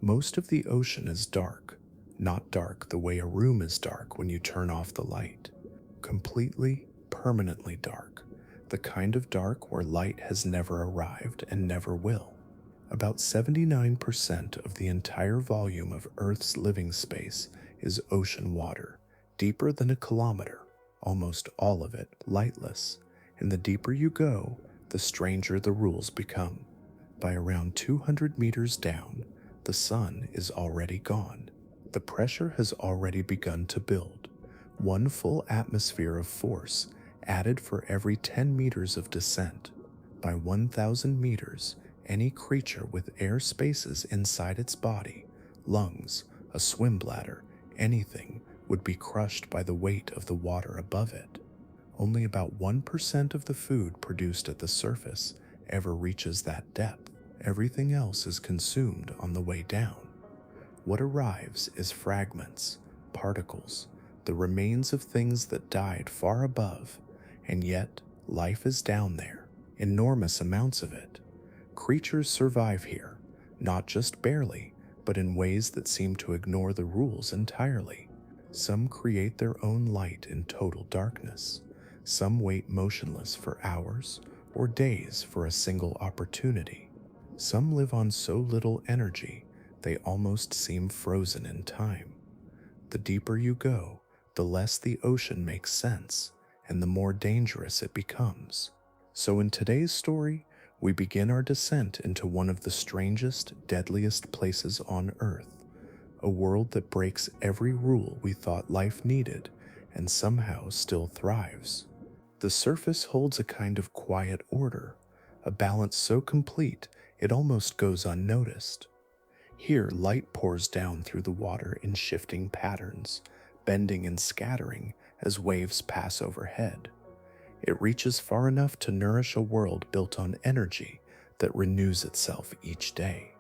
Most of the ocean is dark, not dark the way a room is dark when you turn off the light. Completely, permanently dark. The kind of dark where light has never arrived and never will. About 79% of the entire volume of Earth's living space is ocean water, deeper than a kilometer, almost all of it lightless. And the deeper you go, the stranger the rules become. By around 200 meters down, the sun is already gone. The pressure has already begun to build. One full atmosphere of force added for every 10 meters of descent. By 1,000 meters, any creature with air spaces inside its body, lungs, a swim bladder, anything, would be crushed by the weight of the water above it. Only about 1% of the food produced at the surface ever reaches that depth. Everything else is consumed on the way down. What arrives is fragments, particles, the remains of things that died far above, and yet life is down there, enormous amounts of it. Creatures survive here, not just barely, but in ways that seem to ignore the rules entirely. Some create their own light in total darkness. Some wait motionless for hours or days for a single opportunity. Some live on so little energy they almost seem frozen in time. The deeper you go, the less the ocean makes sense, and the more dangerous it becomes. So in today's story, we begin our descent into one of the strangest, deadliest places on Earth, a world that breaks every rule we thought life needed and somehow still thrives. The surface holds a kind of quiet order, a balance so complete it almost goes unnoticed. Here, light pours down through the water in shifting patterns, bending and scattering as waves pass overhead. It reaches far enough to nourish a world built on energy that renews itself each day.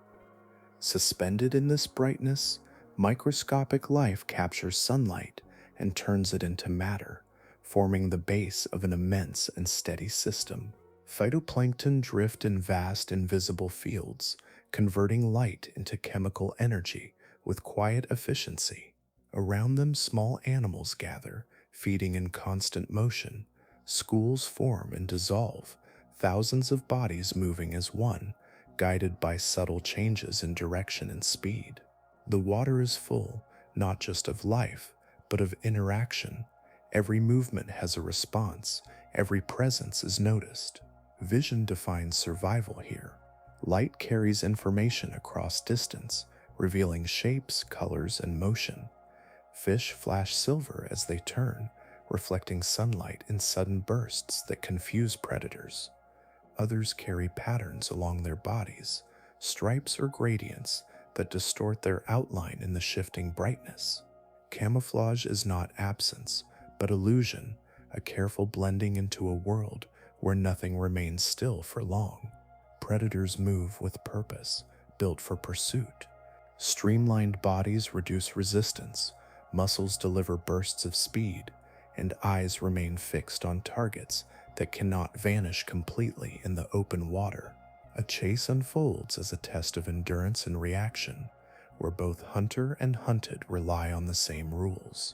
Suspended in this brightness, microscopic life captures sunlight and turns it into matter, forming the base of an immense and steady system. Phytoplankton drift in vast invisible fields, converting light into chemical energy with quiet efficiency. Around them, small animals gather, feeding in constant motion. Schools form and dissolve, thousands of bodies moving as one, guided by subtle changes in direction and speed. The water is full, not just of life, but of interaction. Every movement has a response, every presence is noticed. Vision defines survival here. Light carries information across distance, revealing shapes, colors, and motion. Fish flash silver as they turn, reflecting sunlight in sudden bursts that confuse predators. Others carry patterns along their bodies, stripes or gradients that distort their outline in the shifting brightness. Camouflage is not absence, but illusion, a careful blending into a world where nothing remains still for long. Predators move with purpose, built for pursuit. Streamlined bodies reduce resistance, muscles deliver bursts of speed, and eyes remain fixed on targets that cannot vanish completely in the open water. A chase unfolds as a test of endurance and reaction, where both hunter and hunted rely on the same rules.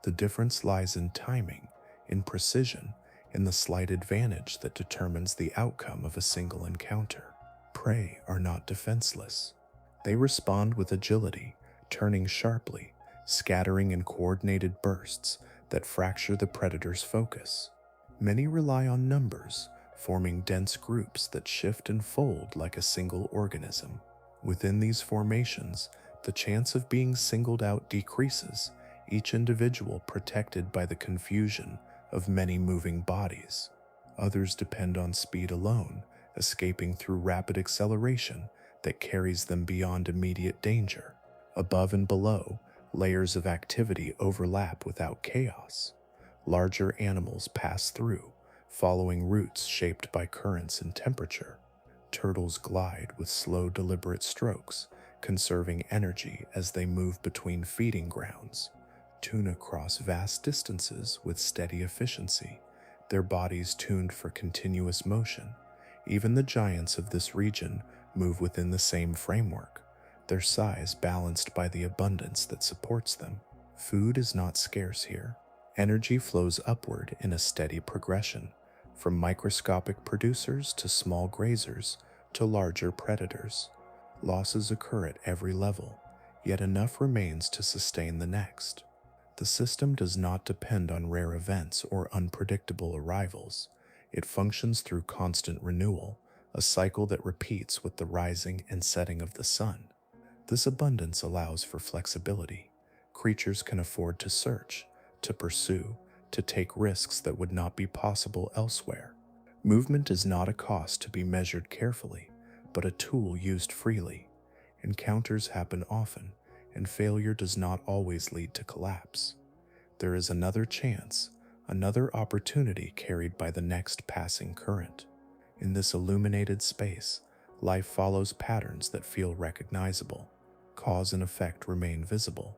The difference lies in timing, in precision, in the slight advantage that determines the outcome of a single encounter. Prey are not defenseless. They respond with agility, turning sharply, scattering in coordinated bursts that fracture the predator's focus. Many rely on numbers, forming dense groups that shift and fold like a single organism. Within these formations, the chance of being singled out decreases, each individual protected by the confusion of many moving bodies. Others depend on speed alone, escaping through rapid acceleration that carries them beyond immediate danger. Above and below, layers of activity overlap without chaos. Larger animals pass through, following routes shaped by currents and temperature. Turtles glide with slow, deliberate strokes, conserving energy as they move between feeding grounds. Tuna cross vast distances with steady efficiency, their bodies tuned for continuous motion. Even the giants of this region move within the same framework, their size balanced by the abundance that supports them. Food is not scarce here. Energy flows upward in a steady progression, from microscopic producers to small grazers to larger predators. Losses occur at every level, yet enough remains to sustain the next. The system does not depend on rare events or unpredictable arrivals. It functions through constant renewal, a cycle that repeats with the rising and setting of the sun. This abundance allows for flexibility. Creatures can afford to search, to pursue, to take risks that would not be possible elsewhere. Movement is not a cost to be measured carefully, but a tool used freely. Encounters happen often, and failure does not always lead to collapse. There is another chance, another opportunity carried by the next passing current. In this illuminated space, life follows patterns that feel recognizable. Cause and effect remain visible.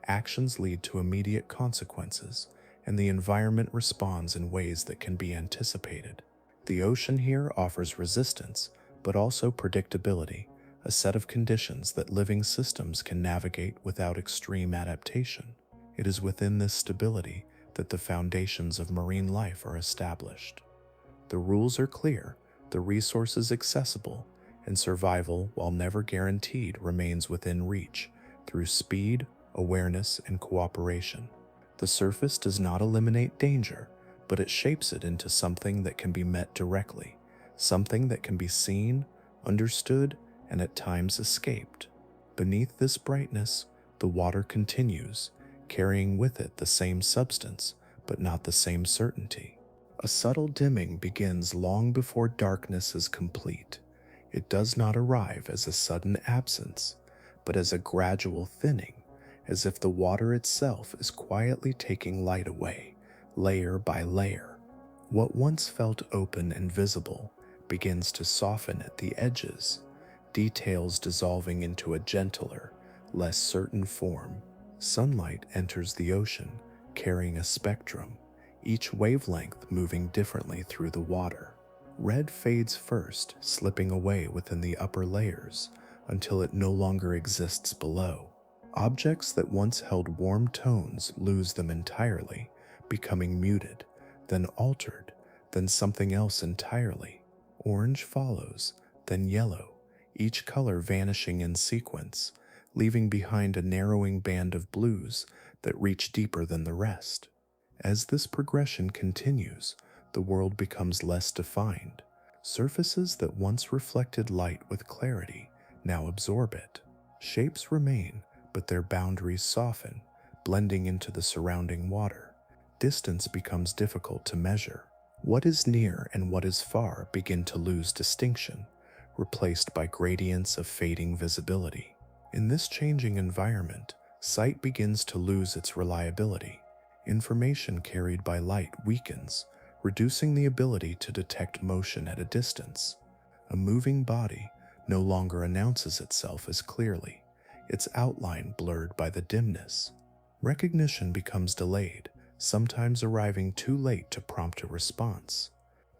Actions lead to immediate consequences, and the environment responds in ways that can be anticipated. The ocean here offers resistance, but also predictability, a set of conditions that living systems can navigate without extreme adaptation. It is within this stability that the foundations of marine life are established. The rules are clear, the resources accessible, and survival, while never guaranteed, remains within reach through speed, awareness, and cooperation. The surface does not eliminate danger, but it shapes it into something that can be met directly, something that can be seen, understood, and at times escaped. Beneath this brightness, the water continues, carrying with it the same substance, but not the same certainty. A subtle dimming begins long before darkness is complete. It does not arrive as a sudden absence, but as a gradual thinning, as if the water itself is quietly taking light away, layer by layer. What once felt open and visible begins to soften at the edges, details dissolving into a gentler, less certain form. Sunlight enters the ocean, carrying a spectrum, each wavelength moving differently through the water. Red fades first, slipping away within the upper layers until it no longer exists below. Objects that once held warm tones lose them entirely, becoming muted, then altered, then something else entirely. Orange follows, then yellow, each color vanishing in sequence, leaving behind a narrowing band of blues that reach deeper than the rest. As this progression continues, the world becomes less defined. Surfaces that once reflected light with clarity now absorb it. Shapes remain, but their boundaries soften, blending into the surrounding water. Distance becomes difficult to measure. What is near and what is far begin to lose distinction, replaced by gradients of fading visibility. In this changing environment, sight begins to lose its reliability. Information carried by light weakens, reducing the ability to detect motion at a distance. A moving body no longer announces itself as clearly, its outline blurred by the dimness. Recognition becomes delayed, sometimes arriving too late to prompt a response.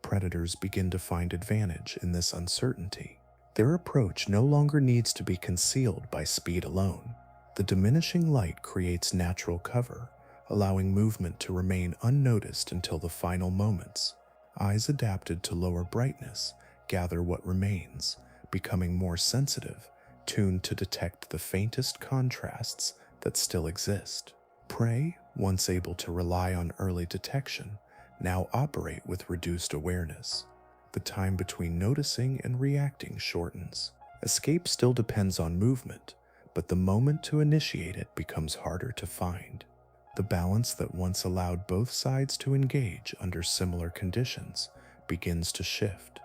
Predators begin to find advantage in this uncertainty. Their approach no longer needs to be concealed by speed alone. The diminishing light creates natural cover, allowing movement to remain unnoticed until the final moments. Eyes adapted to lower brightness gather what remains, becoming more sensitive, tuned to detect the faintest contrasts that still exist. Prey, once able to rely on early detection, now operate with reduced awareness. The time between noticing and reacting shortens. Escape still depends on movement, but the moment to initiate it becomes harder to find. The balance that once allowed both sides to engage under similar conditions begins to shift.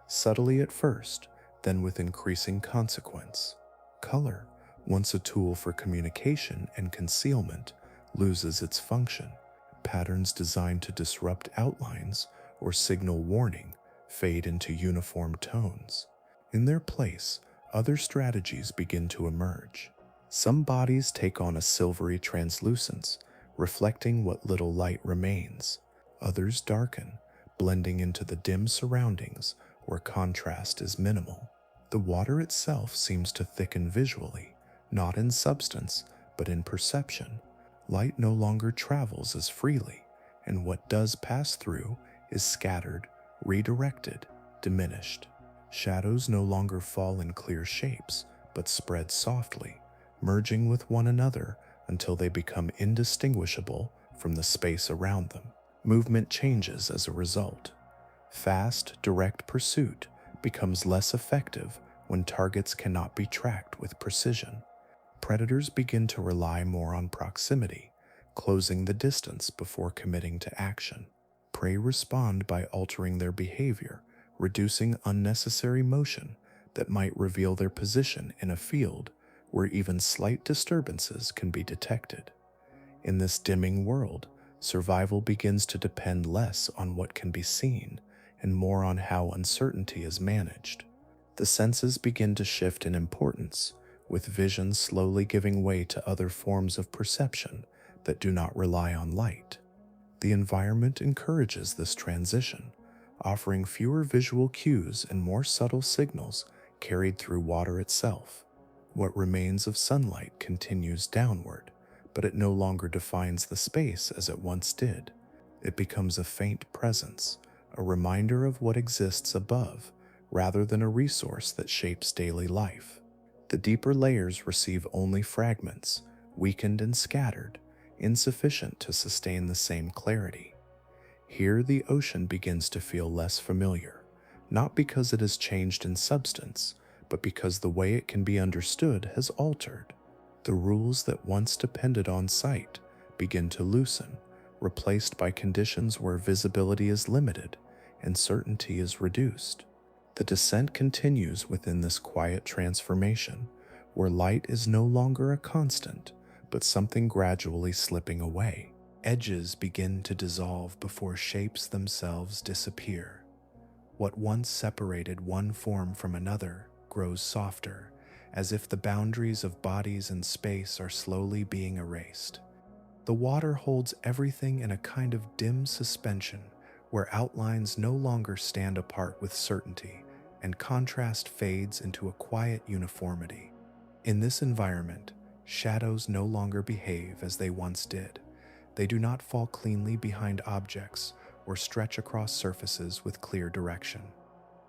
Subtly at first, then with increasing consequence. Color, once a tool for communication and concealment, loses its function. Patterns designed to disrupt outlines or signal warning fade into uniform tones. In their place, other strategies begin to emerge. Some bodies take on a silvery translucence, reflecting what little light remains. Others darken, blending into the dim surroundings where contrast is minimal. The water itself seems to thicken visually, not in substance, but in perception. Light no longer travels as freely, and what does pass through is scattered, redirected, diminished. Shadows no longer fall in clear shapes, but spread softly, merging with one another until they become indistinguishable from the space around them. Movement changes as a result. Fast, direct pursuit becomes less effective when targets cannot be tracked with precision. Predators begin to rely more on proximity, closing the distance before committing to action. Prey respond by altering their behavior, reducing unnecessary motion that might reveal their position in a field where even slight disturbances can be detected. In this dimming world, survival begins to depend less on what can be seen and more on how uncertainty is managed. The senses begin to shift in importance, with vision slowly giving way to other forms of perception that do not rely on light. The environment encourages this transition, offering fewer visual cues and more subtle signals carried through water itself. What remains of sunlight continues downward, but it no longer defines the space as it once did. It becomes a faint presence, a reminder of what exists above, rather than a resource that shapes daily life. The deeper layers receive only fragments, weakened and scattered, insufficient to sustain the same clarity. Here the ocean begins to feel less familiar, not because it has changed in substance, but because the way it can be understood has altered. The rules that once depended on sight begin to loosen, replaced by conditions where visibility is limited and certainty is reduced. The descent continues within this quiet transformation, where light is no longer a constant, but something gradually slipping away. Edges begin to dissolve before shapes themselves disappear. What once separated one form from another grows softer, as if the boundaries of bodies and space are slowly being erased. The water holds everything in a kind of dim suspension, where outlines no longer stand apart with certainty, and contrast fades into a quiet uniformity. In this environment, shadows no longer behave as they once did. They do not fall cleanly behind objects or stretch across surfaces with clear direction.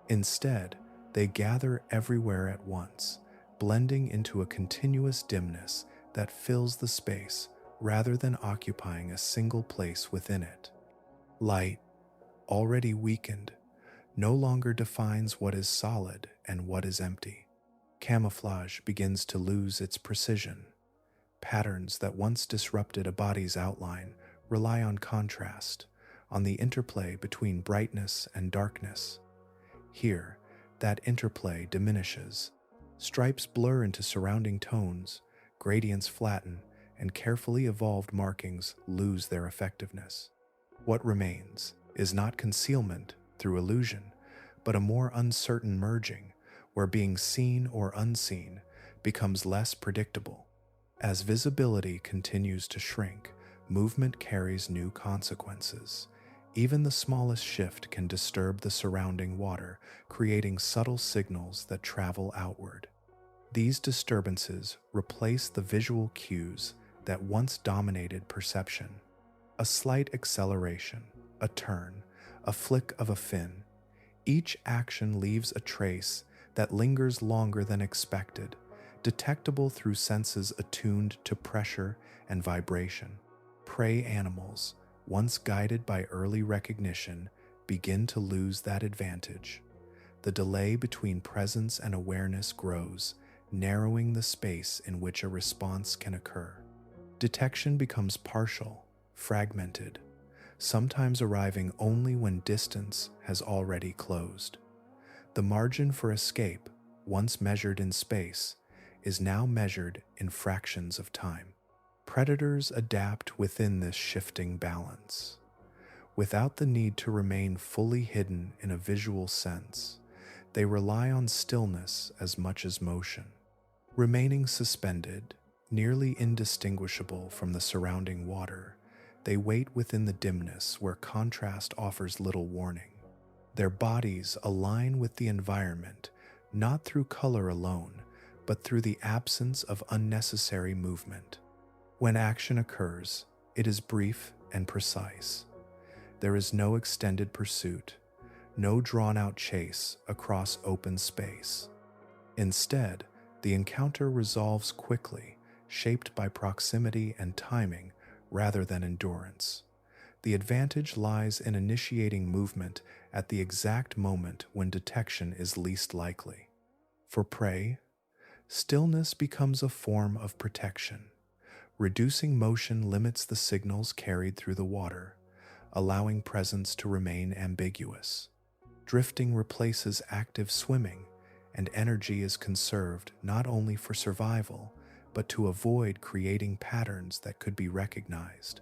Instead, they gather everywhere at once, blending into a continuous dimness that fills the space rather than occupying a single place within it. Light, already weakened, no longer defines what is solid and what is empty. Camouflage begins to lose its precision. Patterns that once disrupted a body's outline rely on contrast, on the interplay between brightness and darkness. Here, that interplay diminishes. Stripes blur into surrounding tones, gradients flatten, and carefully evolved markings lose their effectiveness. What remains is not concealment through illusion, but a more uncertain merging, where being seen or unseen becomes less predictable. As visibility continues to shrink, movement carries new consequences. Even the smallest shift can disturb the surrounding water, creating subtle signals that travel outward. These disturbances replace the visual cues that once dominated perception. A slight acceleration, a turn, a flick of a fin. Each action leaves a trace that lingers longer than expected, detectable through senses attuned to pressure and vibration. Prey animals, once guided by early recognition, begin to lose that advantage. The delay between presence and awareness grows, narrowing the space in which a response can occur. Detection becomes partial, fragmented, sometimes arriving only when distance has already closed. The margin for escape, once measured in space, is now measured in fractions of time. Predators adapt within this shifting balance, without the need to remain fully hidden in a visual sense. They rely on stillness as much as motion. Remaining suspended, nearly indistinguishable from the surrounding water, they wait within the dimness where contrast offers little warning. Their bodies align with the environment, not through color alone, but through the absence of unnecessary movement. When action occurs, it is brief and precise. There is no extended pursuit, no drawn-out chase across open space. Instead, the encounter resolves quickly, shaped by proximity and timing rather than endurance. The advantage lies in initiating movement at the exact moment when detection is least likely. For prey, stillness becomes a form of protection. Reducing motion limits the signals carried through the water, allowing presence to remain ambiguous. Drifting replaces active swimming, and energy is conserved not only for survival, but to avoid creating patterns that could be recognized.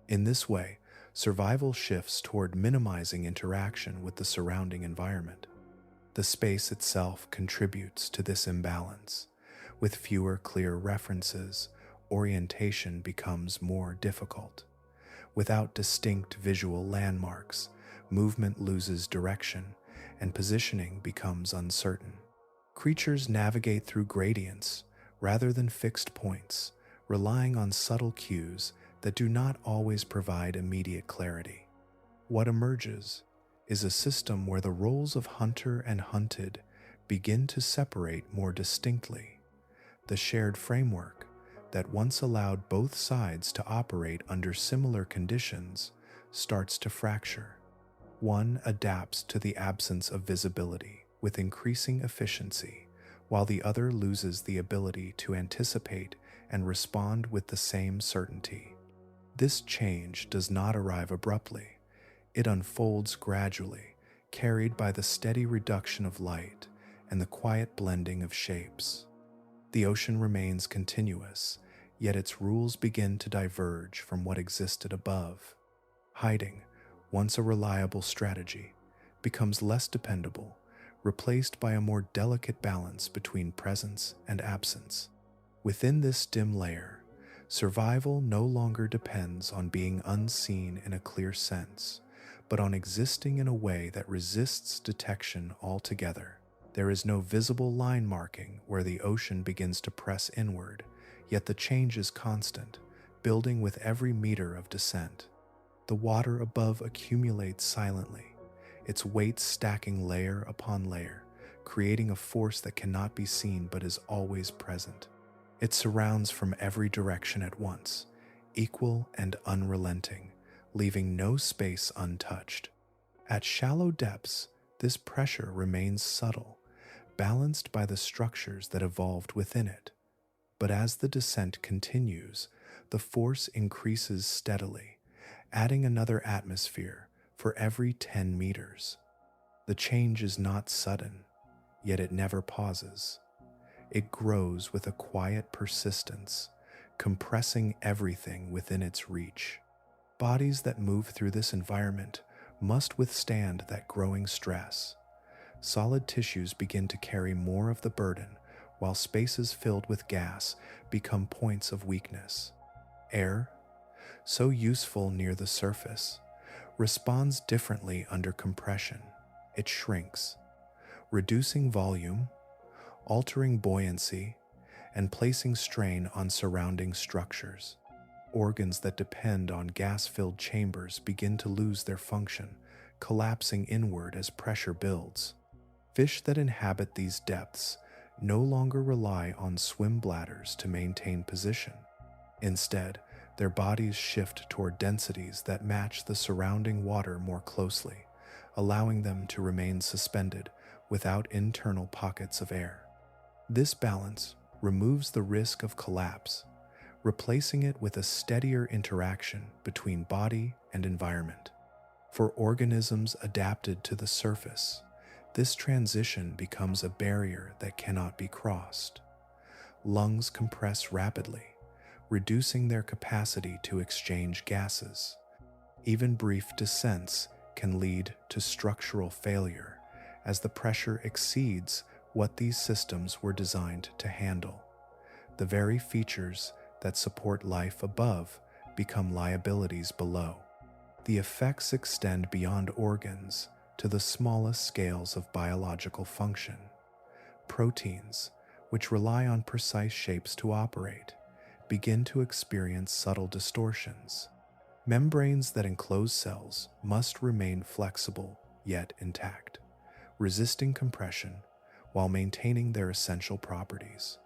In this way, survival shifts toward minimizing interaction with the surrounding environment. The space itself contributes to this imbalance. With fewer clear references, orientation becomes more difficult. Without distinct visual landmarks, movement loses direction, and positioning becomes uncertain. Creatures navigate through gradients rather than fixed points, relying on subtle cues that do not always provide immediate clarity. What emerges is a system where the roles of hunter and hunted begin to separate more distinctly. The shared framework that once allowed both sides to operate under similar conditions starts to fracture. One adapts to the absence of visibility with increasing efficiency, while the other loses the ability to anticipate and respond with the same certainty. This change does not arrive abruptly. It unfolds gradually, carried by the steady reduction of light and the quiet blending of shapes. The ocean remains continuous, yet its rules begin to diverge from what existed above. Hiding, once a reliable strategy, becomes less dependable, replaced by a more delicate balance between presence and absence. Within this dim layer, survival no longer depends on being unseen in a clear sense, but on existing in a way that resists detection altogether. There is no visible line marking where the ocean begins to press inward, yet the change is constant, building with every meter of descent. The water above accumulates silently, its weight stacking layer upon layer, creating a force that cannot be seen but is always present. It surrounds from every direction at once, equal and unrelenting, leaving no space untouched. At shallow depths, this pressure remains subtle, balanced by the structures that evolved within it. But as the descent continues, the force increases steadily, adding another atmosphere for every 10 meters. The change is not sudden, yet it never pauses. It grows with a quiet persistence, compressing everything within its reach. Bodies that move through this environment must withstand that growing stress. Solid tissues begin to carry more of the burden, while spaces filled with gas become points of weakness. Air, so useful near the surface, responds differently under compression. It shrinks, reducing volume, altering buoyancy, and placing strain on surrounding structures. Organs that depend on gas-filled chambers begin to lose their function, collapsing inward as pressure builds. Fish that inhabit these depths no longer rely on swim bladders to maintain position. Instead, their bodies shift toward densities that match the surrounding water more closely, allowing them to remain suspended without internal pockets of air. This balance removes the risk of collapse, replacing it with a steadier interaction between body and environment. For organisms adapted to the surface, this transition becomes a barrier that cannot be crossed. Lungs compress rapidly, reducing their capacity to exchange gases. Even brief descents can lead to structural failure, as the pressure exceeds what these systems were designed to handle. The very features that support life above become liabilities below. The effects extend beyond organs to the smallest scales of biological function. Proteins, which rely on precise shapes to operate, begin to experience subtle distortions. Membranes that enclose cells must remain flexible yet intact, resisting compression while maintaining their essential properties.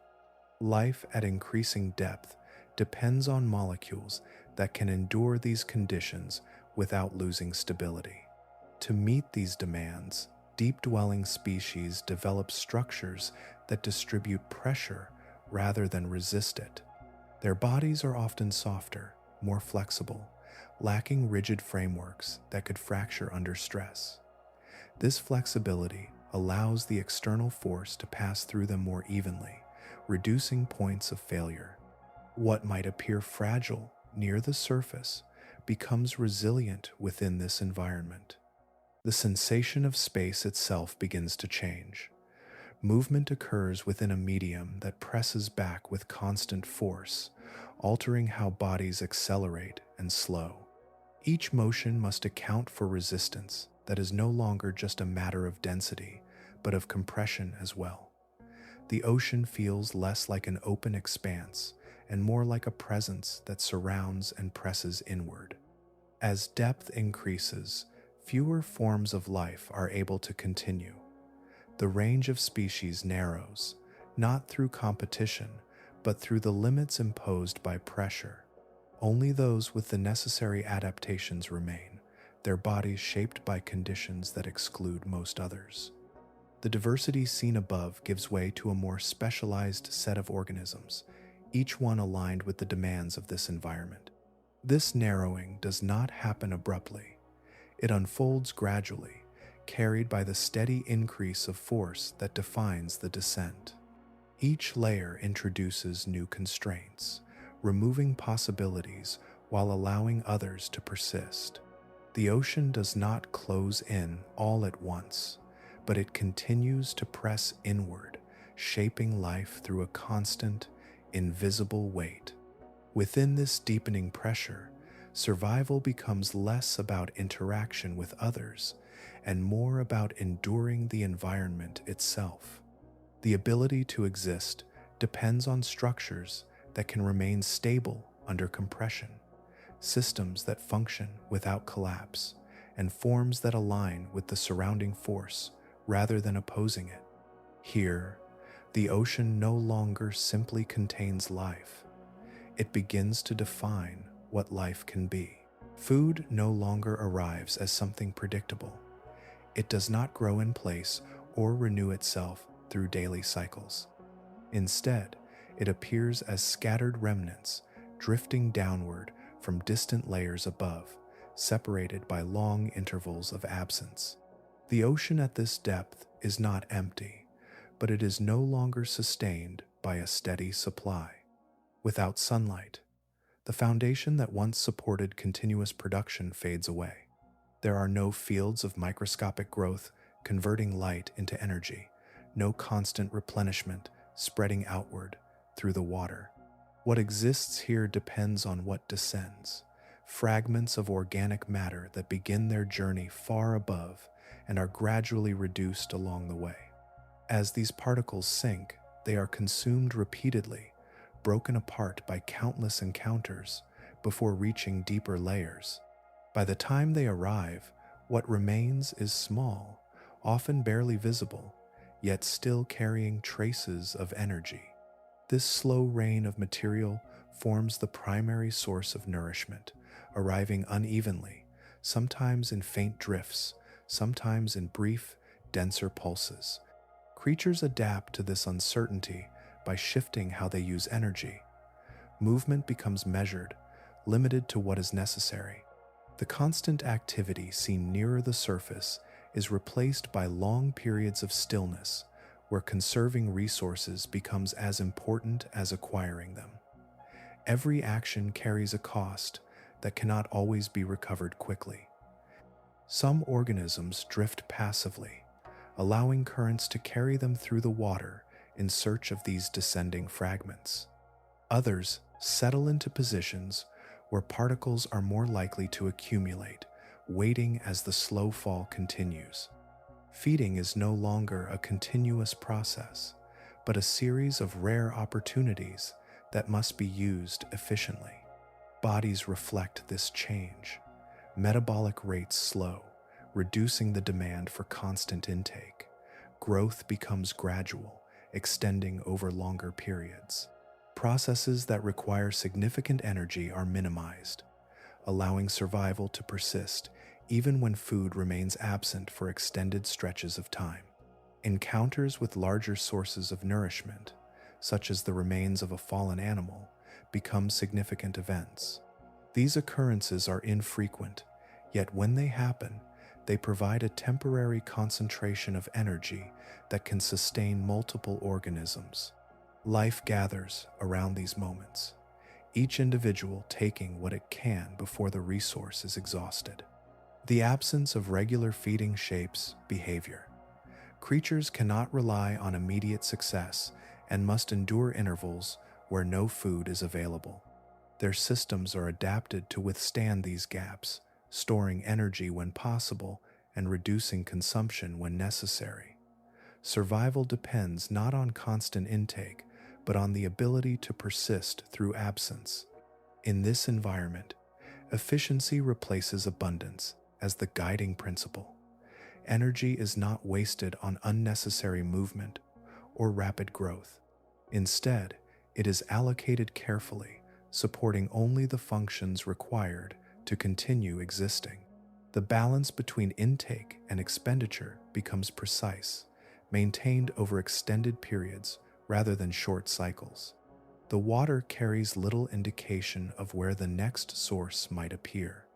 Life at increasing depth depends on molecules that can endure these conditions without losing stability. To meet these demands, deep-dwelling species develop structures that distribute pressure rather than resist it. Their bodies are often softer, more flexible, lacking rigid frameworks that could fracture under stress. This flexibility allows the external force to pass through them more evenly, reducing points of failure. What might appear fragile near the surface becomes resilient within this environment. The sensation of space itself begins to change. Movement occurs within a medium that presses back with constant force, altering how bodies accelerate and slow. Each motion must account for resistance that is no longer just a matter of density, but of compression as well. The ocean feels less like an open expanse and more like a presence that surrounds and presses inward. As depth increases, fewer forms of life are able to continue. The range of species narrows, not through competition, but through the limits imposed by pressure. Only those with the necessary adaptations remain, their bodies shaped by conditions that exclude most others. The diversity seen above gives way to a more specialized set of organisms, each one aligned with the demands of this environment. This narrowing does not happen abruptly. It unfolds gradually, carried by the steady increase of force that defines the descent. Each layer introduces new constraints, removing possibilities while allowing others to persist. The ocean does not close in all at once, but it continues to press inward, shaping life through a constant, invisible weight. Within this deepening pressure, survival becomes less about interaction with others and more about enduring the environment itself. The ability to exist depends on structures that can remain stable under compression, systems that function without collapse, and forms that align with the surrounding force rather than opposing it. Here, the ocean no longer simply contains life. It begins to define what life can be. Food no longer arrives as something predictable. It does not grow in place or renew itself through daily cycles. Instead, it appears as scattered remnants drifting downward from distant layers above, separated by long intervals of absence. The ocean at this depth is not empty, but it is no longer sustained by a steady supply. Without sunlight, the foundation that once supported continuous production fades away. There are no fields of microscopic growth converting light into energy, no constant replenishment spreading outward through the water. What exists here depends on what descends, fragments of organic matter that begin their journey far above and are gradually reduced along the way. As these particles sink, they are consumed repeatedly, broken apart by countless encounters before reaching deeper layers. By the time they arrive, what remains is small, often barely visible, yet still carrying traces of energy. This slow rain of material forms the primary source of nourishment, arriving unevenly, sometimes in faint drifts, sometimes in brief, denser pulses. Creatures adapt to this uncertainty by shifting how they use energy. Movement becomes measured, limited to what is necessary. The constant activity seen nearer the surface is replaced by long periods of stillness, where conserving resources becomes as important as acquiring them. Every action carries a cost that cannot always be recovered quickly. Some organisms drift passively, allowing currents to carry them through the water in search of these descending fragments. Others settle into positions where particles are more likely to accumulate, waiting as the slow fall continues. Feeding is no longer a continuous process, but a series of rare opportunities that must be used efficiently. Bodies reflect this change. Metabolic rates slow, reducing the demand for constant intake. Growth becomes gradual, extending over longer periods. Processes that require significant energy are minimized, allowing survival to persist even when food remains absent for extended stretches of time. Encounters with larger sources of nourishment, such as the remains of a fallen animal, become significant events. These occurrences are infrequent, yet when they happen, they provide a temporary concentration of energy that can sustain multiple organisms. Life gathers around these moments, each individual taking what it can before the resource is exhausted. The absence of regular feeding shapes behavior. Creatures cannot rely on immediate success and must endure intervals where no food is available. Their systems are adapted to withstand these gaps, storing energy when possible and reducing consumption when necessary. Survival depends not on constant intake, but on the ability to persist through absence. In this environment, efficiency replaces abundance as the guiding principle. Energy is not wasted on unnecessary movement or rapid growth. Instead, it is allocated carefully, supporting only the functions required to continue existing. The balance between intake and expenditure becomes precise, maintained over extended periods rather than short cycles. The water carries little indication of where the next source might appear.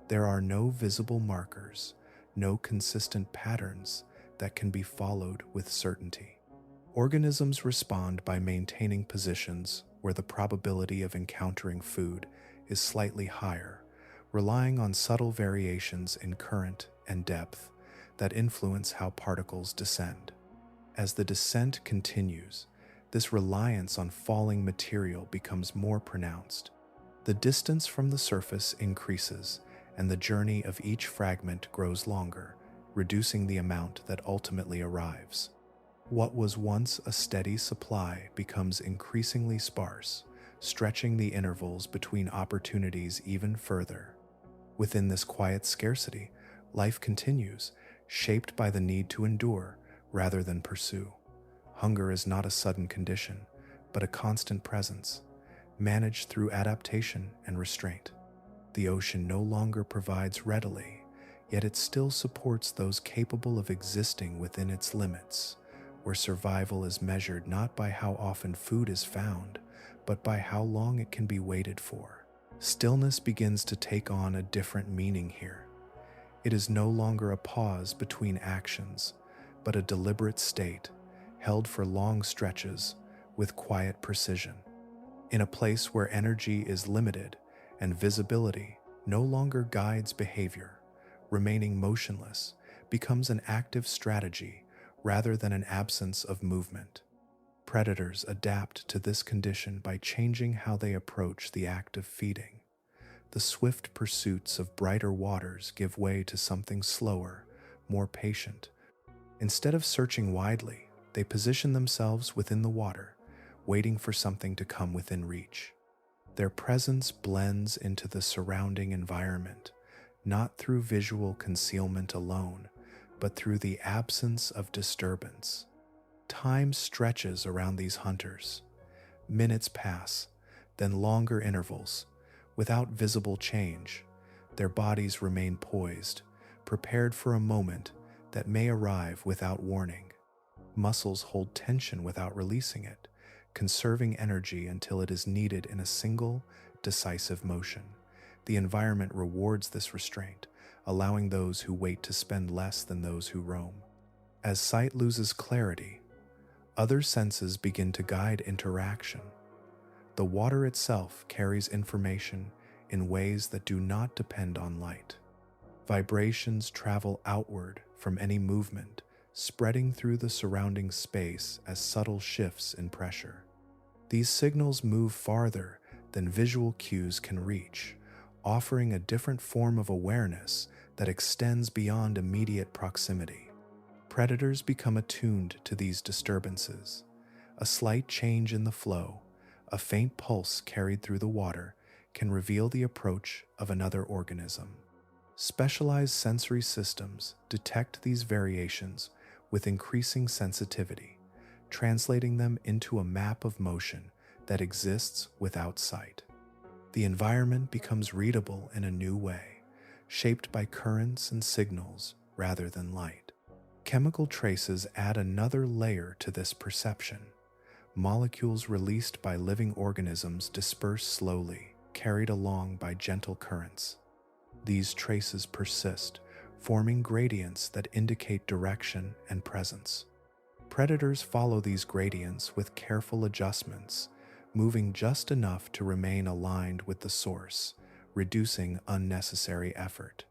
There are no visible markers, no consistent patterns that can be followed with certainty. Organisms respond by maintaining positions where the probability of encountering food is slightly higher, relying on subtle variations in current and depth that influence how particles descend. As the descent continues, this reliance on falling material becomes more pronounced. The distance from the surface increases, and the journey of each fragment grows longer, reducing the amount that ultimately arrives. What was once a steady supply becomes increasingly sparse, stretching the intervals between opportunities even further. Within this quiet scarcity, life continues, shaped by the need to endure rather than pursue. Hunger is not a sudden condition, but a constant presence, managed through adaptation and restraint. The ocean no longer provides readily, yet it still supports those capable of existing within its limits, where survival is measured not by how often food is found, but by how long it can be waited for. Stillness begins to take on a different meaning here. It is no longer a pause between actions, but a deliberate state, held for long stretches with quiet precision. In a place where energy is limited and visibility no longer guides behavior, remaining motionless becomes an active strategy rather than an absence of movement. Predators adapt to this condition by changing how they approach the act of feeding. The swift pursuits of brighter waters give way to something slower, more patient. Instead of searching widely, they position themselves within the water, waiting for something to come within reach. Their presence blends into the surrounding environment, not through visual concealment alone, but through the absence of disturbance. Time stretches around these hunters. Minutes pass, then longer intervals. Without visible change, their bodies remain poised, prepared for a moment that may arrive without warning. Muscles hold tension without releasing it, conserving energy until it is needed in a single, decisive motion. The environment rewards this restraint, allowing those who wait to spend less than those who roam. As sight loses clarity, other senses begin to guide interaction. The water itself carries information in ways that do not depend on light. Vibrations travel outward from any movement, spreading through the surrounding space as subtle shifts in pressure. These signals move farther than visual cues can reach, offering a different form of awareness that extends beyond immediate proximity. Predators become attuned to these disturbances. A slight change in the flow, a faint pulse carried through the water, can reveal the approach of another organism. Specialized sensory systems detect these variations with increasing sensitivity, translating them into a map of motion that exists without sight. The environment becomes readable in a new way, shaped by currents and signals rather than light. Chemical traces add another layer to this perception. Molecules released by living organisms disperse slowly, carried along by gentle currents. These traces persist, forming gradients that indicate direction and presence. Predators follow these gradients with careful adjustments, moving just enough to remain aligned with the source, reducing unnecessary effort.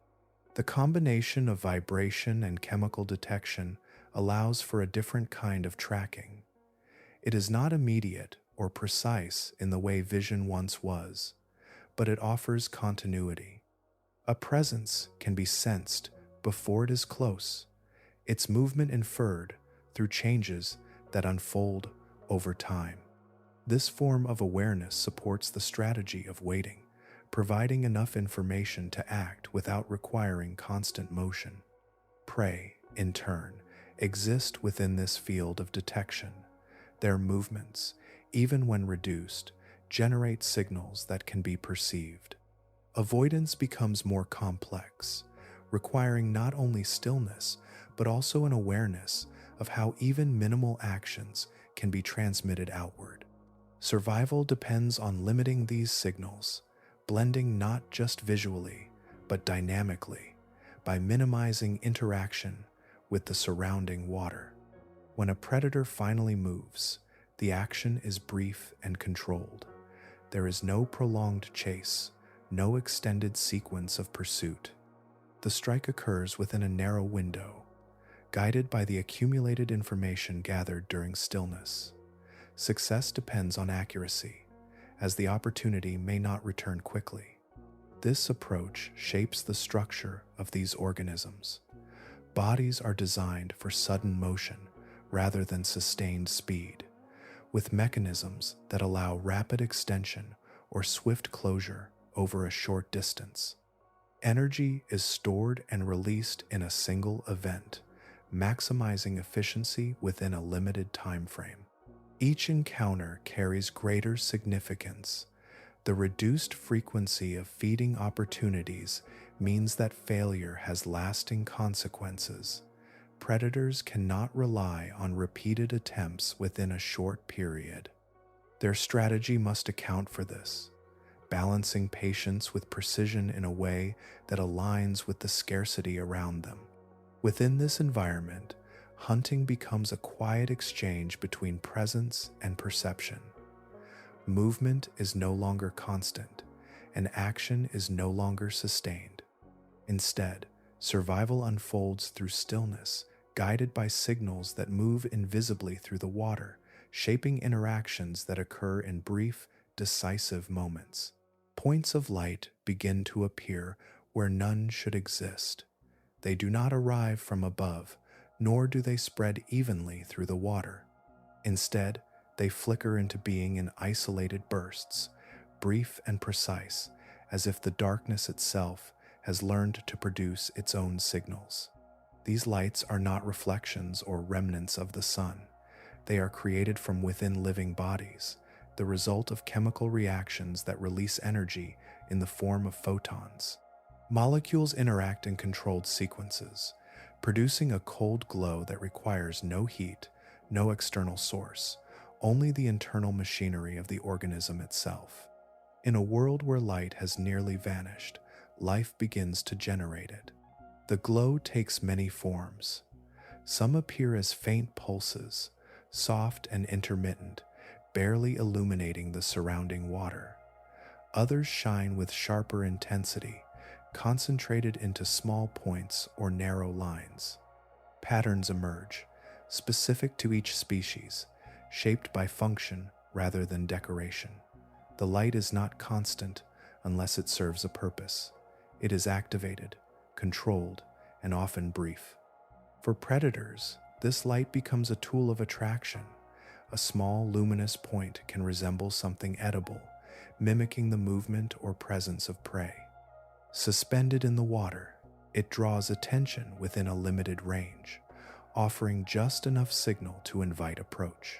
The combination of vibration and chemical detection allows for a different kind of tracking. It is not immediate or precise in the way vision once was, but it offers continuity. A presence can be sensed before it is close, its movement inferred through changes that unfold over time. This form of awareness supports the strategy of waiting, providing enough information to act without requiring constant motion. Prey, in turn, exist within this field of detection. Their movements, even when reduced, generate signals that can be perceived. Avoidance becomes more complex, requiring not only stillness, but also an awareness of how even minimal actions can be transmitted outward. Survival depends on limiting these signals, blending not just visually, but dynamically, by minimizing interaction with the surrounding water. When a predator finally moves, the action is brief and controlled. There is no prolonged chase, no extended sequence of pursuit. The strike occurs within a narrow window, guided by the accumulated information gathered during stillness. Success depends on accuracy, as the opportunity may not return quickly. This approach shapes the structure of these organisms. Bodies are designed for sudden motion rather than sustained speed, with mechanisms that allow rapid extension or swift closure over a short distance. Energy is stored and released in a single event, maximizing efficiency within a limited time frame. Each encounter carries greater significance. The reduced frequency of feeding opportunities means that failure has lasting consequences. Predators cannot rely on repeated attempts within a short period. Their strategy must account for this, balancing patience with precision in a way that aligns with the scarcity around them. Within this environment, hunting becomes a quiet exchange between presence and perception. Movement is no longer constant, and action is no longer sustained. Instead, survival unfolds through stillness, guided by signals that move invisibly through the water, shaping interactions that occur in brief, decisive moments. Points of light begin to appear where none should exist. They do not arrive from above, nor do they spread evenly through the water. Instead, they flicker into being in isolated bursts, brief and precise, as if the darkness itself has learned to produce its own signals. These lights are not reflections or remnants of the sun. They are created from within living bodies, the result of chemical reactions that release energy in the form of photons. Molecules interact in controlled sequences, producing a cold glow that requires no heat, no external source, only the internal machinery of the organism itself. In a world where light has nearly vanished, life begins to generate it. The glow takes many forms. Some appear as faint pulses, soft and intermittent, barely illuminating the surrounding water. Others shine with sharper intensity, concentrated into small points or narrow lines. Patterns emerge, specific to each species, shaped by function rather than decoration. The light is not constant unless it serves a purpose. It is activated, controlled, and often brief. For predators, this light becomes a tool of attraction. A small luminous point can resemble something edible, mimicking the movement or presence of prey. Suspended in the water, it draws attention within a limited range, offering just enough signal to invite approach.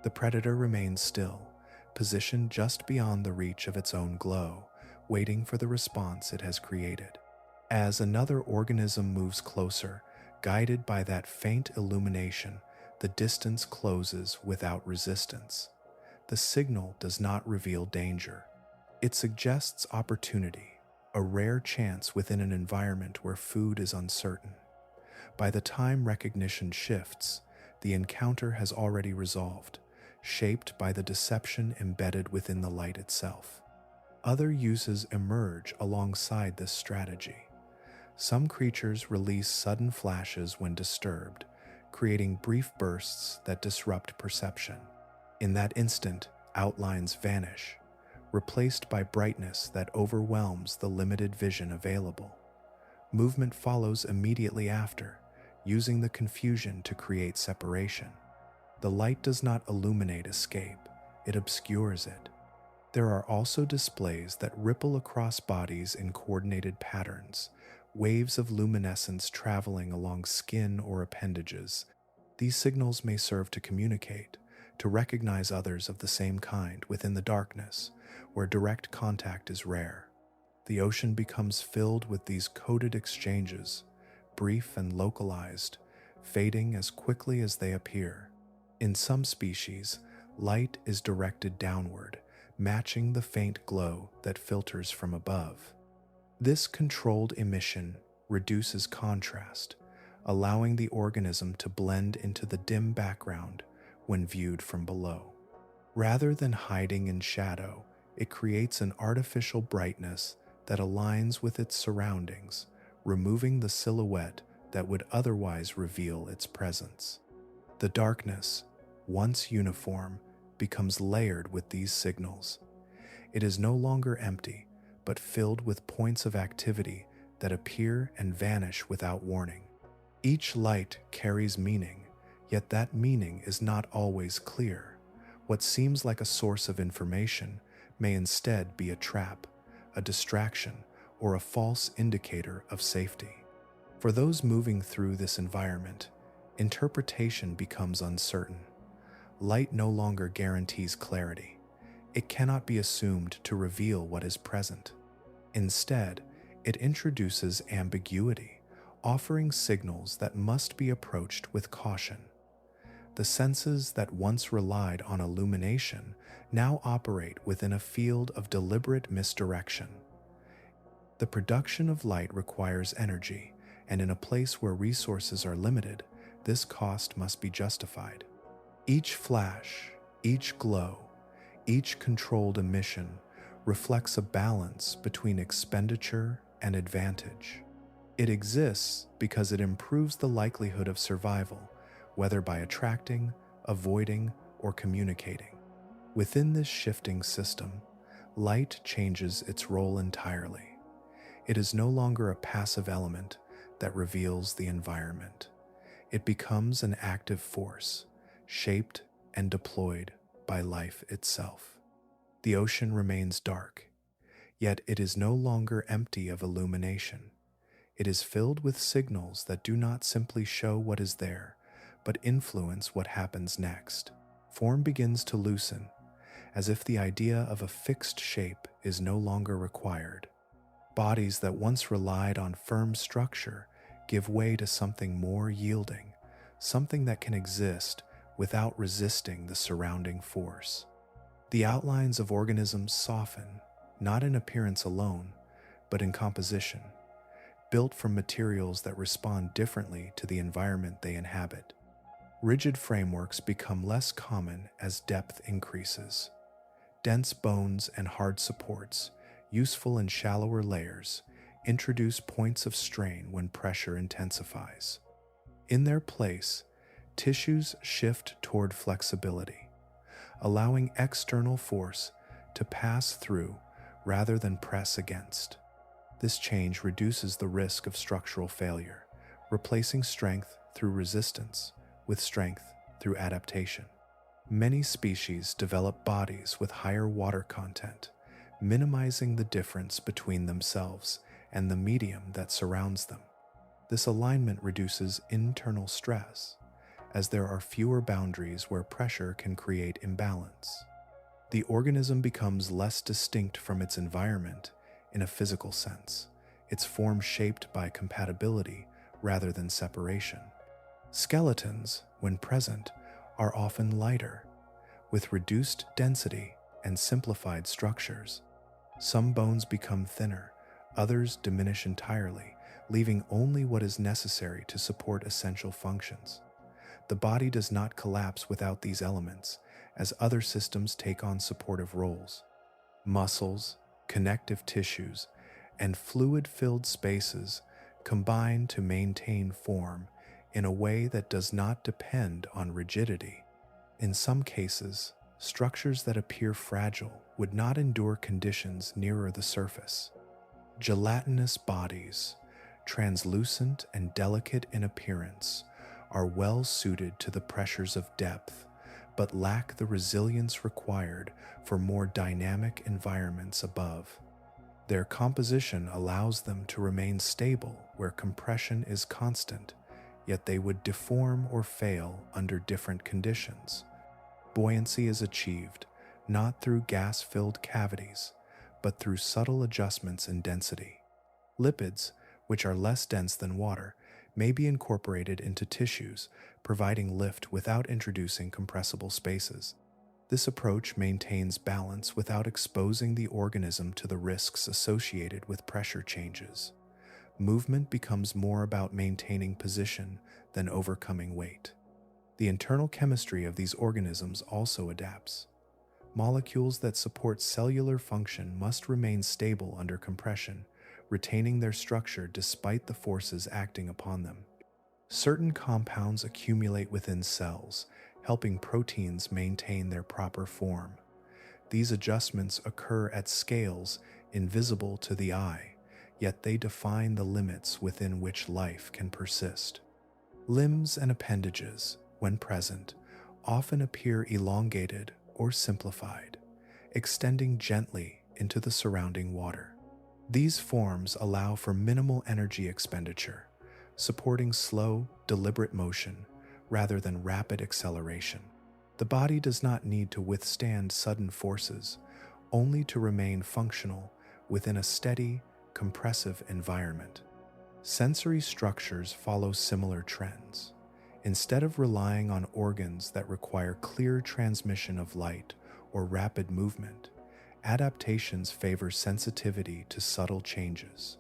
The predator remains still, positioned just beyond the reach of its own glow, waiting for the response it has created. As another organism moves closer, guided by that faint illumination, the distance closes without resistance. The signal does not reveal danger. It suggests opportunity, a rare chance within an environment where food is uncertain. By the time recognition shifts, the encounter has already resolved, shaped by the deception embedded within the light itself. Other uses emerge alongside this strategy. Some creatures release sudden flashes when disturbed, creating brief bursts that disrupt perception. In that instant, outlines vanish, replaced by brightness that overwhelms the limited vision available. Movement follows immediately after, using the confusion to create separation. The light does not illuminate escape, it obscures it. There are also displays that ripple across bodies in coordinated patterns, waves of luminescence traveling along skin or appendages. These signals may serve to communicate, to recognize others of the same kind within the darkness, where direct contact is rare. The ocean becomes filled with these coded exchanges, brief and localized, fading as quickly as they appear. In some species, light is directed downward, matching the faint glow that filters from above. This controlled emission reduces contrast, allowing the organism to blend into the dim background when viewed from below. Rather than hiding in shadow, it creates an artificial brightness that aligns with its surroundings, removing the silhouette that would otherwise reveal its presence. The darkness, once uniform, becomes layered with these signals. It is no longer empty, but filled with points of activity that appear and vanish without warning. Each light carries meaning, yet that meaning is not always clear. What seems like a source of information may instead be a trap, a distraction, or a false indicator of safety. For those moving through this environment, interpretation becomes uncertain. Light no longer guarantees clarity. It cannot be assumed to reveal what is present. Instead, it introduces ambiguity, offering signals that must be approached with caution. The senses that once relied on illumination now operate within a field of deliberate misdirection. The production of light requires energy, and in a place where resources are limited, this cost must be justified. Each flash, each glow, each controlled emission reflects a balance between expenditure and advantage. It exists because it improves the likelihood of survival, whether by attracting, avoiding, or communicating. Within this shifting system, light changes its role entirely. It is no longer a passive element that reveals the environment. It becomes an active force, shaped and deployed by life itself. The ocean remains dark, yet it is no longer empty of illumination. It is filled with signals that do not simply show what is there, but influence what happens next. Form begins to loosen, as if the idea of a fixed shape is no longer required. Bodies that once relied on firm structure give way to something more yielding, something that can exist without resisting the surrounding force. The outlines of organisms soften, not in appearance alone, but in composition, built from materials that respond differently to the environment they inhabit. Rigid frameworks become less common as depth increases. Dense bones and hard supports, useful in shallower layers, introduce points of strain when pressure intensifies. In their place, tissues shift toward flexibility, allowing external force to pass through rather than press against. This change reduces the risk of structural failure, replacing strength through resistance, with strength through adaptation. Many species develop bodies with higher water content, minimizing the difference between themselves and the medium that surrounds them. This alignment reduces internal stress, as there are fewer boundaries where pressure can create imbalance. The organism becomes less distinct from its environment in a physical sense, its form shaped by compatibility rather than separation. Skeletons, when present, are often lighter, with reduced density and simplified structures. Some bones become thinner, others diminish entirely, leaving only what is necessary to support essential functions. The body does not collapse without these elements, as other systems take on supportive roles. Muscles, connective tissues, and fluid-filled spaces combine to maintain form in a way that does not depend on rigidity. In some cases, structures that appear fragile would not endure conditions nearer the surface. Gelatinous bodies, translucent and delicate in appearance, are well suited to the pressures of depth, but lack the resilience required for more dynamic environments above. Their composition allows them to remain stable where compression is constant, yet they would deform or fail under different conditions. Buoyancy is achieved not through gas-filled cavities, but through subtle adjustments in density. Lipids, which are less dense than water, may be incorporated into tissues, providing lift without introducing compressible spaces. This approach maintains balance without exposing the organism to the risks associated with pressure changes. Movement becomes more about maintaining position than overcoming weight. The internal chemistry of these organisms also adapts. Molecules that support cellular function must remain stable under compression, retaining their structure despite the forces acting upon them. Certain compounds accumulate within cells, helping proteins maintain their proper form. These adjustments occur at scales invisible to the eye, yet they define the limits within which life can persist. Limbs and appendages, when present, often appear elongated or simplified, extending gently into the surrounding water. These forms allow for minimal energy expenditure, supporting slow, deliberate motion rather than rapid acceleration. The body does not need to withstand sudden forces, only to remain functional within a steady, compressive environment. Sensory structures follow similar trends. Instead of relying on organs that require clear transmission of light or rapid movement, adaptations favor sensitivity to subtle changes.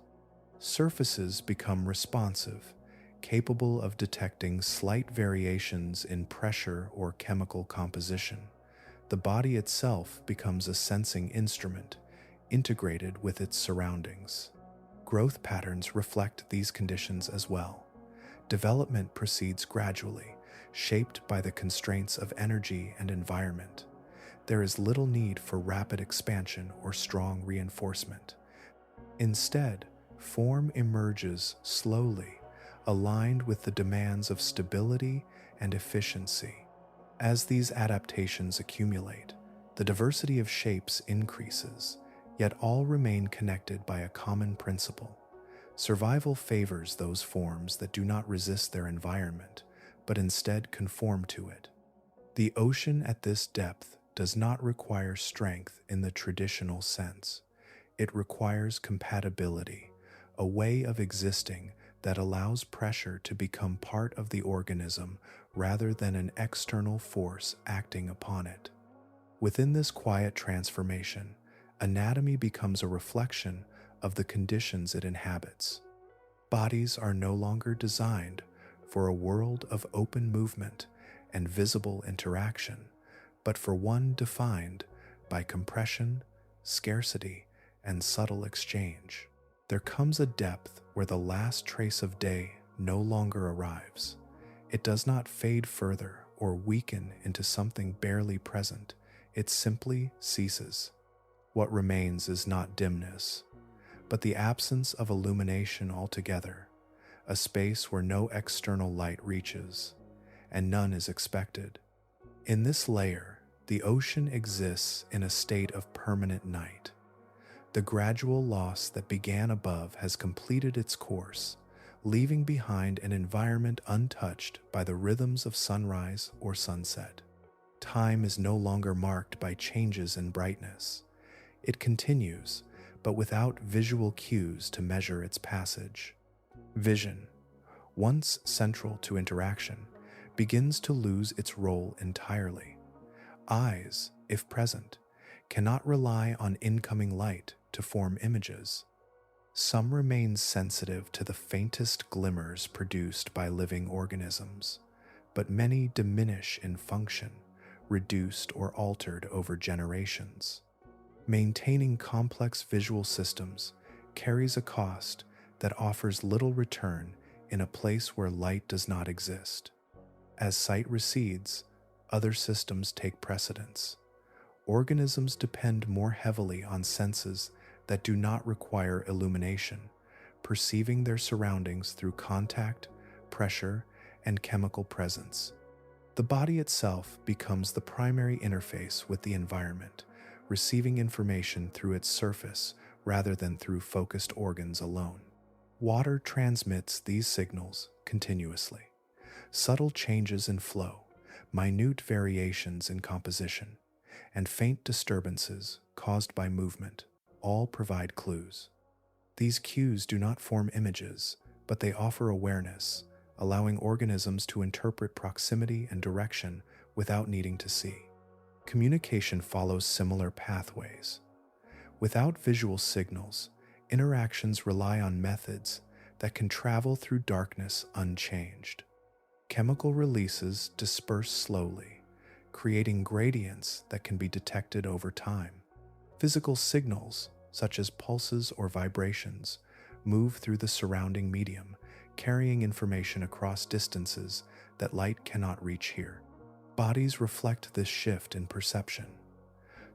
Surfaces become responsive, capable of detecting slight variations in pressure or chemical composition. The body itself becomes a sensing instrument, integrated with its surroundings. Growth patterns reflect these conditions as well. Development proceeds gradually, shaped by the constraints of energy and environment. There is little need for rapid expansion or strong reinforcement. Instead, form emerges slowly, aligned with the demands of stability and efficiency. As these adaptations accumulate, the diversity of shapes increases, yet all remain connected by a common principle. Survival favors those forms that do not resist their environment, but instead conform to it. The ocean at this depth does not require strength in the traditional sense. It requires compatibility, a way of existing that allows pressure to become part of the organism rather than an external force acting upon it. Within this quiet transformation, anatomy becomes a reflection of the conditions it inhabits. Bodies are no longer designed for a world of open movement and visible interaction, but for one defined by compression, scarcity, and subtle exchange. There comes a depth where the last trace of day no longer arrives. It does not fade further or weaken into something barely present. It simply ceases. What remains is not dimness, but the absence of illumination altogether, a space where no external light reaches, and none is expected. In this layer, the ocean exists in a state of permanent night. The gradual loss that began above has completed its course, leaving behind an environment untouched by the rhythms of sunrise or sunset. Time is no longer marked by changes in brightness. It continues, but without visual cues to measure its passage. Vision, once central to interaction, begins to lose its role entirely. Eyes, if present, cannot rely on incoming light to form images. Some remain sensitive to the faintest glimmers produced by living organisms, but many diminish in function, reduced or altered over generations. Maintaining complex visual systems carries a cost that offers little return in a place where light does not exist. As sight recedes, other systems take precedence. Organisms depend more heavily on senses that do not require illumination, perceiving their surroundings through contact, pressure, and chemical presence. The body itself becomes the primary interface with the environment, receiving information through its surface rather than through focused organs alone. Water transmits these signals continuously. Subtle changes in flow, minute variations in composition, and faint disturbances caused by movement all provide clues. These cues do not form images, but they offer awareness, allowing organisms to interpret proximity and direction without needing to see. Communication follows similar pathways. Without visual signals, interactions rely on methods that can travel through darkness unchanged. Chemical releases disperse slowly, creating gradients that can be detected over time. Physical signals, such as pulses or vibrations, move through the surrounding medium, carrying information across distances that light cannot reach here. Bodies reflect this shift in perception.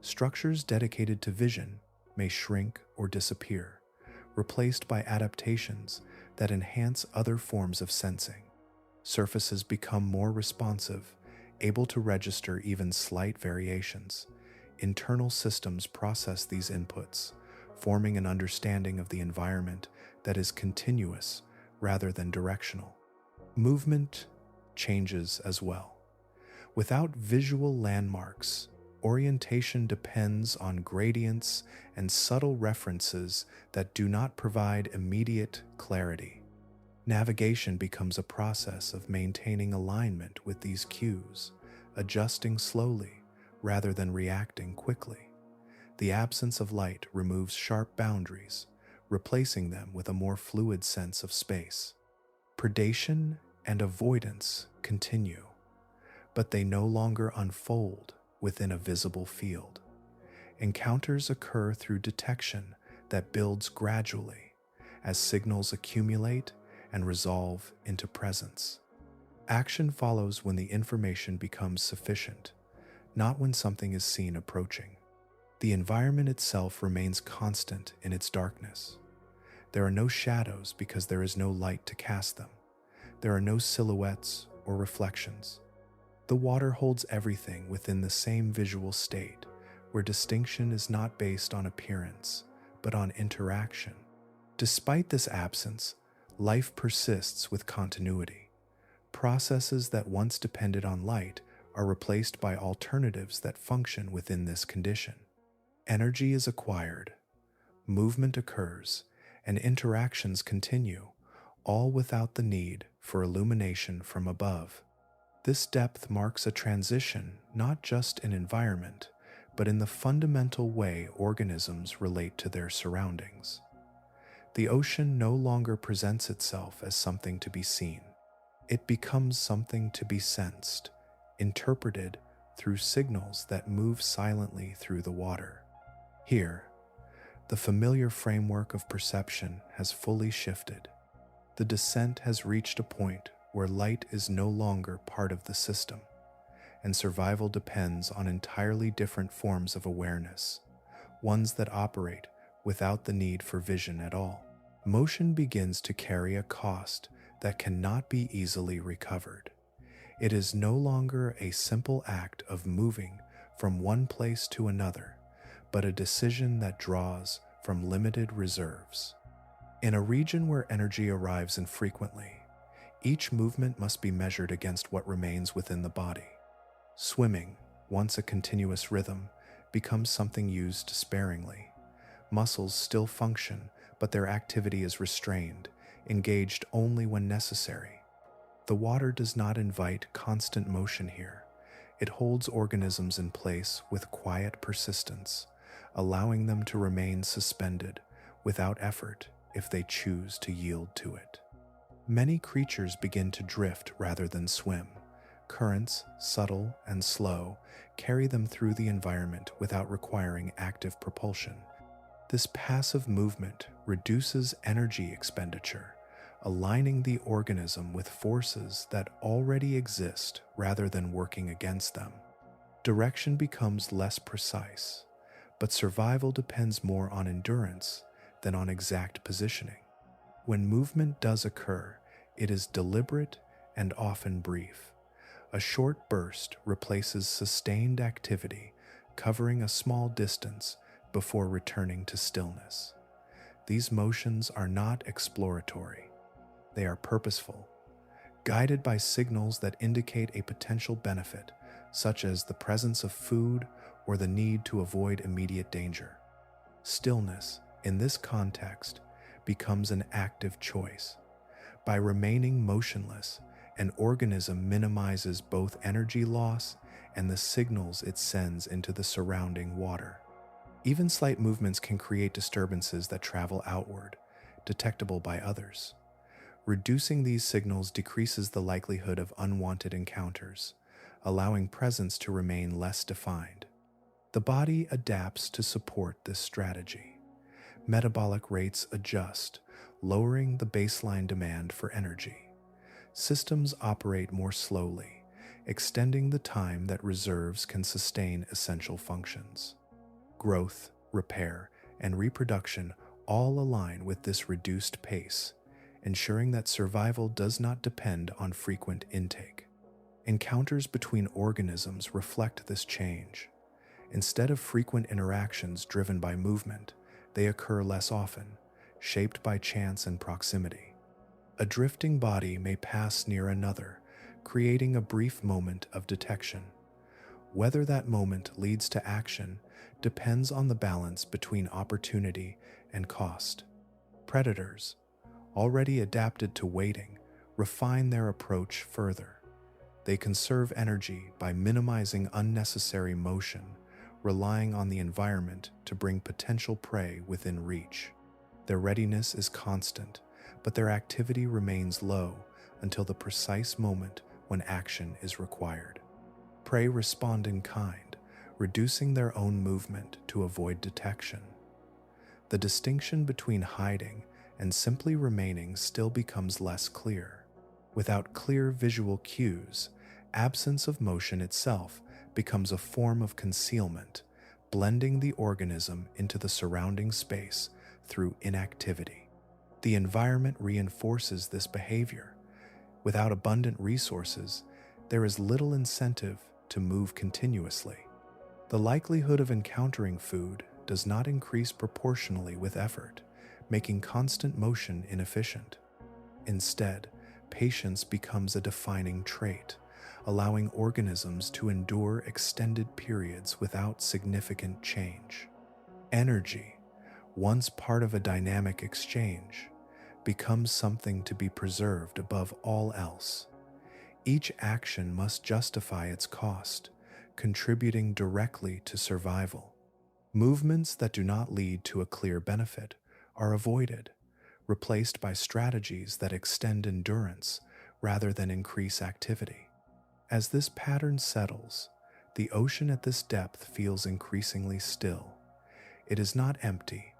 Structures dedicated to vision may shrink or disappear, replaced by adaptations that enhance other forms of sensing. Surfaces become more responsive, able to register even slight variations. Internal systems process these inputs, forming an understanding of the environment that is continuous rather than directional. Movement changes as well. Without visual landmarks, orientation depends on gradients and subtle references that do not provide immediate clarity. Navigation becomes a process of maintaining alignment with these cues, adjusting slowly rather than reacting quickly. The absence of light removes sharp boundaries, replacing them with a more fluid sense of space. Predation and avoidance continue, but they no longer unfold within a visible field. Encounters occur through detection that builds gradually as signals accumulate and resolve into presence. Action follows when the information becomes sufficient, not when something is seen approaching. The environment itself remains constant in its darkness. There are no shadows because there is no light to cast them. There are no silhouettes or reflections. The water holds everything within the same visual state, where distinction is not based on appearance, but on interaction. Despite this absence, life persists with continuity. Processes that once depended on light are replaced by alternatives that function within this condition. Energy is acquired, movement occurs, and interactions continue, all without the need for illumination from above. This depth marks a transition not just in environment, but in the fundamental way organisms relate to their surroundings. The ocean no longer presents itself as something to be seen. It becomes something to be sensed, interpreted through signals that move silently through the water. Here, the familiar framework of perception has fully shifted. The descent has reached a point where light is no longer part of the system, and survival depends on entirely different forms of awareness, ones that operate without the need for vision at all. Motion begins to carry a cost that cannot be easily recovered. It is no longer a simple act of moving from one place to another, but a decision that draws from limited reserves. In a region where energy arrives infrequently, each movement must be measured against what remains within the body. Swimming, once a continuous rhythm, becomes something used sparingly. Muscles still function, but their activity is restrained, engaged only when necessary. The water does not invite constant motion here. It holds organisms in place with quiet persistence, allowing them to remain suspended without effort if they choose to yield to it. Many creatures begin to drift rather than swim. Currents, subtle and slow, carry them through the environment without requiring active propulsion. This passive movement reduces energy expenditure, aligning the organism with forces that already exist rather than working against them. Direction becomes less precise, but survival depends more on endurance than on exact positioning. When movement does occur, it is deliberate and often brief. A short burst replaces sustained activity, covering a small distance before returning to stillness. These motions are not exploratory. They are purposeful, guided by signals that indicate a potential benefit, such as the presence of food or the need to avoid immediate danger. Stillness, in this context, becomes an active choice. By remaining motionless, an organism minimizes both energy loss and the signals it sends into the surrounding water. Even slight movements can create disturbances that travel outward, detectable by others. Reducing these signals decreases the likelihood of unwanted encounters, allowing presence to remain less defined. The body adapts to support this strategy. Metabolic rates adjust, lowering the baseline demand for energy. Systems operate more slowly, extending the time that reserves can sustain essential functions. Growth, repair, and reproduction all align with this reduced pace, ensuring that survival does not depend on frequent intake. Encounters between organisms reflect this change. Instead of frequent interactions driven by movement, they occur less often, shaped by chance and proximity. A drifting body may pass near another, creating a brief moment of detection. Whether that moment leads to action depends on the balance between opportunity and cost. Predators, already adapted to waiting, refine their approach further. They conserve energy by minimizing unnecessary motion, relying on the environment to bring potential prey within reach. Their readiness is constant, but their activity remains low until the precise moment when action is required. Prey respond in kind, reducing their own movement to avoid detection. The distinction between hiding and simply remaining still becomes less clear. Without clear visual cues, absence of motion itself becomes a form of concealment, blending the organism into the surrounding space through inactivity. The environment reinforces this behavior. Without abundant resources, there is little incentive to move continuously. The likelihood of encountering food does not increase proportionally with effort, making constant motion inefficient. Instead, patience becomes a defining trait, allowing organisms to endure extended periods without significant change. Energy, once part of a dynamic exchange, becomes something to be preserved above all else. Each action must justify its cost, contributing directly to survival. Movements that do not lead to a clear benefit are avoided, replaced by strategies that extend endurance rather than increase activity. As this pattern settles, the ocean at this depth feels increasingly still. It is not empty,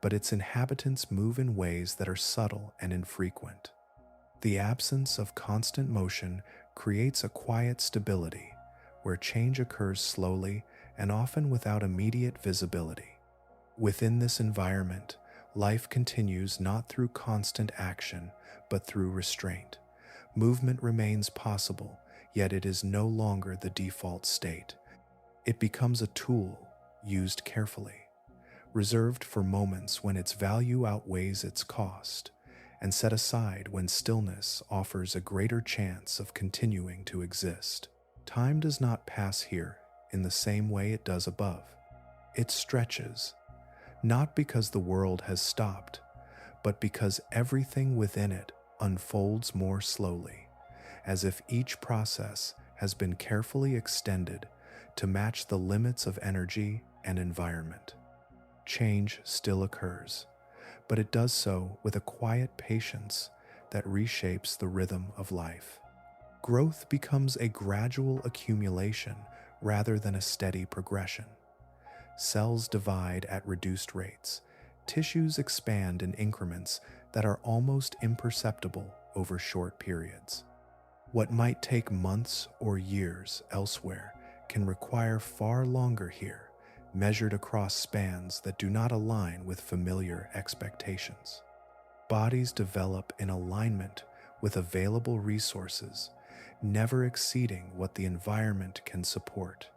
but its inhabitants move in ways that are subtle and infrequent. The absence of constant motion creates a quiet stability, where change occurs slowly and often without immediate visibility. Within this environment, Life continues not through constant action, but through restraint. Movement remains possible, yet it is no longer the default state. It becomes a tool, used carefully, reserved for moments when its value outweighs its cost, and set aside when stillness offers a greater chance of continuing to exist. Time does not pass here in the same way it does above. It stretches, not because the world has stopped, but because everything within it unfolds more slowly, as if each process has been carefully extended to match the limits of energy and environment. Change still occurs, but it does so with a quiet patience that reshapes the rhythm of life. Growth becomes a gradual accumulation rather than a steady progression. Cells divide at reduced rates. Tissues expand in increments that are almost imperceptible over short periods. What might take months or years elsewhere can require far longer here, measured across spans that do not align with familiar expectations. Bodies develop in alignment with available resources, never exceeding what the environment can support.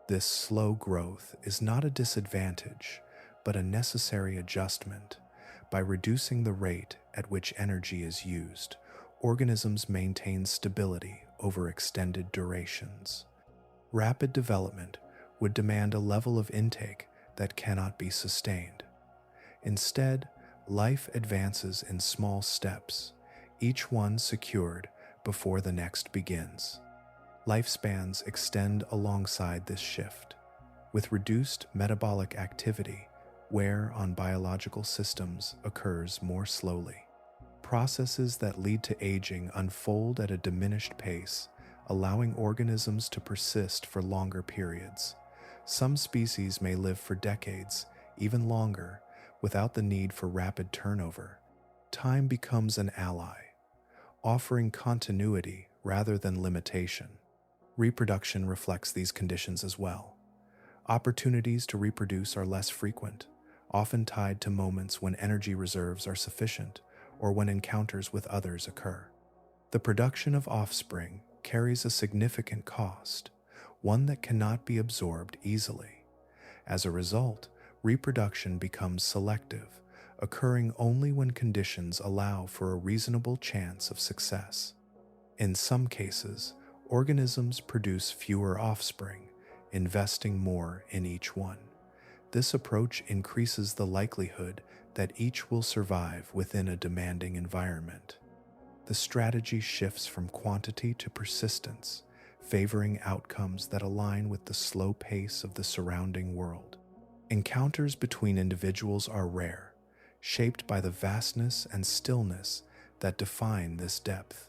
This slow growth is not a disadvantage, but a necessary adjustment. By reducing the rate at which energy is used, organisms maintain stability over extended durations. Rapid development would demand a level of intake that cannot be sustained. Instead, life advances in small steps, each one secured before the next begins. Lifespans extend alongside this shift, with reduced metabolic activity, wear on biological systems occurs more slowly. Processes that lead to aging unfold at a diminished pace, allowing organisms to persist for longer periods. Some species may live for decades, even longer, without the need for rapid turnover. Time becomes an ally, offering continuity rather than limitation. Reproduction reflects these conditions as well. Opportunities to reproduce are less frequent, often tied to moments when energy reserves are sufficient or when encounters with others occur. The production of offspring carries a significant cost, one that cannot be absorbed easily. As a result, reproduction becomes selective, occurring only when conditions allow for a reasonable chance of success. In some cases, organisms produce fewer offspring, investing more in each one. This approach increases the likelihood that each will survive within a demanding environment. The strategy shifts from quantity to persistence, favoring outcomes that align with the slow pace of the surrounding world. Encounters between individuals are rare, shaped by the vastness and stillness that define this depth.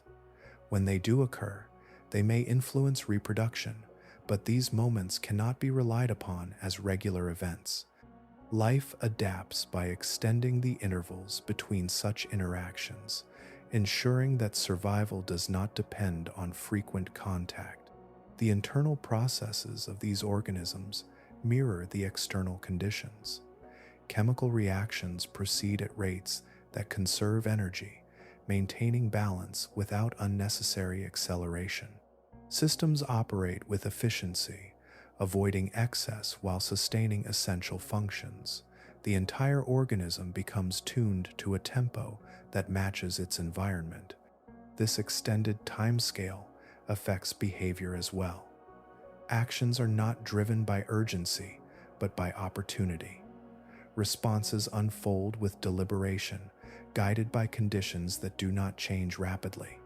When they do occur, they may influence reproduction, but these moments cannot be relied upon as regular events. Life adapts by extending the intervals between such interactions, ensuring that survival does not depend on frequent contact. The internal processes of these organisms mirror the external conditions. Chemical reactions proceed at rates that conserve energy, maintaining balance without unnecessary acceleration. Systems operate with efficiency, avoiding excess while sustaining essential functions. The entire organism becomes tuned to a tempo that matches its environment. This extended timescale affects behavior as well. Actions are not driven by urgency, but by opportunity. Responses unfold with deliberation, guided by conditions that do not change rapidly.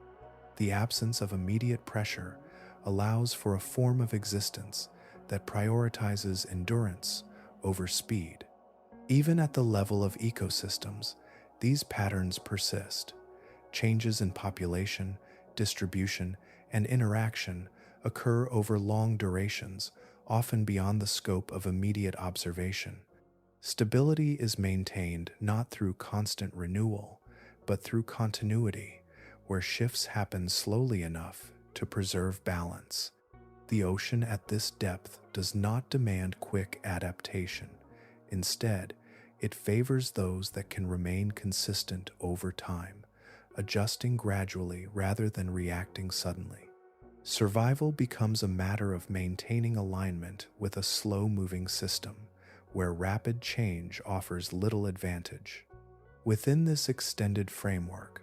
The absence of immediate pressure allows for a form of existence that prioritizes endurance over speed. Even at the level of ecosystems, these patterns persist. Changes in population, distribution, and interaction occur over long durations, often beyond the scope of immediate observation. Stability is maintained not through constant renewal, but through continuity, where shifts happen slowly enough to preserve balance. The ocean at this depth does not demand quick adaptation. Instead, It favors those that can remain consistent over time, adjusting gradually rather than reacting suddenly. Survival becomes a matter of maintaining alignment with a slow-moving system, where rapid change offers little advantage. Within this extended framework,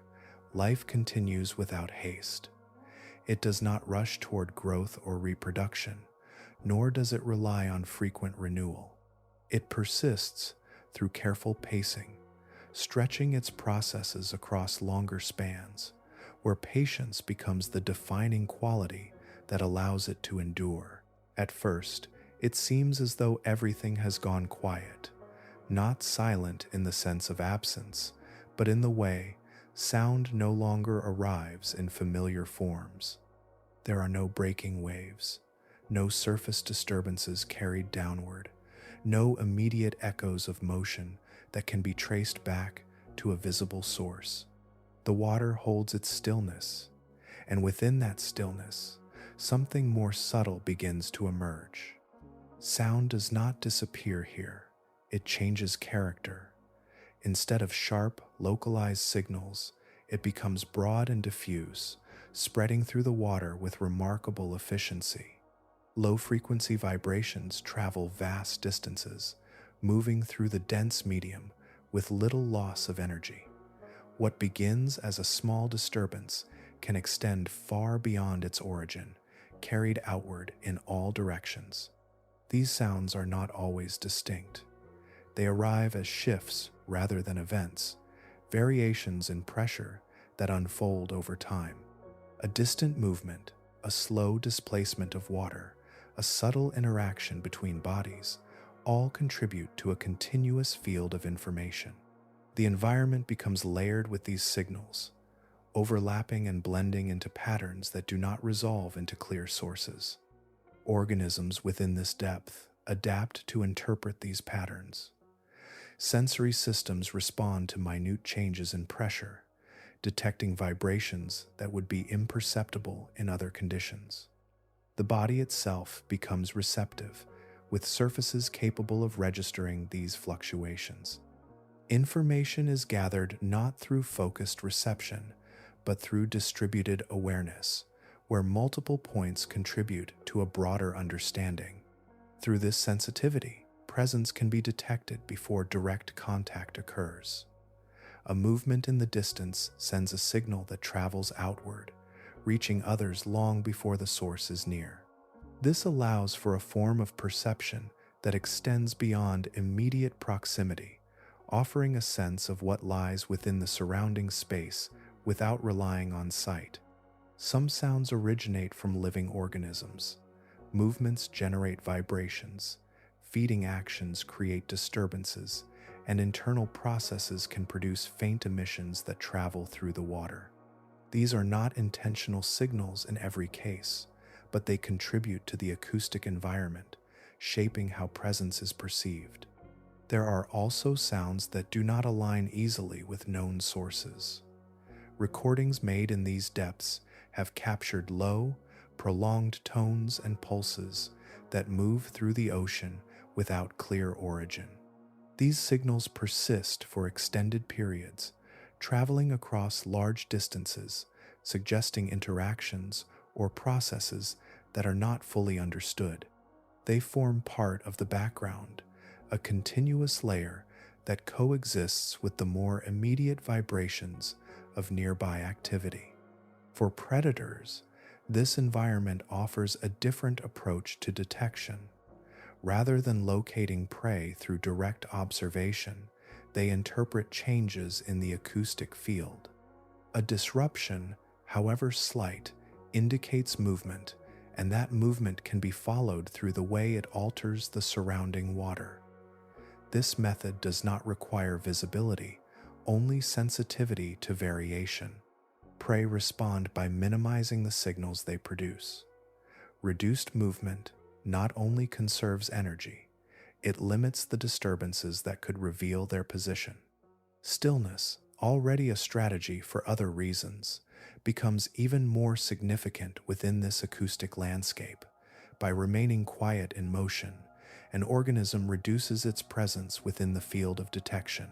life continues without haste. It does not rush toward growth or reproduction, nor does it rely on frequent renewal. It persists through careful pacing, stretching its processes across longer spans, where patience becomes the defining quality that allows it to endure. At first, it seems as though everything has gone quiet, not silent in the sense of absence, but in the way sound no longer arrives in familiar forms. There are no breaking waves, no surface disturbances carried downward, no immediate echoes of motion that can be traced back to a visible source. The water holds its stillness, and within that stillness, something more subtle begins to emerge. Sound does not disappear here, it changes character. Instead of sharp, localized signals, it becomes broad and diffuse, spreading through the water with remarkable efficiency. Low-frequency vibrations travel vast distances, moving through the dense medium with little loss of energy. What begins as a small disturbance can extend far beyond its origin, carried outward in all directions. These sounds are not always distinct. They arrive as shifts rather than events, variations in pressure that unfold over time. A distant movement, a slow displacement of water, a subtle interaction between bodies, all contribute to a continuous field of information. The environment becomes layered with these signals, overlapping and blending into patterns that do not resolve into clear sources. Organisms within this depth adapt to interpret these patterns. Sensory systems respond to minute changes in pressure, detecting vibrations that would be imperceptible in other conditions. The body itself becomes receptive, with surfaces capable of registering these fluctuations. Information is gathered not through focused reception, but through distributed awareness, where multiple points contribute to a broader understanding. Through this sensitivity, presence can be detected before direct contact occurs. A movement in the distance sends a signal that travels outward, reaching others long before the source is near. This allows for a form of perception that extends beyond immediate proximity, offering a sense of what lies within the surrounding space without relying on sight. Some sounds originate from living organisms. Movements generate vibrations, feeding actions create disturbances, and internal processes can produce faint emissions that travel through the water. These are not intentional signals in every case, but they contribute to the acoustic environment, shaping how presence is perceived. There are also sounds that do not align easily with known sources. Recordings made in these depths have captured low, prolonged tones and pulses that move through the ocean without clear origin. These signals persist for extended periods, traveling across large distances, suggesting interactions or processes that are not fully understood. They form part of the background, a continuous layer that coexists with the more immediate vibrations of nearby activity. For predators, this environment offers a different approach to detection. Rather than locating prey through direct observation, they interpret changes in the acoustic field. A disruption, however slight, indicates movement, and that movement can be followed through the way it alters the surrounding water. This method does not require visibility, only sensitivity to variation. Prey respond by minimizing the signals they produce. Reduced movement not only conserves energy, it limits the disturbances that could reveal their position. Stillness, already a strategy for other reasons, becomes even more significant within this acoustic landscape. By remaining quiet in motion an organism reduces its presence within the field of detection.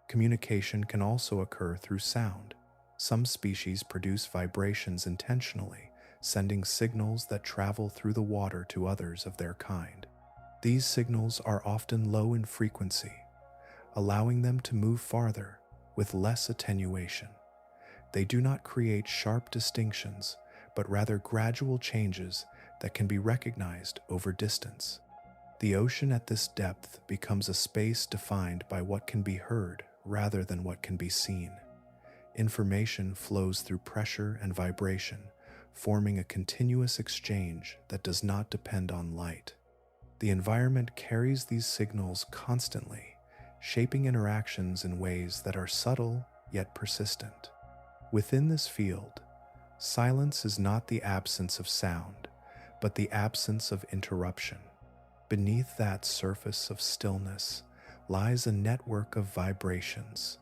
Communication can also occur through sound. Some species produce vibrations intentionally, sending signals that travel through the water to others of their kind. These signals are often low in frequency, allowing them to move farther with less attenuation. They do not create sharp distinctions, but rather gradual changes that can be recognized over distance. The ocean at this depth becomes a space defined by what can be heard rather than what can be seen. Information flows through pressure and vibration, forming a continuous exchange that does not depend on light. The environment carries these signals constantly, shaping interactions in ways that are subtle yet persistent. Within this field, silence is not the absence of sound, but the absence of interruption. Beneath that surface of stillness lies a network of vibrations,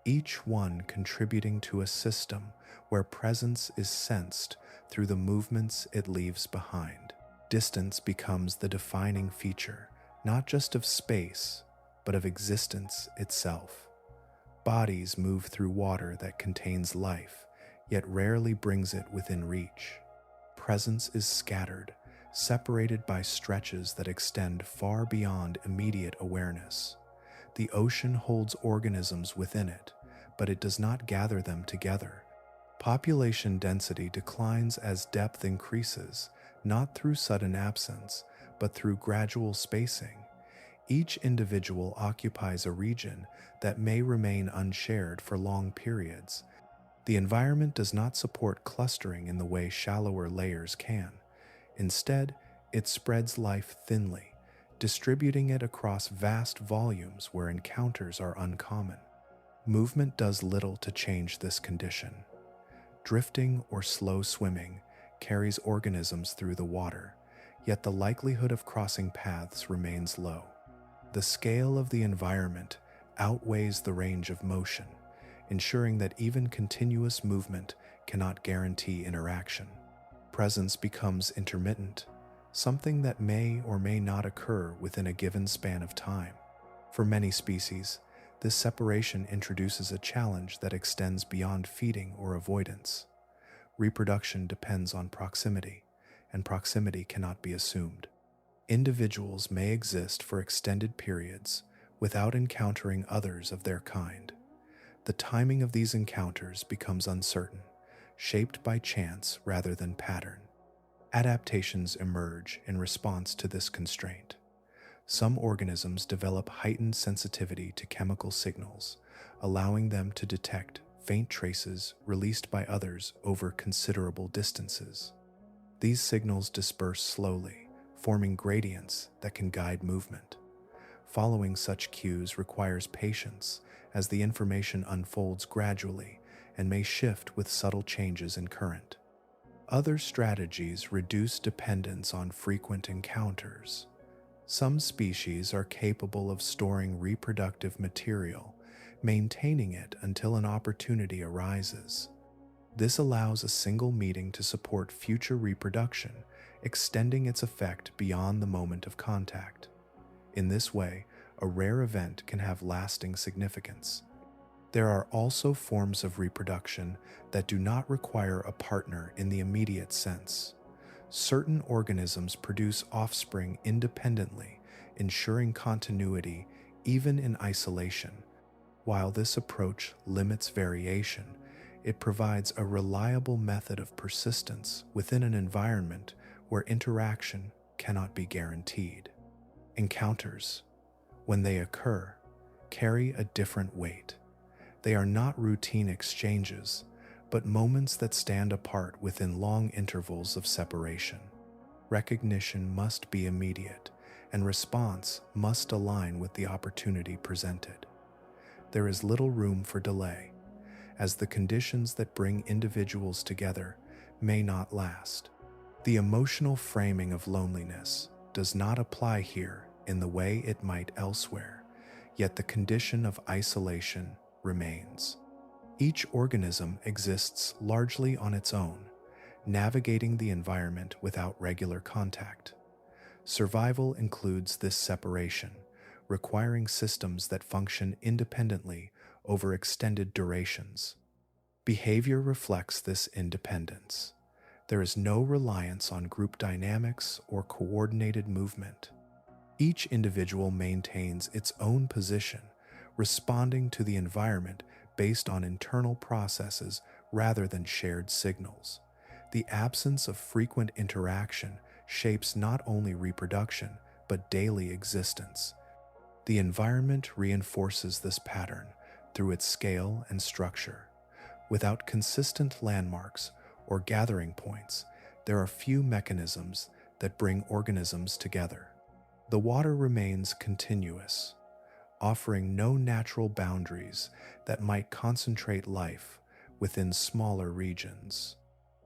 each one contributing to a system where presence is sensed through the movements it leaves behind. Distance becomes the defining feature, not just of space, but of existence itself. Bodies move through water that contains life, yet rarely brings it within reach. Presence is scattered, separated by stretches that extend far beyond immediate awareness. The ocean holds organisms within it, but it does not gather them together. Population density declines as depth increases, not through sudden absence, but through gradual spacing. Each individual occupies a region that may remain unshared for long periods. The environment does not support clustering in the way shallower layers can. Instead, it spreads life thinly, distributing it across vast volumes where encounters are uncommon. Movement does little to change this condition. Drifting or slow swimming carries organisms through the water, yet the likelihood of crossing paths remains low. The scale of the environment outweighs the range of motion, ensuring that even continuous movement cannot guarantee interaction. Presence becomes intermittent, something that may or may not occur within a given span of time. For many species, this separation introduces a challenge that extends beyond feeding or avoidance. Reproduction depends on proximity, and proximity cannot be assumed. Individuals may exist for extended periods without encountering others of their kind. The timing of these encounters becomes uncertain, shaped by chance rather than pattern. Adaptations emerge in response to this constraint. Some organisms develop heightened sensitivity to chemical signals, allowing them to detect faint traces released by others over considerable distances. These signals disperse slowly, forming gradients that can guide movement. Following such cues requires patience, as the information unfolds gradually and may shift with subtle changes in current. Other strategies reduce dependence on frequent encounters. Some species are capable of storing reproductive material, maintaining it until an opportunity arises. This allows a single meeting to support future reproduction, extending its effect beyond the moment of contact. In this way, a rare event can have lasting significance. There are also forms of reproduction that do not require a partner in the immediate sense. Certain organisms produce offspring independently, ensuring continuity even in isolation. While this approach limits variation, it provides a reliable method of persistence within an environment where interaction cannot be guaranteed. Encounters, when they occur, carry a different weight. They are not routine exchanges, but moments that stand apart within long intervals of separation. Recognition must be immediate, and response must align with the opportunity presented. There is little room for delay, as the conditions that bring individuals together may not last. The emotional framing of loneliness does not apply here in the way it might elsewhere, yet the condition of isolation remains. Each organism exists largely on its own, navigating the environment without regular contact. Survival includes this separation, requiring systems that function independently over extended durations. Behavior reflects this independence. There is no reliance on group dynamics or coordinated movement. Each individual maintains its own position, responding to the environment based on internal processes rather than shared signals. The absence of frequent interaction shapes not only reproduction, but daily existence. The environment reinforces this pattern through its scale and structure. Without consistent landmarks or gathering points, there are few mechanisms that bring organisms together. The water remains continuous, offering no natural boundaries that might concentrate life within smaller regions.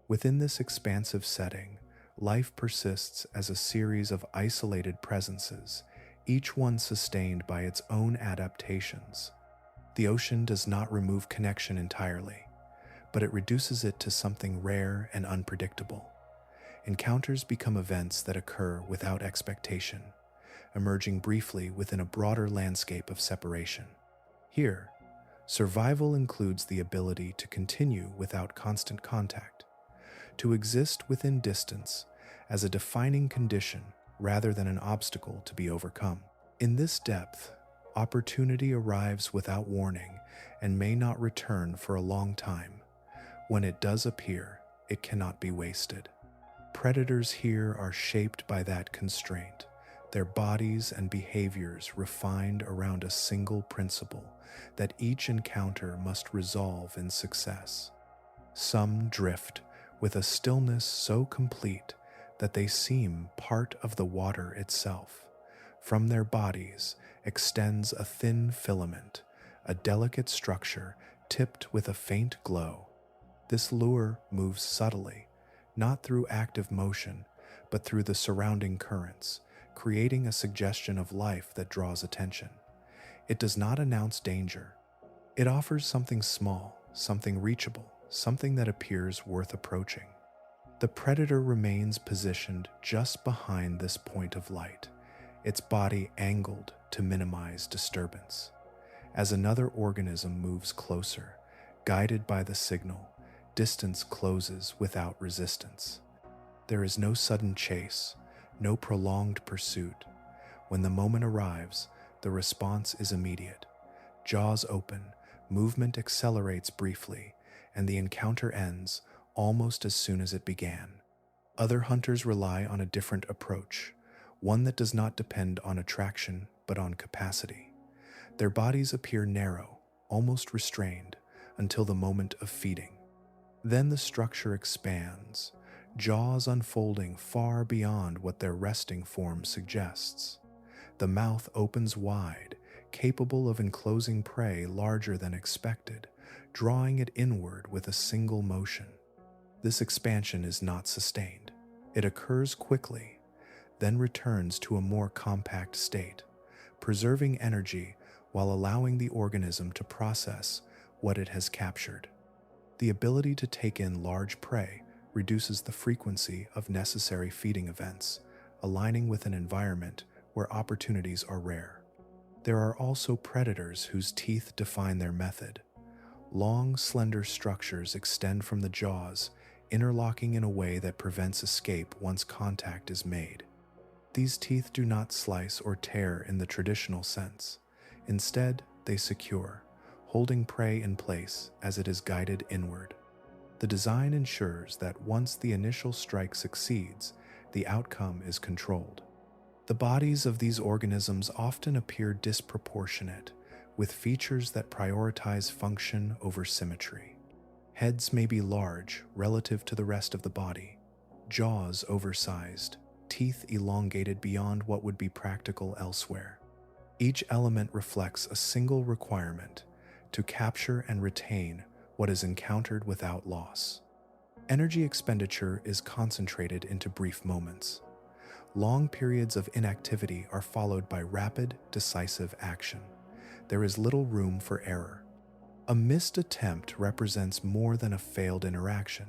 Within this expansive setting, life persists as a series of isolated presences, each one sustained by its own adaptations. The ocean does not remove connection entirely, but it reduces it to something rare and unpredictable. Encounters become events that occur without expectation, emerging briefly within a broader landscape of separation. Here, survival includes the ability to continue without constant contact, to exist within distance as a defining condition rather than an obstacle to be overcome. In this depth, opportunity arrives without warning and may not return for a long time. When it does appear, it cannot be wasted. Predators here are shaped by that constraint, their bodies and behaviors refined around a single principle that each encounter must resolve in success. Some drift with a stillness so complete that they seem part of the water itself. From their bodies extends a thin filament, a delicate structure tipped with a faint glow. This lure moves subtly, not through active motion, but through the surrounding currents, creating a suggestion of life that draws attention. It does not announce danger. It offers something small, something reachable, something that appears worth approaching. The predator remains positioned just behind this point of light, its body angled to minimize disturbance. As another organism moves closer, guided by the signal, distance closes without resistance. There is no sudden chase, no prolonged pursuit. When the moment arrives, the response is immediate. Jaws open, movement accelerates briefly, and the encounter ends almost as soon as it began. Other hunters rely on a different approach, one that does not depend on attraction but on capacity. Their bodies appear narrow, almost restrained, until the moment of feeding. Then the structure expands, jaws unfolding far beyond what their resting form suggests. The mouth opens wide, capable of enclosing prey larger than expected, drawing it inward with a single motion. This expansion is not sustained. It occurs quickly, then returns to a more compact state, preserving energy while allowing the organism to process what it has captured. The ability to take in large prey reduces the frequency of necessary feeding events, aligning with an environment where opportunities are rare. There are also predators whose teeth define their method. Long, slender structures extend from the jaws, interlocking in a way that prevents escape once contact is made. These teeth do not slice or tear in the traditional sense. Instead, they secure, holding prey in place as it is guided inward. The design ensures that once the initial strike succeeds, the outcome is controlled. The bodies of these organisms often appear disproportionate, with features that prioritize function over symmetry. Heads may be large relative to the rest of the body, jaws oversized, teeth elongated beyond what would be practical elsewhere. Each element reflects a single requirement: to capture and retain what is encountered without loss. Energy expenditure is concentrated into brief moments. Long periods of inactivity are followed by rapid, decisive action. There is little room for error. A missed attempt represents more than a failed interaction.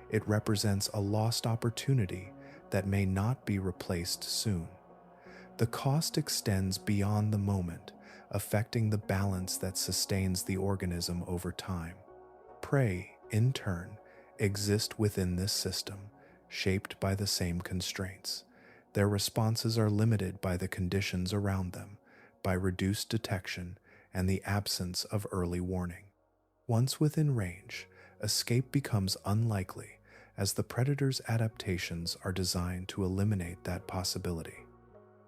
It represents a lost opportunity that may not be replaced soon. The cost extends beyond the moment, affecting the balance that sustains the organism over time. Prey, in turn, exist within this system, shaped by the same constraints. Their responses are limited by the conditions around them, by reduced detection and the absence of early warning. Once within range, escape becomes unlikely, as the predator's adaptations are designed to eliminate that possibility.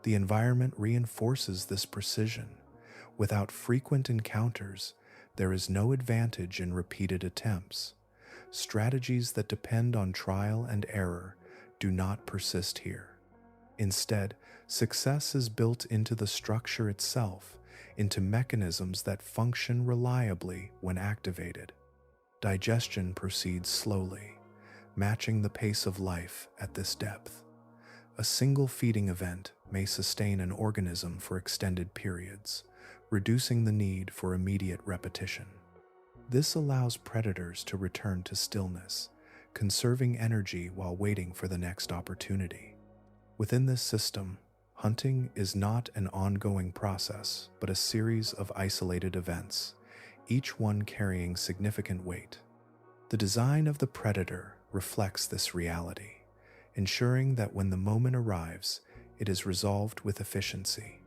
The environment reinforces this precision. Without frequent encounters, there is no advantage in repeated attempts. Strategies that depend on trial and error do not persist here. Instead, success is built into the structure itself, into mechanisms that function reliably when activated. Digestion proceeds slowly, matching the pace of life at this depth. A single feeding event may sustain an organism for extended periods, reducing the need for immediate repetition. This allows predators to return to stillness, conserving energy while waiting for the next opportunity. Within this system, hunting is not an ongoing process, but a series of isolated events, each one carrying significant weight. The design of the predator reflects this reality, ensuring that when the moment arrives, it is resolved with efficiency.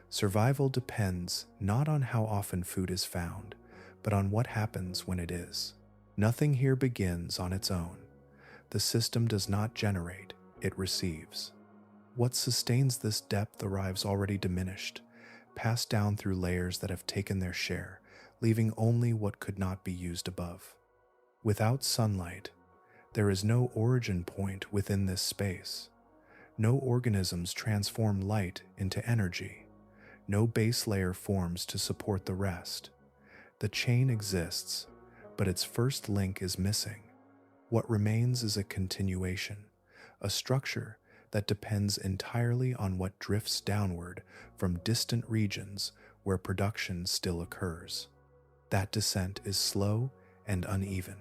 Survival depends not on how often food is found, but on what happens when it is. Nothing here begins on its own. The system does not generate, it receives. What sustains this depth arrives already diminished, passed down through layers that have taken their share, leaving only what could not be used above. Without sunlight, there is no origin point within this space. No organisms transform light into energy. No base layer forms to support the rest. The chain exists, but its first link is missing. What remains is a continuation, a structure that depends entirely on what drifts downward from distant regions where production still occurs. That descent is slow and uneven.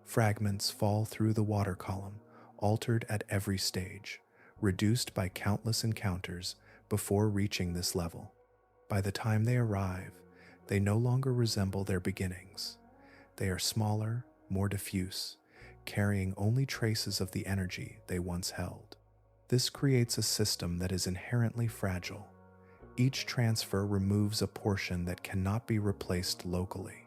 Fragments fall through the water column, altered at every stage, reduced by countless encounters before reaching this level. By the time they arrive, they no longer resemble their beginnings. They are smaller, more diffuse, carrying only traces of the energy they once held. This creates a system that is inherently fragile. Each transfer removes a portion that cannot be replaced locally.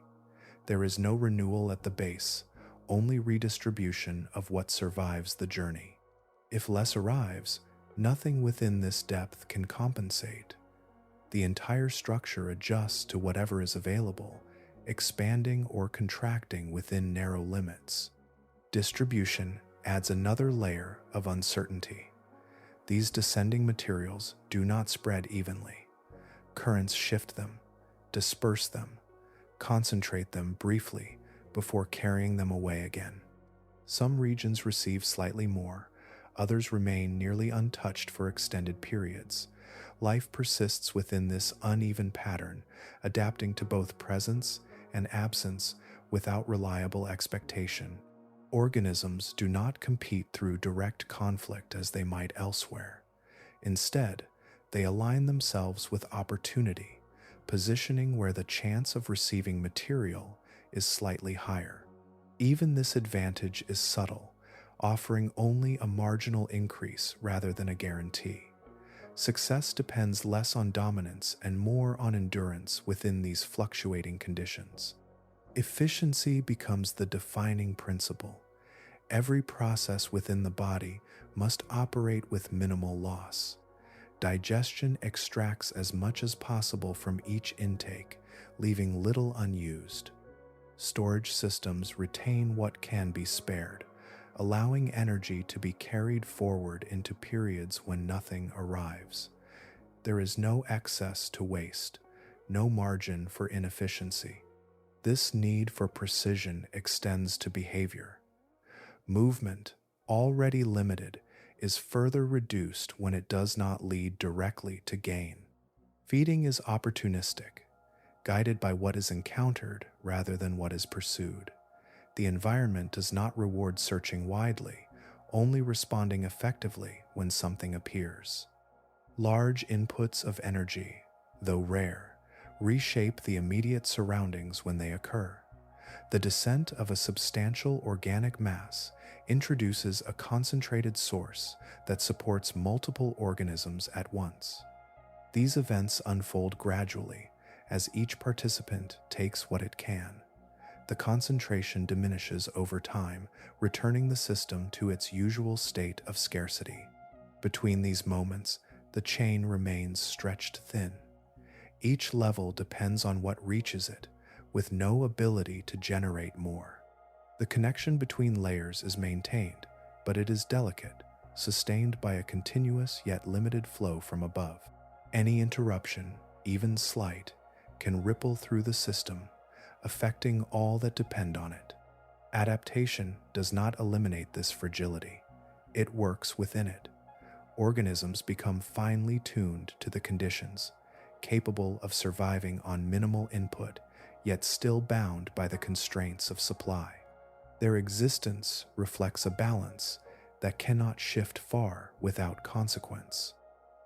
There is no renewal at the base, only redistribution of what survives the journey. If less arrives, nothing within this depth can compensate. The entire structure adjusts to whatever is available, expanding or contracting within narrow limits. Distribution adds another layer of uncertainty. These descending materials do not spread evenly. Currents shift them, disperse them, concentrate them briefly before carrying them away again. Some regions receive slightly more, others remain nearly untouched for extended periods. Life persists within this uneven pattern, adapting to both presence and absence without reliable expectation. Organisms do not compete through direct conflict as they might elsewhere. Instead, they align themselves with opportunity, positioning where the chance of receiving material is slightly higher. Even this advantage is subtle, offering only a marginal increase rather than a guarantee. Success depends less on dominance and more on endurance within these fluctuating conditions. Efficiency becomes the defining principle. Every process within the body must operate with minimal loss. Digestion extracts as much as possible from each intake, leaving little unused. Storage systems retain what can be spared, allowing energy to be carried forward into periods when nothing arrives. There is no excess to waste, no margin for inefficiency. This need for precision extends to behavior. Movement, already limited, is further reduced when it does not lead directly to gain. Feeding is opportunistic, guided by what is encountered rather than what is pursued. The environment does not reward searching widely, only responding effectively when something appears. Large inputs of energy, though rare, reshape the immediate surroundings when they occur. The descent of a substantial organic mass introduces a concentrated source that supports multiple organisms at once. These events unfold gradually as each participant takes what it can. The concentration diminishes over time, returning the system to its usual state of scarcity. Between these moments, the chain remains stretched thin. Each level depends on what reaches it, with no ability to generate more. The connection between layers is maintained, but it is delicate, sustained by a continuous yet limited flow from above. Any interruption, even slight, can ripple through the system, affecting all that depend on it. Adaptation does not eliminate this fragility. It works within it. Organisms become finely tuned to the conditions, capable of surviving on minimal input, yet still bound by the constraints of supply. Their existence reflects a balance that cannot shift far without consequence.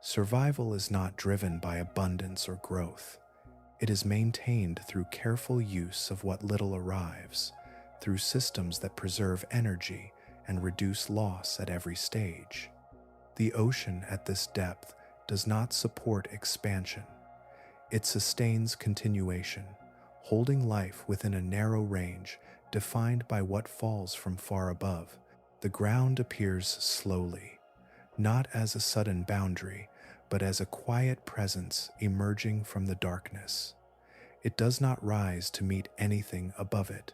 Survival is not driven by abundance or growth. It is maintained through careful use of what little arrives, through systems that preserve energy and reduce loss at every stage. The ocean at this depth does not support expansion. It sustains continuation, holding life within a narrow range defined by what falls from far above. The ground appears slowly, not as a sudden boundary, but as a quiet presence emerging from the darkness. It does not rise to meet anything above it,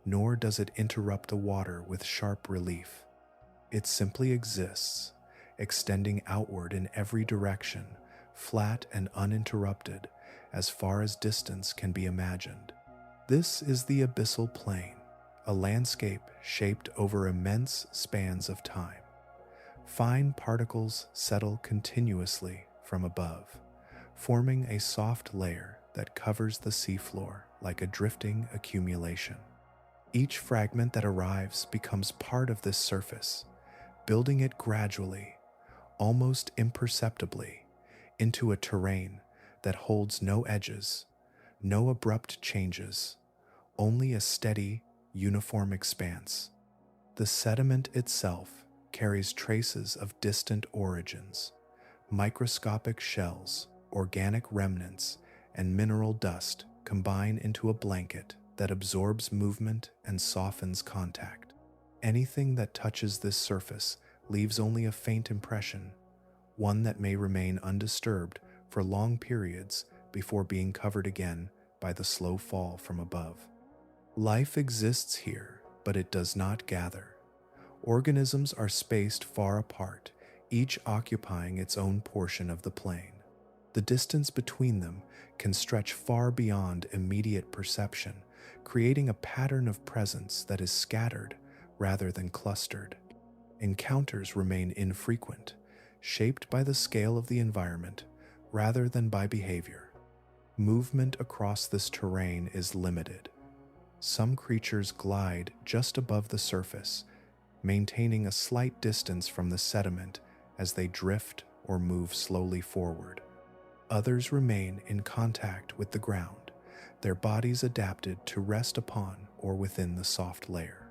nor does it interrupt the water with sharp relief. It simply exists, extending outward in every direction, flat and uninterrupted, as far as distance can be imagined. This is the abyssal plain, a landscape shaped over immense spans of time. Fine particles settle continuously from above, forming a soft layer that covers the seafloor like a drifting accumulation. Each fragment that arrives becomes part of this surface, building it gradually, almost imperceptibly, into a terrain that holds no edges, no abrupt changes, only a steady, uniform expanse. The sediment itself carries traces of distant origins. Microscopic shells, organic remnants, and mineral dust combine into a blanket that absorbs movement and softens contact. Anything that touches this surface leaves only a faint impression, one that may remain undisturbed for long periods before being covered again by the slow fall from above. Life exists here, but it does not gather. Organisms are spaced far apart, each occupying its own portion of the plain. The distance between them can stretch far beyond immediate perception, creating a pattern of presence that is scattered rather than clustered. Encounters remain infrequent, shaped by the scale of the environment rather than by behavior. Movement across this terrain is limited. Some creatures glide just above the surface, maintaining a slight distance from the sediment as they drift or move slowly forward. Others remain in contact with the ground, their bodies adapted to rest upon or within the soft layer.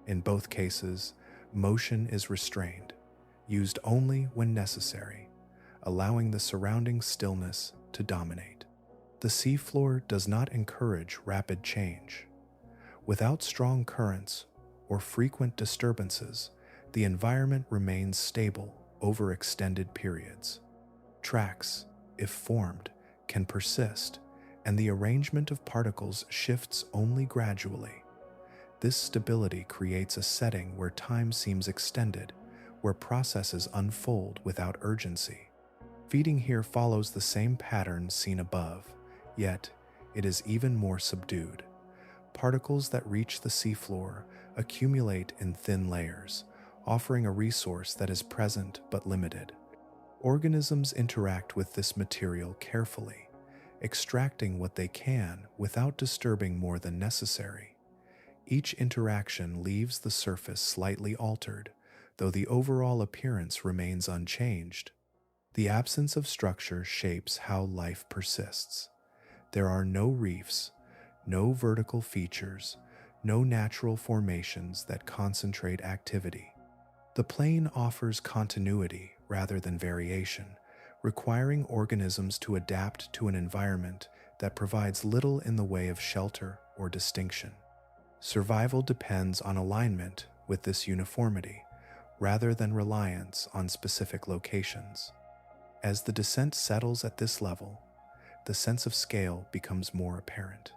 In both cases, motion is restrained, used only when necessary, allowing the surrounding stillness to dominate. The seafloor does not encourage rapid change. Without strong currents or frequent disturbances, the environment remains stable over extended periods. Tracks, if formed, can persist, and the arrangement of particles shifts only gradually. This stability creates a setting where time seems extended, where processes unfold without urgency. Feeding here follows the same pattern seen above, yet it is even more subdued. Particles that reach the seafloor accumulate in thin layers, offering a resource that is present but limited. Organisms interact with this material carefully, extracting what they can without disturbing more than necessary. Each interaction leaves the surface slightly altered, though the overall appearance remains unchanged. The absence of structure shapes how life persists. There are no reefs, no vertical features, no natural formations that concentrate activity. The plane offers continuity rather than variation, requiring organisms to adapt to an environment that provides little in the way of shelter or distinction. Survival depends on alignment with this uniformity, rather than reliance on specific locations. As the descent settles at this level, the sense of scale becomes more apparent.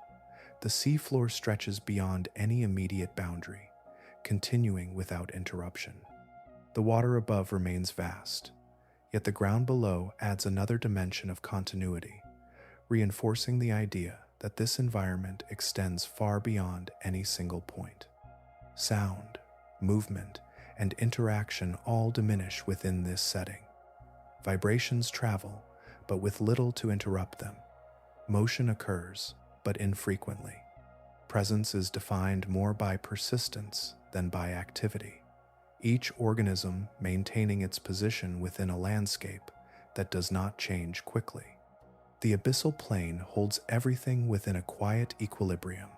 The seafloor stretches beyond any immediate boundary, continuing without interruption. The water above remains vast, yet the ground below adds another dimension of continuity, reinforcing the idea that this environment extends far beyond any single point. Sound, movement, and interaction all diminish within this setting. Vibrations travel, but with little to interrupt them. Motion occurs, but infrequently. Presence is defined more by persistence than by activity, each organism maintaining its position within a landscape that does not change quickly. The abyssal plane holds everything within a quiet equilibrium.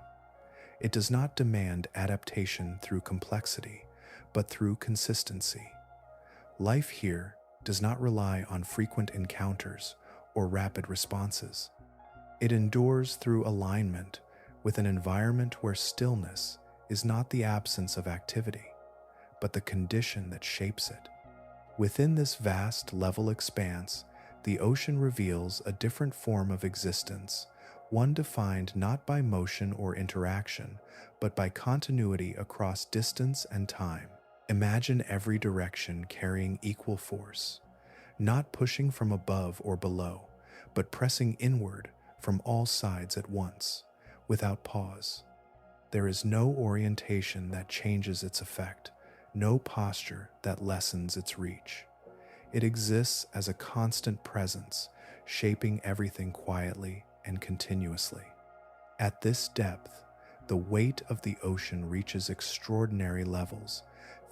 It does not demand adaptation through complexity, but through consistency. Life here does not rely on frequent encounters or rapid responses. It endures through alignment with an environment where stillness is not the absence of activity, but the condition that shapes it. Within this vast, level expanse, the ocean reveals a different form of existence, one defined not by motion or interaction, but by continuity across distance and time. Imagine every direction carrying equal force, not pushing from above or below, but pressing inward from all sides at once, without pause. There is no orientation that changes its effect, no posture that lessens its reach. It exists as a constant presence, shaping everything quietly and continuously. At this depth, the weight of the ocean reaches extraordinary levels,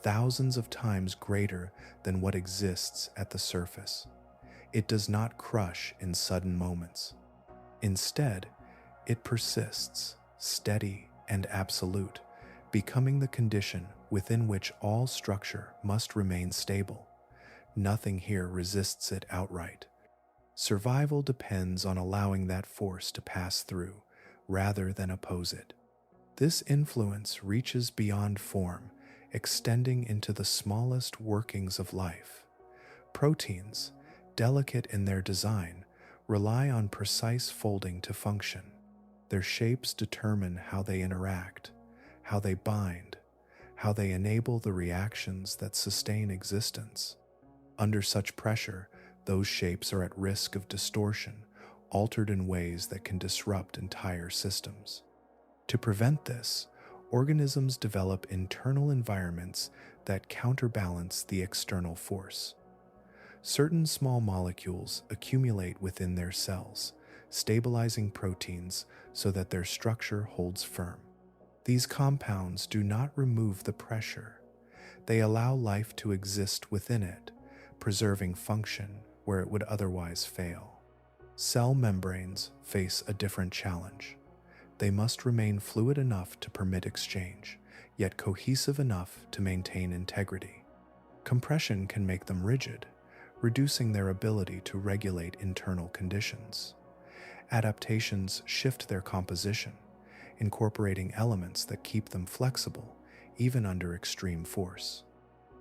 thousands of times greater than what exists at the surface. It does not crush in sudden moments. Instead, it persists, steady and absolute, becoming the condition within which all structure must remain stable. Nothing here resists it outright. Survival depends on allowing that force to pass through, rather than oppose it. This influence reaches beyond form, extending into the smallest workings of life. Proteins, delicate in their design, rely on precise folding to function. Their shapes determine how they interact, how they bind, how they enable the reactions that sustain existence. Under such pressure, those shapes are at risk of distortion, altered in ways that can disrupt entire systems. To prevent this, organisms develop internal environments that counterbalance the external force. Certain small molecules accumulate within their cells, stabilizing proteins so that their structure holds firm. These compounds do not remove the pressure. They allow life to exist within it, preserving function where it would otherwise fail. Cell membranes face a different challenge. They must remain fluid enough to permit exchange, yet cohesive enough to maintain integrity. Compression can make them rigid, reducing their ability to regulate internal conditions. Adaptations shift their composition, incorporating elements that keep them flexible, even under extreme force.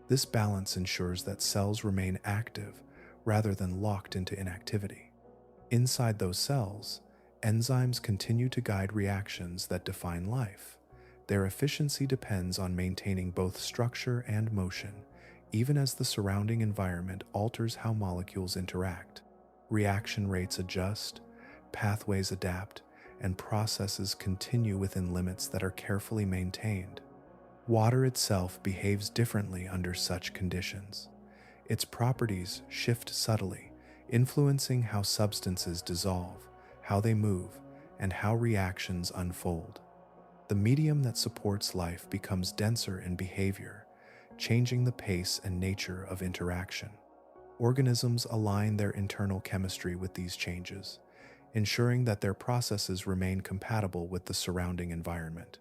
This balance ensures that cells remain active rather than locked into inactivity. Inside those cells, enzymes continue to guide reactions that define life. Their efficiency depends on maintaining both structure and motion, even as the surrounding environment alters how molecules interact. Reaction rates adjust, pathways adapt, and processes continue within limits that are carefully maintained. Water itself behaves differently under such conditions. Its properties shift subtly, influencing how substances dissolve, how they move, and how reactions unfold. The medium that supports life becomes denser in behavior, changing the pace and nature of interaction. Organisms align their internal chemistry with these changes, ensuring that their processes remain compatible with the surrounding environment.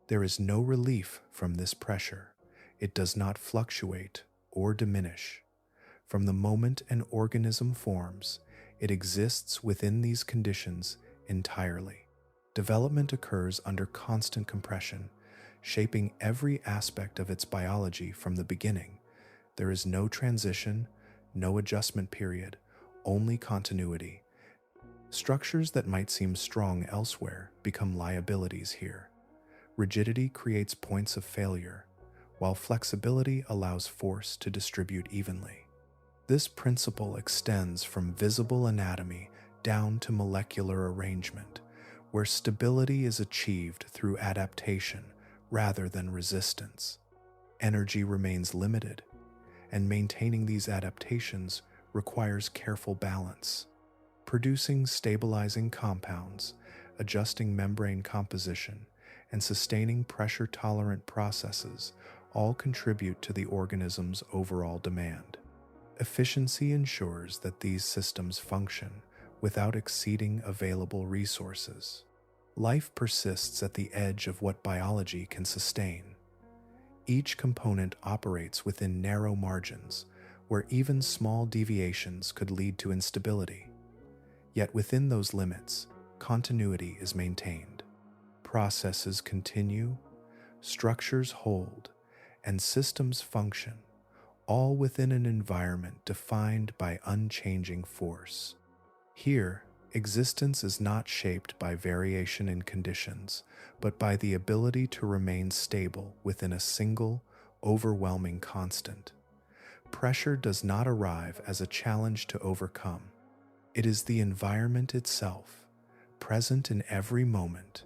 There is no relief from this pressure. It does not fluctuate or diminish. From the moment an organism forms, it exists within these conditions entirely. Development occurs under constant compression, shaping every aspect of its biology from the beginning. There is no transition, no adjustment period, only continuity. Structures that might seem strong elsewhere become liabilities here. Rigidity creates points of failure, while flexibility allows force to distribute evenly. This principle extends from visible anatomy down to molecular arrangement, where stability is achieved through adaptation rather than resistance. Energy remains limited, and maintaining these adaptations requires careful balance. Producing stabilizing compounds, adjusting membrane composition, and sustaining pressure-tolerant processes all contribute to the organism's overall demand. Efficiency ensures that these systems function without exceeding available resources. Life persists at the edge of what biology can sustain. Each component operates within narrow margins, where even small deviations could lead to instability. Yet within those limits, continuity is maintained. Processes continue, structures hold, and systems function, all within an environment defined by unchanging force. Here, existence is not shaped by variation in conditions, but by the ability to remain stable within a single, overwhelming constant. Pressure does not arrive as a challenge to overcome. It is the environment itself, present in every moment,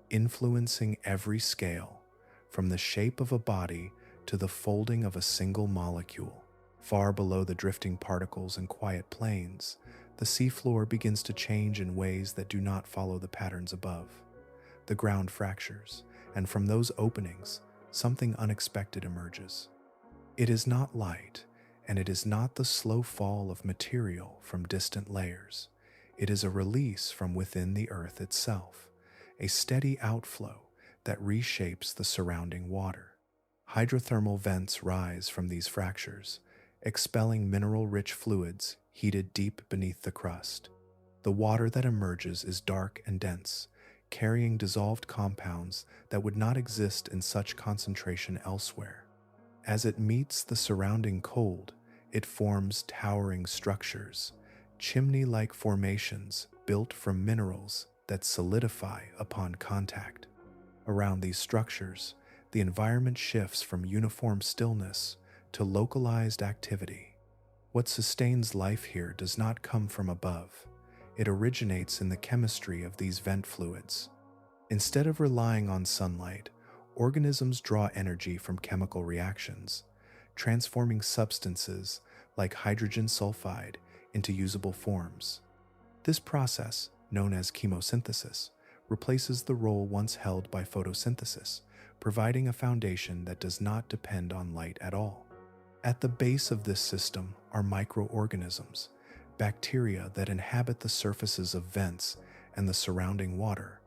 influencing every scale, from the shape of a body to the folding of a single molecule. Far below the drifting particles and quiet plains, the seafloor begins to change in ways that do not follow the patterns above. The ground fractures, and from those openings, something unexpected emerges. It is not light, and it is not the slow fall of material from distant layers. It is a release from within the earth itself, a steady outflow that reshapes the surrounding water. Hydrothermal vents rise from these fractures, expelling mineral-rich fluids heated deep beneath the crust. The water that emerges is dark and dense, carrying dissolved compounds that would not exist in such concentration elsewhere. As it meets the surrounding cold, it forms towering structures, chimney-like formations built from minerals that solidify upon contact. Around these structures, the environment shifts from uniform stillness to localized activity. What sustains life here does not come from above. It originates in the chemistry of these vent fluids. Instead of relying on sunlight, organisms draw energy from chemical reactions, transforming substances like hydrogen sulfide into usable forms. This process, known as chemosynthesis, replaces the role once held by photosynthesis, providing a foundation that does not depend on light at all. At the base of this system are microorganisms, bacteria that inhabit the surfaces of vents and the surrounding water.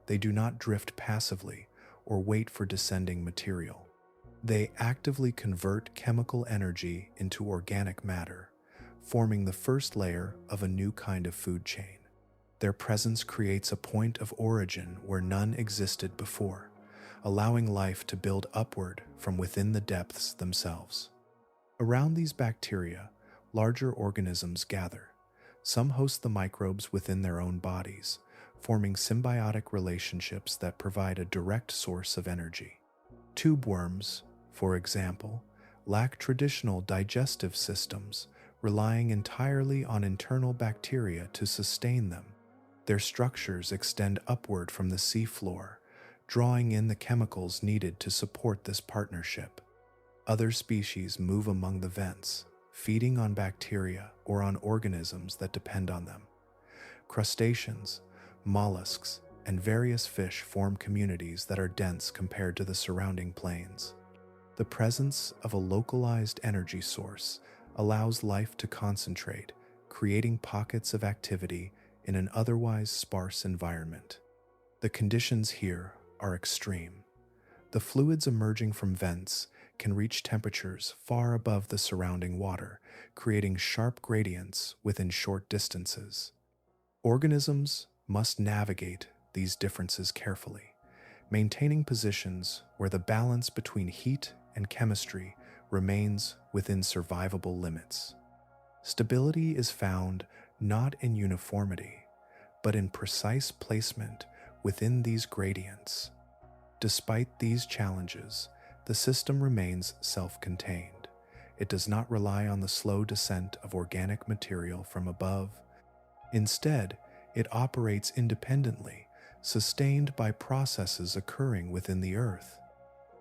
They do not drift passively or wait for descending material. They actively convert chemical energy into organic matter, forming the first layer of a new kind of food chain. Their presence creates a point of origin where none existed before, allowing life to build upward from within the depths themselves. Around these bacteria, larger organisms gather. Some host the microbes within their own bodies, forming symbiotic relationships that provide a direct source of energy. Tube worms, for example, lack traditional digestive systems, relying entirely on internal bacteria to sustain them. Their structures extend upward from the seafloor, drawing in the chemicals needed to support this partnership. Other species move among the vents, feeding on bacteria or on organisms that depend on them. Crustaceans, mollusks, and various fish form communities that are dense compared to the surrounding plains. The presence of a localized energy source allows life to concentrate, creating pockets of activity in an otherwise sparse environment. The conditions here are extreme. The fluids emerging from vents can reach temperatures far above the surrounding water, creating sharp gradients within short distances. Organisms must navigate these differences carefully, maintaining positions where the balance between heat and chemistry remains within survivable limits. Stability is found not in uniformity, but in precise placement within these gradients. Despite these challenges, the system remains self-contained. It does not rely on the slow descent of organic material from above. Instead, it operates independently, sustained by processes occurring within the Earth.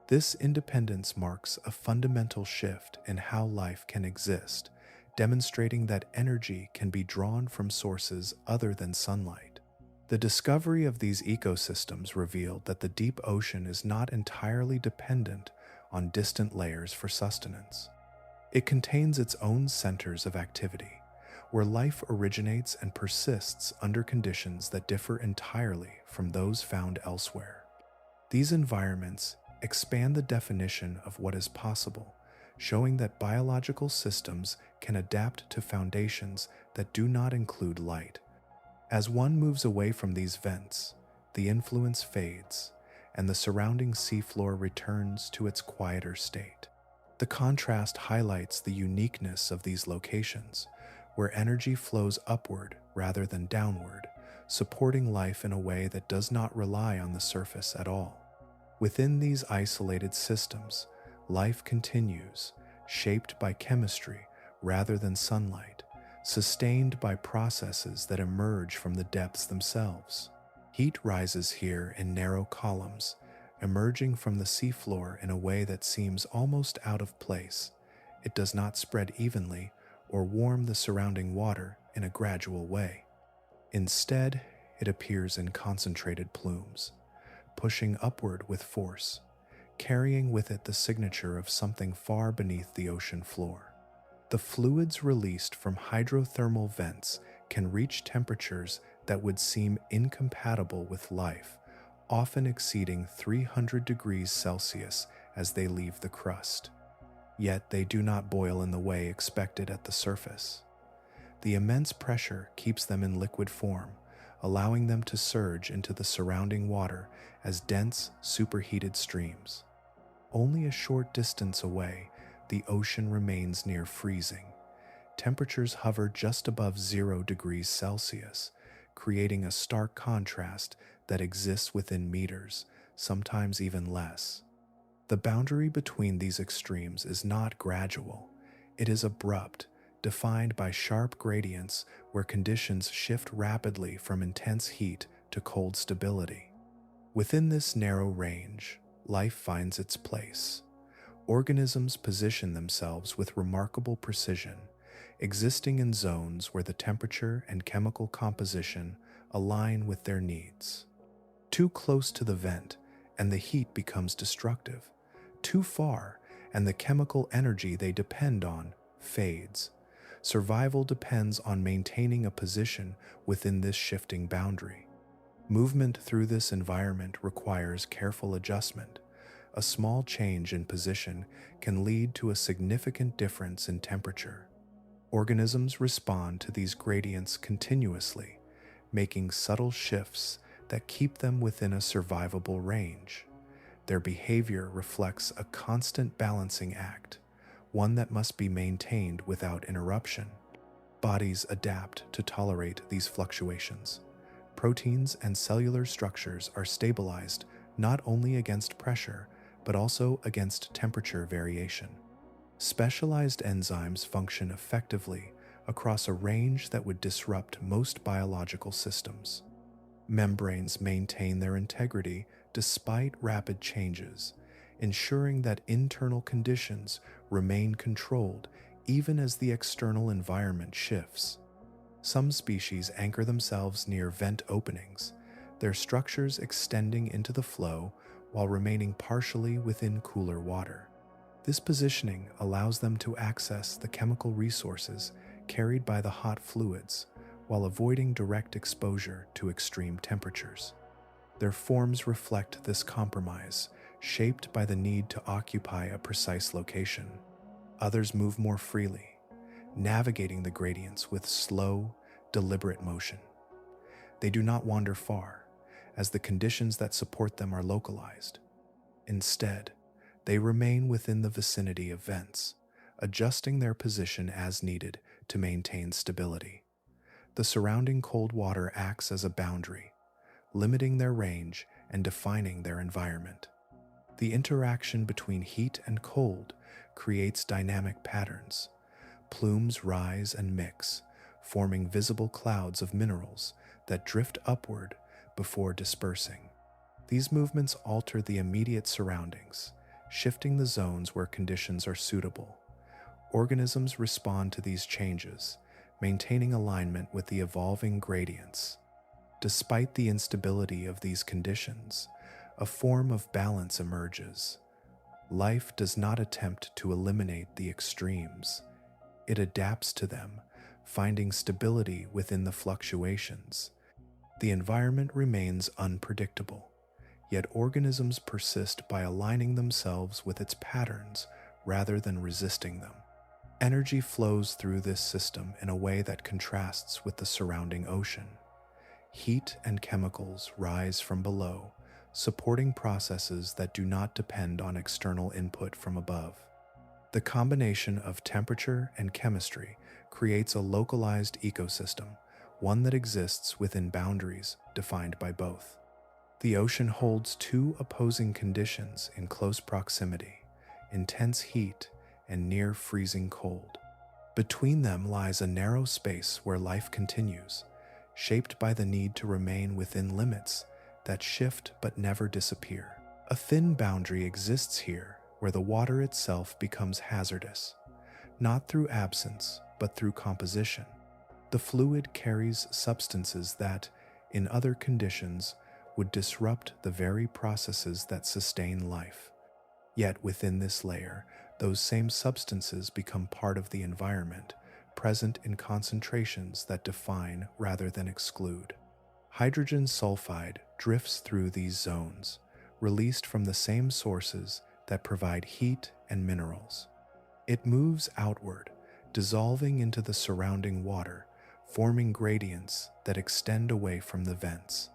This independence marks a fundamental shift in how life can exist, demonstrating that energy can be drawn from sources other than sunlight. The discovery of these ecosystems revealed that the deep ocean is not entirely dependent on distant layers for sustenance. It contains its own centers of activity, where life originates and persists under conditions that differ entirely from those found elsewhere. These environments expand the definition of what is possible, showing that biological systems can adapt to foundations that do not include light. As one moves away from these vents, the influence fades, and the surrounding seafloor returns to its quieter state. The contrast highlights the uniqueness of these locations, where energy flows upward rather than downward, supporting life in a way that does not rely on the surface at all. Within these isolated systems, life continues, shaped by chemistry rather than sunlight, sustained by processes that emerge from the depths themselves. Heat rises here in narrow columns, emerging from the seafloor in a way that seems almost out of place. It does not spread evenly or warm the surrounding water in a gradual way. Instead, it appears in concentrated plumes, pushing upward with force, carrying with it the signature of something far beneath the ocean floor. The fluids released from hydrothermal vents can reach temperatures that would seem incompatible with life, often exceeding 300 degrees Celsius as they leave the crust. Yet they do not boil in the way expected at the surface. The immense pressure keeps them in liquid form, allowing them to surge into the surrounding water as dense, superheated streams. Only a short distance away, the ocean remains near freezing. Temperatures hover just above 0 degrees Celsius, creating a stark contrast that exists within meters, sometimes even less. The boundary between these extremes is not gradual. It is abrupt, defined by sharp gradients where conditions shift rapidly from intense heat to cold stability. Within this narrow range, life finds its place. Organisms position themselves with remarkable precision, existing in zones where the temperature and chemical composition align with their needs. Too close to the vent, and the heat becomes destructive. Too far, and the chemical energy they depend on fades. Survival depends on maintaining a position within this shifting boundary. Movement through this environment requires careful adjustment. A small change in position can lead to a significant difference in temperature. Organisms respond to these gradients continuously, making subtle shifts that keep them within a survivable range. Their behavior reflects a constant balancing act, one that must be maintained without interruption. Bodies adapt to tolerate these fluctuations. Proteins and cellular structures are stabilized not only against pressure, but also against temperature variation. Specialized enzymes function effectively across a range that would disrupt most biological systems. Membranes maintain their integrity despite rapid changes, ensuring that internal conditions remain controlled even as the external environment shifts. Some species anchor themselves near vent openings, their structures extending into the flow while remaining partially within cooler water. This positioning allows them to access the chemical resources carried by the hot fluids while avoiding direct exposure to extreme temperatures. Their forms reflect this compromise, shaped by the need to occupy a precise location. Others move more freely, navigating the gradients with slow, deliberate motion. They do not wander far, as the conditions that support them are localized. Instead, they remain within the vicinity of vents, adjusting their position as needed to maintain stability. The surrounding cold water acts as a boundary, limiting their range and defining their environment. The interaction between heat and cold creates dynamic patterns. Plumes rise and mix, forming visible clouds of minerals that drift upward before dispersing. These movements alter the immediate surroundings, shifting the zones where conditions are suitable. Organisms respond to these changes, maintaining alignment with the evolving gradients. Despite the instability of these conditions, a form of balance emerges. Life does not attempt to eliminate the extremes. It adapts to them, finding stability within the fluctuations. The environment remains unpredictable, yet organisms persist by aligning themselves with its patterns rather than resisting them. Energy flows through this system in a way that contrasts with the surrounding ocean. Heat and chemicals rise from below, supporting processes that do not depend on external input from above. The combination of temperature and chemistry creates a localized ecosystem, one that exists within boundaries defined by both. The ocean holds two opposing conditions in close proximity: intense heat and near freezing cold. Between them lies a narrow space where life continues, shaped by the need to remain within limits that shift but never disappear. A thin boundary exists here where the water itself becomes hazardous, not through absence but through composition. The fluid carries substances that, in other conditions, would disrupt the very processes that sustain life. Yet within this layer, those same substances become part of the environment, present in concentrations that define rather than exclude. Hydrogen sulfide drifts through these zones, released from the same sources that provide heat and minerals. It moves outward, dissolving into the surrounding water, forming gradients that extend away from the vents.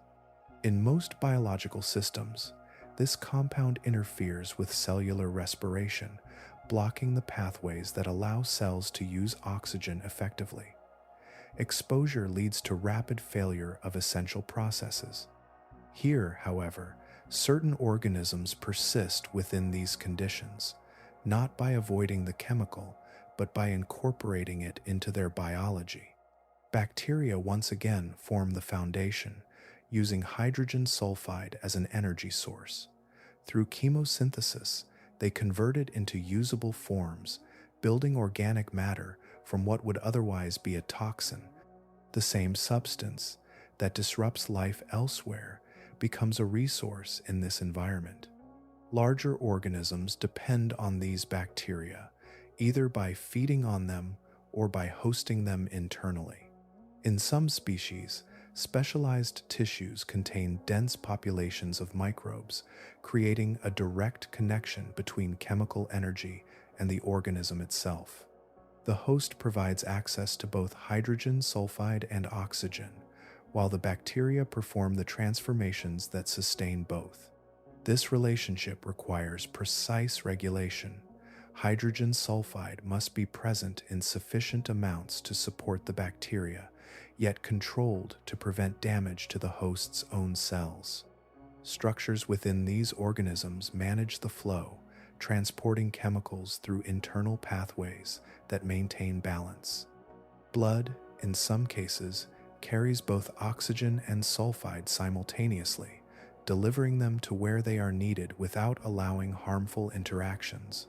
In most biological systems, this compound interferes with cellular respiration, blocking the pathways that allow cells to use oxygen effectively. Exposure leads to rapid failure of essential processes. Here, however, certain organisms persist within these conditions, not by avoiding the chemical, but by incorporating it into their biology. Bacteria once again form the foundation, using hydrogen sulfide as an energy source. Through chemosynthesis, they convert it into usable forms, building organic matter from what would otherwise be a toxin. The same substance that disrupts life elsewhere becomes a resource in this environment. Larger organisms depend on these bacteria, either by feeding on them or by hosting them internally. In some species, specialized tissues contain dense populations of microbes, creating a direct connection between chemical energy and the organism itself. The host provides access to both hydrogen sulfide and oxygen, while the bacteria perform the transformations that sustain both. This relationship requires precise regulation. Hydrogen sulfide must be present in sufficient amounts to support the bacteria, yet controlled to prevent damage to the host's own cells. Structures within these organisms manage the flow, transporting chemicals through internal pathways that maintain balance. Blood, in some cases, carries both oxygen and sulfide simultaneously, delivering them to where they are needed without allowing harmful interactions.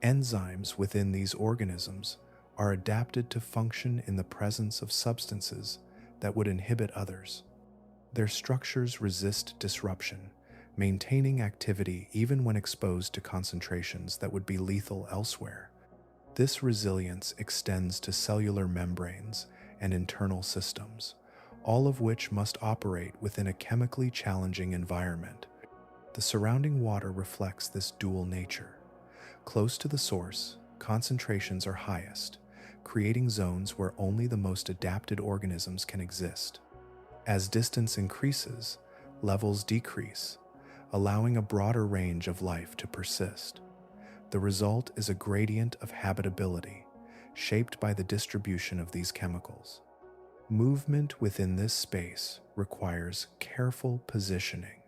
Enzymes within these organisms are adapted to function in the presence of substances that would inhibit others. Their structures resist disruption, maintaining activity even when exposed to concentrations that would be lethal elsewhere. This resilience extends to cellular membranes and internal systems, all of which must operate within a chemically challenging environment. The surrounding water reflects this dual nature. Close to the source, concentrations are highest, creating zones where only the most adapted organisms can exist. As distance increases, levels decrease, allowing a broader range of life to persist. The result is a gradient of habitability, shaped by the distribution of these chemicals. Movement within this space requires careful positioning.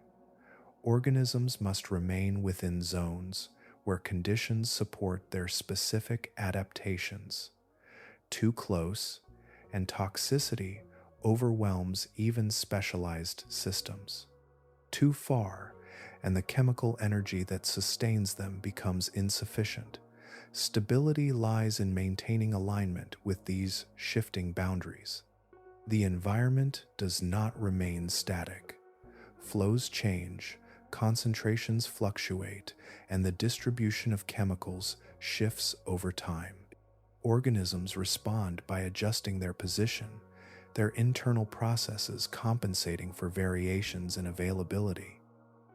Organisms must remain within zones where conditions support their specific adaptations. Too close, and toxicity overwhelms even specialized systems. Too far, and the chemical energy that sustains them becomes insufficient. Stability lies in maintaining alignment with these shifting boundaries. The environment does not remain static. Flows change, concentrations fluctuate, and the distribution of chemicals shifts over time. Organisms respond by adjusting their position, their internal processes compensating for variations in availability.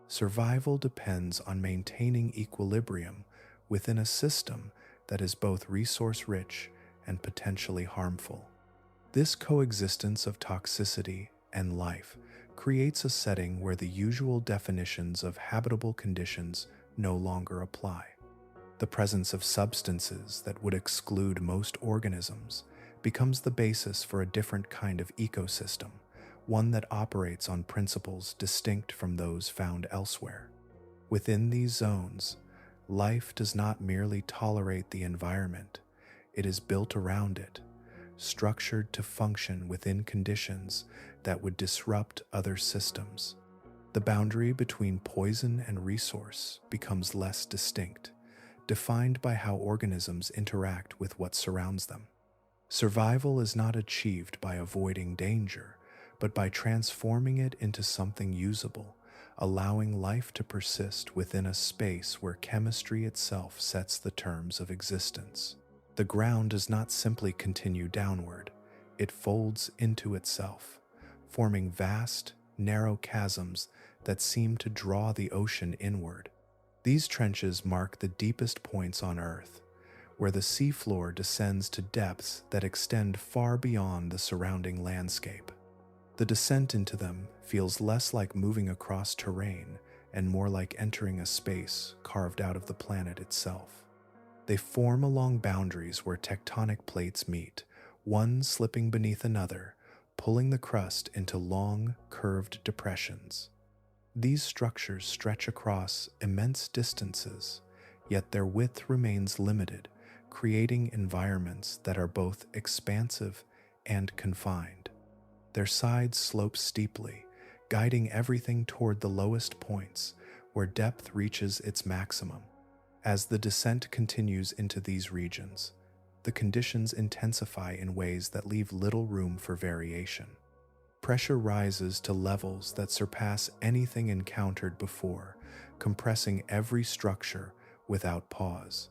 Survival depends on maintaining equilibrium within a system that is both resource-rich and potentially harmful. This coexistence of toxicity and life creates a setting where the usual definitions of habitable conditions no longer apply. The presence of substances that would exclude most organisms becomes the basis for a different kind of ecosystem, one that operates on principles distinct from those found elsewhere. Within these zones, life does not merely tolerate the environment, it is built around it, structured to function within conditions that would disrupt other systems. The boundary between poison and resource becomes less distinct, defined by how organisms interact with what surrounds them. Survival is not achieved by avoiding danger, but by transforming it into something usable, allowing life to persist within a space where chemistry itself sets the terms of existence. The ground does not simply continue downward, it folds into itself, forming vast, narrow chasms that seem to draw the ocean inward. These trenches mark the deepest points on Earth, where the seafloor descends to depths that extend far beyond the surrounding landscape. The descent into them feels less like moving across terrain and more like entering a space carved out of the planet itself. They form along boundaries where tectonic plates meet, one slipping beneath another, pulling the crust into long, curved depressions. These structures stretch across immense distances, yet their width remains limited, creating environments that are both expansive and confined. Their sides slope steeply, guiding everything toward the lowest points, where depth reaches its maximum. As the descent continues into these regions, the conditions intensify in ways that leave little room for variation. Pressure rises to levels that surpass anything encountered before, compressing every structure without pause.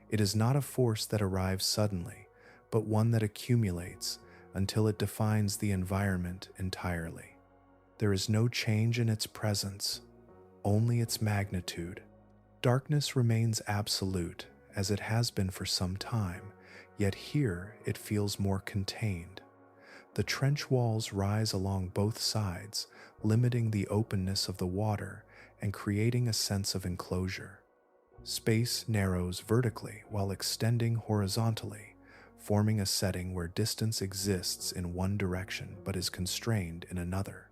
It is not a force that arrives suddenly, but one that accumulates until it defines the environment entirely. There is no change in its presence, only its magnitude. Darkness remains absolute, as it has been for some time, yet here it feels more contained. The trench walls rise along both sides, limiting the openness of the water and creating a sense of enclosure. Space narrows vertically while extending horizontally, forming a setting where distance exists in one direction but is constrained in another.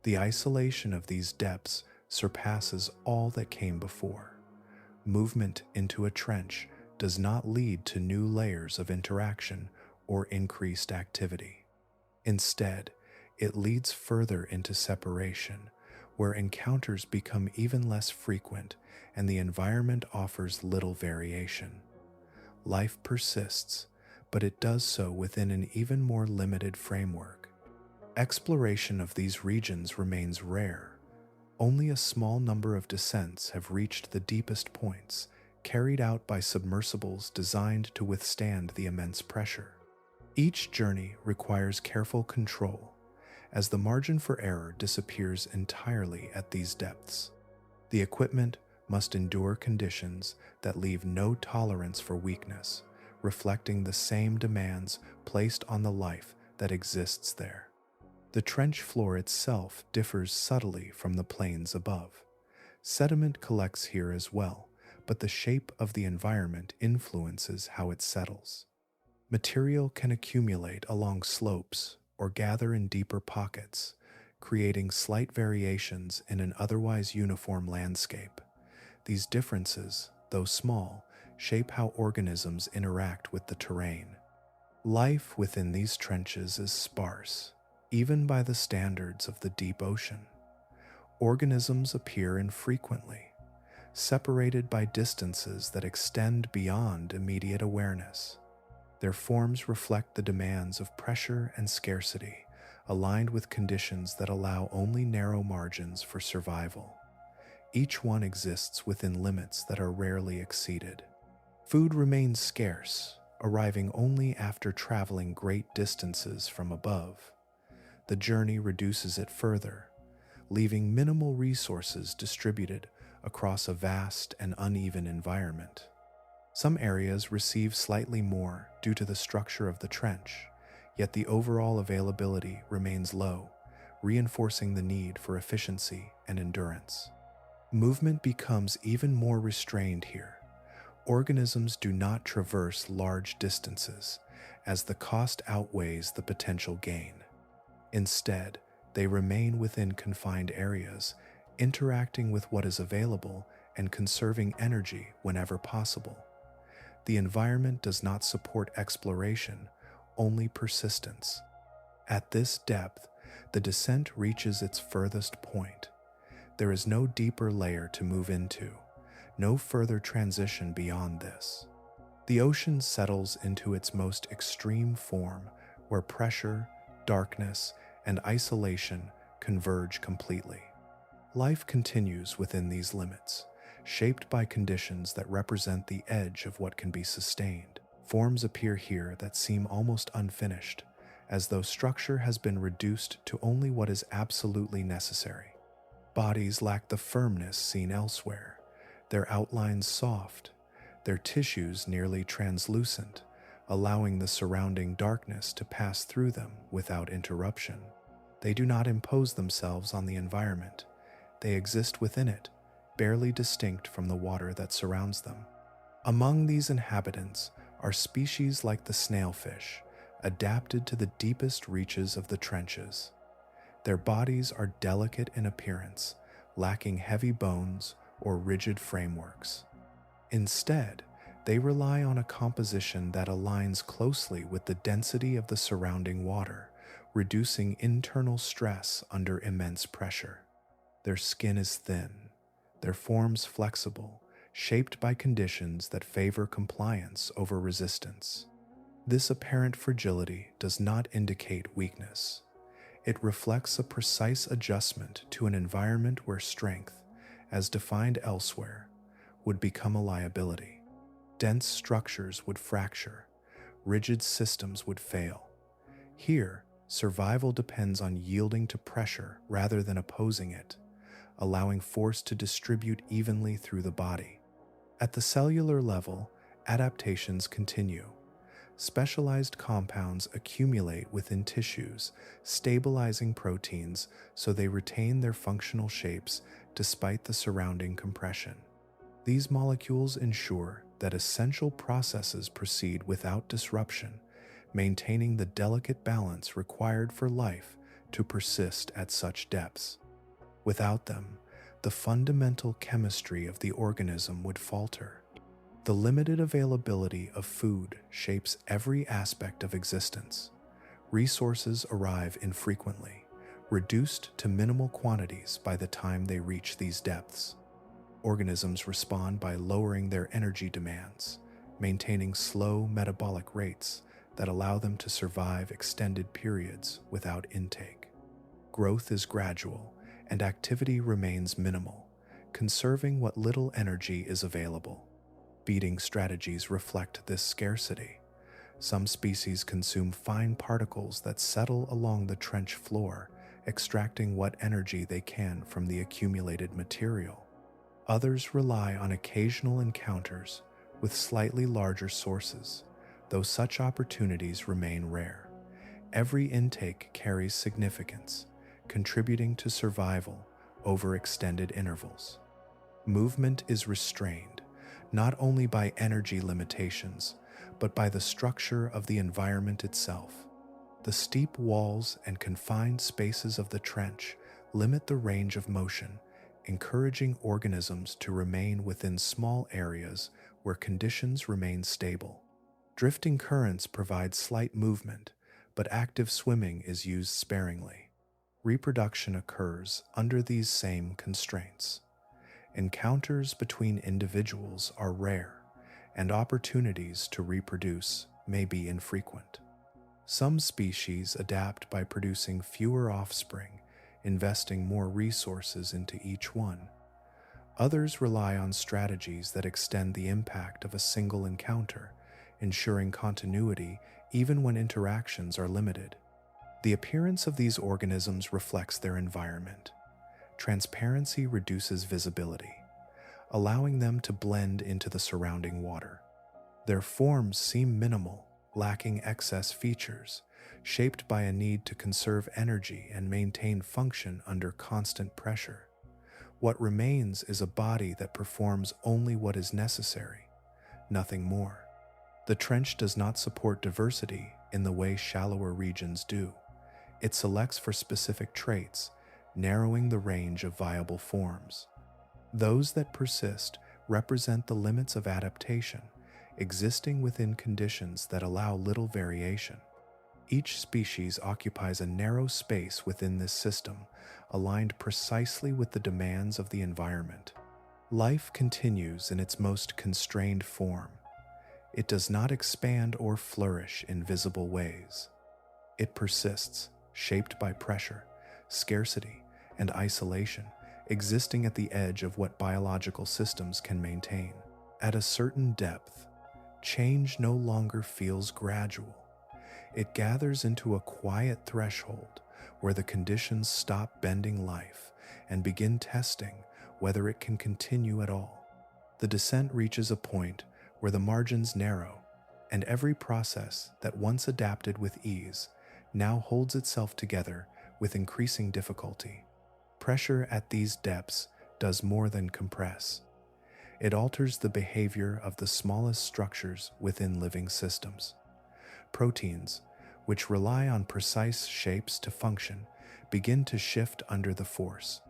The isolation of these depths surpasses all that came before. Movement into a trench does not lead to new layers of interaction or increased activity. Instead, it leads further into separation, where encounters become even less frequent and the environment offers little variation. Life persists, but it does so within an even more limited framework. Exploration of these regions remains rare, Only a small number of descents have reached the deepest points, carried out by submersibles designed to withstand the immense pressure. Each journey requires careful control, as the margin for error disappears entirely at these depths. The equipment must endure conditions that leave no tolerance for weakness, reflecting the same demands placed on the life that exists there. The trench floor itself differs subtly from the plains above. Sediment collects here as well, but the shape of the environment influences how it settles. Material can accumulate along slopes or gather in deeper pockets, creating slight variations in an otherwise uniform landscape. These differences, though small, shape how organisms interact with the terrain. Life within these trenches is sparse, even by the standards of the deep ocean. Organisms appear infrequently, separated by distances that extend beyond immediate awareness. Their forms reflect the demands of pressure and scarcity, aligned with conditions that allow only narrow margins for survival. Each one exists within limits that are rarely exceeded. Food remains scarce, arriving only after traveling great distances from above. The journey reduces it further, leaving minimal resources distributed across a vast and uneven environment. Some areas receive slightly more due to the structure of the trench, yet the overall availability remains low, reinforcing the need for efficiency and endurance. Movement becomes even more restrained here. Organisms do not traverse large distances, as the cost outweighs the potential gain. Instead, they remain within confined areas, interacting with what is available and conserving energy whenever possible. The environment does not support exploration, only persistence. At this depth, the descent reaches its furthest point. There is no deeper layer to move into, no further transition beyond this. The ocean settles into its most extreme form, where pressure, darkness, and isolation converge completely. Life continues within these limits, shaped by conditions that represent the edge of what can be sustained. Forms appear here that seem almost unfinished, as though structure has been reduced to only what is absolutely necessary. Bodies lack the firmness seen elsewhere, their outlines soft, their tissues nearly translucent, allowing the surrounding darkness to pass through them without interruption. They do not impose themselves on the environment. They exist within it, barely distinct from the water that surrounds them. Among these inhabitants are species like the snailfish, adapted to the deepest reaches of the trenches. Their bodies are delicate in appearance, lacking heavy bones or rigid frameworks. Instead, they rely on a composition that aligns closely with the density of the surrounding water, reducing internal stress under immense pressure. Their skin is thin, their forms flexible, shaped by conditions that favor compliance over resistance. This apparent fragility does not indicate weakness. It reflects a precise adjustment to an environment where strength, as defined elsewhere, would become a liability. Dense structures would fracture, rigid systems would fail. Here, survival depends on yielding to pressure rather than opposing it, allowing force to distribute evenly through the body. At the cellular level, adaptations continue. Specialized compounds accumulate within tissues, stabilizing proteins so they retain their functional shapes despite the surrounding compression. These molecules ensure that essential processes proceed without disruption, maintaining the delicate balance required for life to persist at such depths. Without them, the fundamental chemistry of the organism would falter. The limited availability of food shapes every aspect of existence. Resources arrive infrequently, reduced to minimal quantities by the time they reach these depths. Organisms respond by lowering their energy demands, maintaining slow metabolic rates that allow them to survive extended periods without intake. Growth is gradual, and activity remains minimal, conserving what little energy is available. Feeding strategies reflect this scarcity. Some species consume fine particles that settle along the trench floor, extracting what energy they can from the accumulated material. Others rely on occasional encounters with slightly larger sources, though such opportunities remain rare. Every intake carries significance, contributing to survival over extended intervals. Movement is restrained, not only by energy limitations, but by the structure of the environment itself. The steep walls and confined spaces of the trench limit the range of motion, encouraging organisms to remain within small areas where conditions remain stable. Drifting currents provide slight movement, but active swimming is used sparingly. Reproduction occurs under these same constraints. Encounters between individuals are rare, and opportunities to reproduce may be infrequent. Some species adapt by producing fewer offspring, investing more resources into each one. Others rely on strategies that extend the impact of a single encounter, ensuring continuity even when interactions are limited. The appearance of these organisms reflects their environment. Transparency reduces visibility, allowing them to blend into the surrounding water. Their forms seem minimal, lacking excess features, shaped by a need to conserve energy and maintain function under constant pressure. What remains is a body that performs only what is necessary, nothing more. The trench does not support diversity in the way shallower regions do. It selects for specific traits, narrowing the range of viable forms. Those that persist represent the limits of adaptation, existing within conditions that allow little variation. Each species occupies a narrow space within this system, aligned precisely with the demands of the environment. Life continues in its most constrained form. It does not expand or flourish in visible ways. It persists, shaped by pressure, scarcity, and isolation, existing at the edge of what biological systems can maintain. At a certain depth, change no longer feels gradual. It gathers into a quiet threshold where the conditions stop bending life and begin testing whether it can continue at all. The descent reaches a point where the margins narrow, and every process that once adapted with ease now holds itself together with increasing difficulty. Pressure at these depths does more than compress. It alters the behavior of the smallest structures within living systems. Proteins, which rely on precise shapes to function, begin to shift under the force.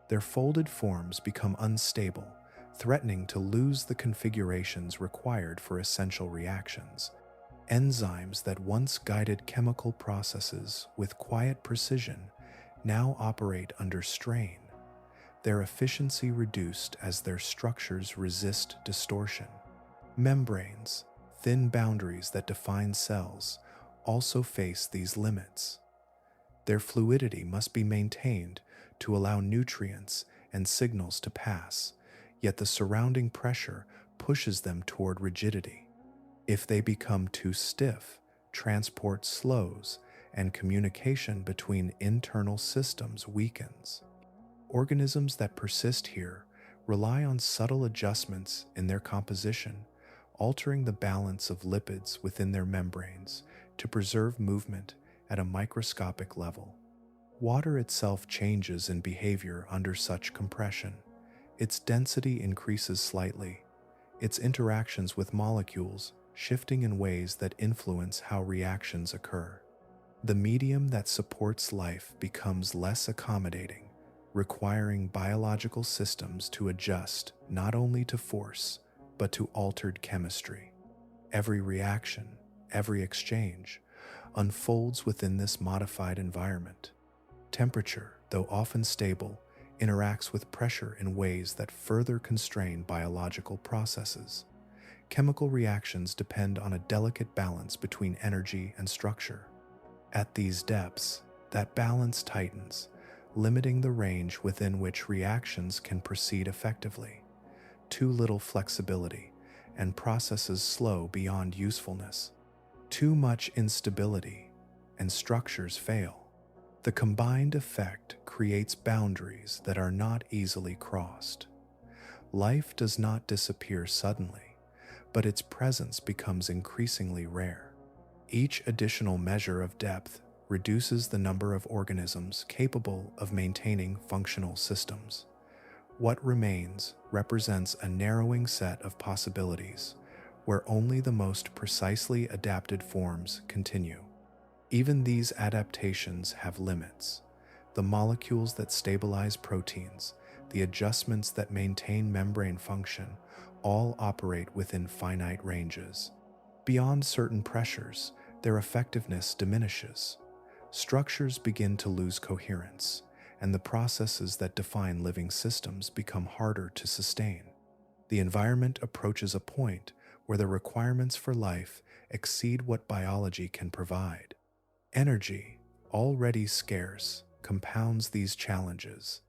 Their folded forms become unstable, threatening to lose the configurations required for essential reactions. Enzymes that once guided chemical processes with quiet precision now operate under strain, their efficiency reduced as their structures resist distortion. Membranes, thin boundaries that define cells, also face these limits. Their fluidity must be maintained to allow nutrients and signals to pass, yet the surrounding pressure pushes them toward rigidity. If they become too stiff, transport slows, and communication between internal systems weakens. Organisms that persist here rely on subtle adjustments in their composition, altering the balance of lipids within their membranes to preserve movement at a microscopic level. Water itself changes in behavior under such compression. Its density increases slightly, its interactions with molecules shifting in ways that influence how reactions occur. The medium that supports life becomes less accommodating, requiring biological systems to adjust not only to force, but to altered chemistry. Every reaction, every exchange, unfolds within this modified environment. Temperature, though often stable, interacts with pressure in ways that further constrain biological processes. Chemical reactions depend on a delicate balance between energy and structure. At these depths, that balance tightens, limiting the range within which reactions can proceed effectively. Too little flexibility, and processes slow beyond usefulness. Too much instability, and structures fail. The combined effect creates boundaries that are not easily crossed. Life does not disappear suddenly, but its presence becomes increasingly rare. Each additional measure of depth reduces the number of organisms capable of maintaining functional systems. What remains represents a narrowing set of possibilities, where only the most precisely adapted forms continue. Even these adaptations have limits. The molecules that stabilize proteins, the adjustments that maintain membrane function, all operate within finite ranges. Beyond certain pressures, their effectiveness diminishes. Structures begin to lose coherence, and the processes that define living systems become harder to sustain. The environment approaches a point where the requirements for life exceed what biology can provide. Energy, already scarce, compounds these challenges.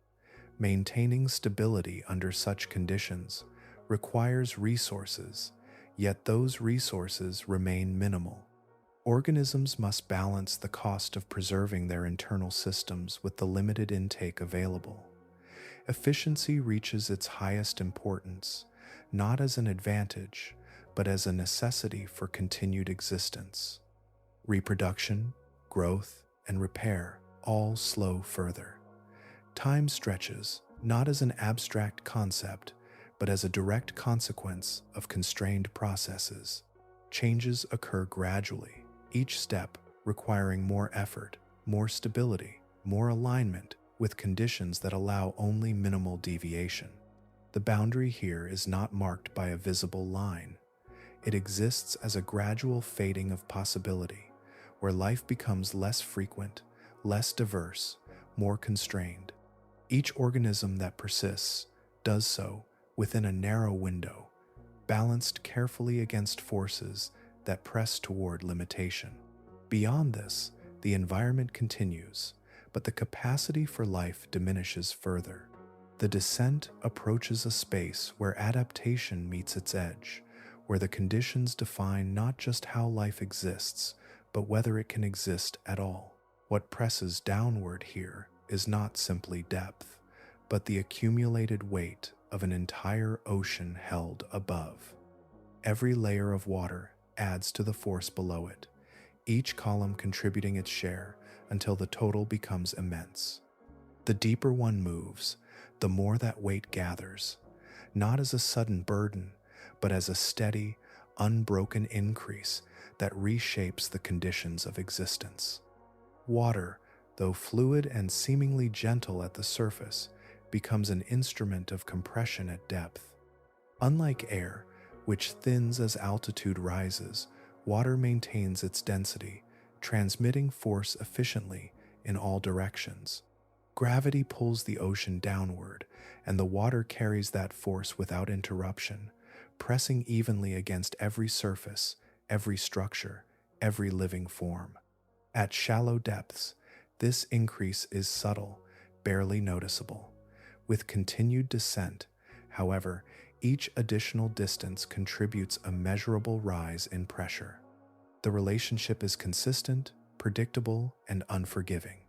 Maintaining stability under such conditions requires resources, yet those resources remain minimal. Organisms must balance the cost of preserving their internal systems with the limited intake available. Efficiency reaches its highest importance, not as an advantage, but as a necessity for continued existence. Reproduction, growth, and repair all slow further. Time stretches, not as an abstract concept, but as a direct consequence of constrained processes. Changes occur gradually, each step requiring more effort, more stability, more alignment with conditions that allow only minimal deviation. The boundary here is not marked by a visible line. It exists as a gradual fading of possibility, where life becomes less frequent, less diverse, more constrained. Each organism that persists does so within a narrow window, balanced carefully against forces that press toward limitation. Beyond this, the environment continues, but the capacity for life diminishes further. The descent approaches a space where adaptation meets its edge, where the conditions define not just how life exists, but whether it can exist at all. What presses downward here is not simply depth, but the accumulated weight of an entire ocean held above. Every layer of water adds to the force below it, each column contributing its share until the total becomes immense. The deeper one moves, the more that weight gathers, not as a sudden burden, but as a steady, unbroken increase that reshapes the conditions of existence. Water, though fluid and seemingly gentle at the surface, becomes an instrument of compression at depth. Unlike air, which thins as altitude rises, water maintains its density, transmitting force efficiently in all directions. Gravity pulls the ocean downward, and the water carries that force without interruption, pressing evenly against every surface, every structure, every living form. At shallow depths, this increase is subtle, barely noticeable. With continued descent, however, each additional distance contributes a measurable rise in pressure. The relationship is consistent, predictable, and unforgiving.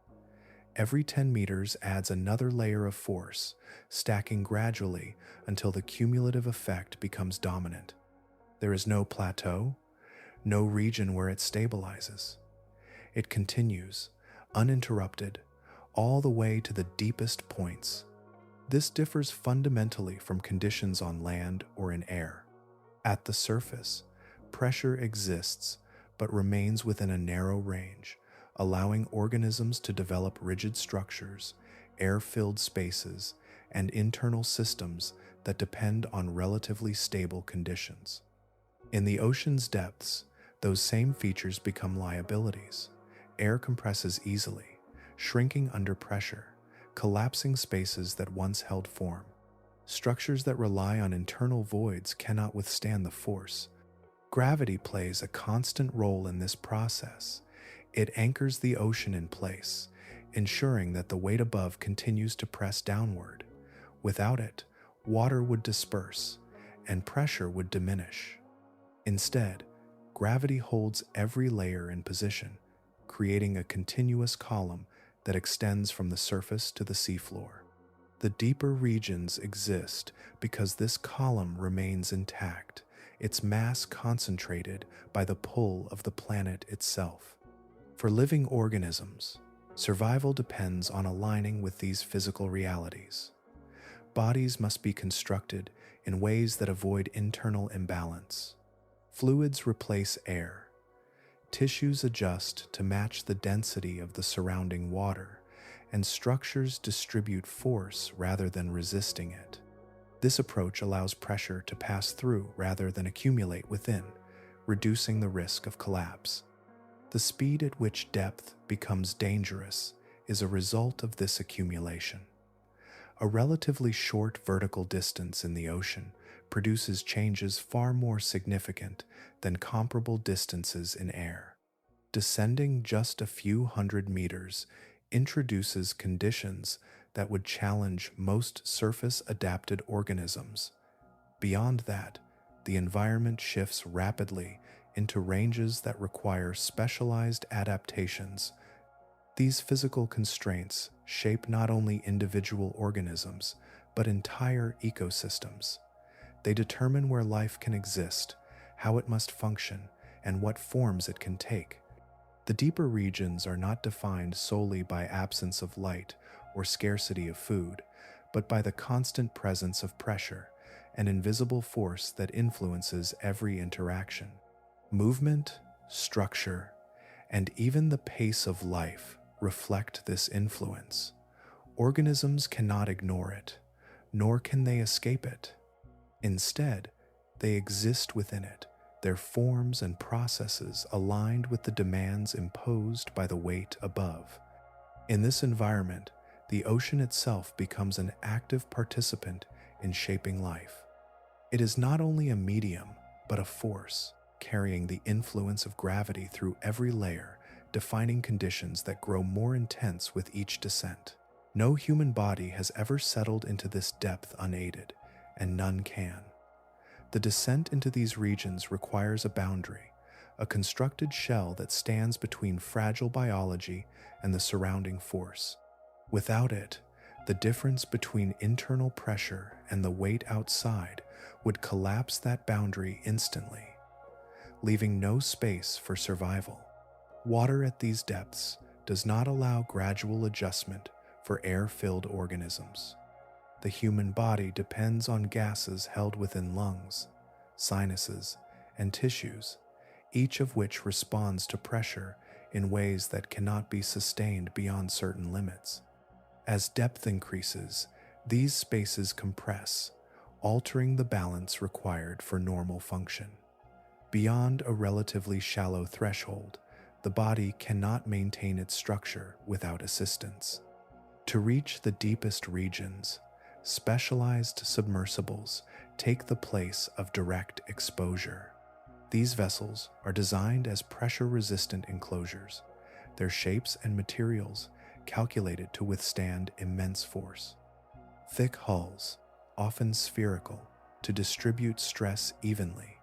Every 10 meters adds another layer of force, stacking gradually until the cumulative effect becomes dominant. There is no plateau, no region where it stabilizes. It continues, uninterrupted, all the way to the deepest points. This differs fundamentally from conditions on land or in air. At the surface, pressure exists but remains within a narrow range, allowing organisms to develop rigid structures, air-filled spaces, and internal systems that depend on relatively stable conditions. In the ocean's depths, those same features become liabilities. Air compresses easily, shrinking under pressure, collapsing spaces that once held form. Structures that rely on internal voids cannot withstand the force. Gravity plays a constant role in this process. It anchors the ocean in place, ensuring that the weight above continues to press downward. Without it, water would disperse and pressure would diminish. Instead, gravity holds every layer in position, creating a continuous column that extends from the surface to the seafloor. The deeper regions exist because this column remains intact, its mass concentrated by the pull of the planet itself. For living organisms, survival depends on aligning with these physical realities. Bodies must be constructed in ways that avoid internal imbalance. Fluids replace air. Tissues adjust to match the density of the surrounding water, and structures distribute force rather than resisting it. This approach allows pressure to pass through rather than accumulate within, reducing the risk of collapse. The speed at which depth becomes dangerous is a result of this accumulation. A relatively short vertical distance in the ocean produces changes far more significant than comparable distances in air. Descending just a few hundred meters introduces conditions that would challenge most surface-adapted organisms. Beyond that, the environment shifts rapidly into ranges that require specialized adaptations. These physical constraints shape not only individual organisms, but entire ecosystems. They determine where life can exist, how it must function, and what forms it can take. The deeper regions are not defined solely by absence of light or scarcity of food, but by the constant presence of pressure, an invisible force that influences every interaction. Movement, structure, and even the pace of life reflect this influence. Organisms cannot ignore it, nor can they escape it. Instead, they exist within it, their forms and processes aligned with the demands imposed by the weight above. In this environment, the ocean itself becomes an active participant in shaping life. It is not only a medium, but a force, carrying the influence of gravity through every layer, defining conditions that grow more intense with each descent. No human body has ever settled into this depth unaided, and none can. The descent into these regions requires a boundary, a constructed shell that stands between fragile biology and the surrounding force. Without it, the difference between internal pressure and the weight outside would collapse that boundary instantly, leaving no space for survival. Water at these depths does not allow gradual adjustment for air-filled organisms. The human body depends on gases held within lungs, sinuses, and tissues, each of which responds to pressure in ways that cannot be sustained beyond certain limits. As depth increases, these spaces compress, altering the balance required for normal function. Beyond a relatively shallow threshold, the body cannot maintain its structure without assistance. To reach the deepest regions, specialized submersibles take the place of direct exposure. These vessels are designed as pressure-resistant enclosures, their shapes and materials calculated to withstand immense force. Thick hulls, often spherical, to distribute stress evenly,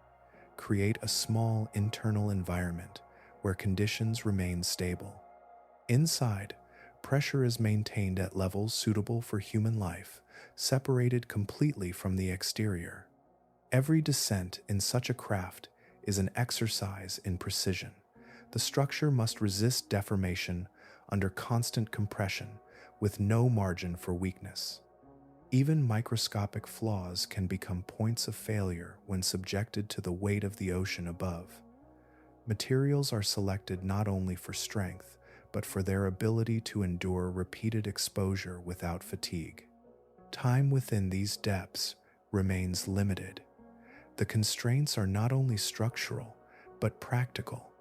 create a small internal environment where conditions remain stable. Inside, pressure is maintained at levels suitable for human life, separated completely from the exterior. Every descent in such a craft is an exercise in precision. The structure must resist deformation under constant compression, with no margin for weakness. Even microscopic flaws can become points of failure when subjected to the weight of the ocean above. Materials are selected not only for strength, but for their ability to endure repeated exposure without fatigue. Time within these depths remains limited. The constraints are not only structural, but practical.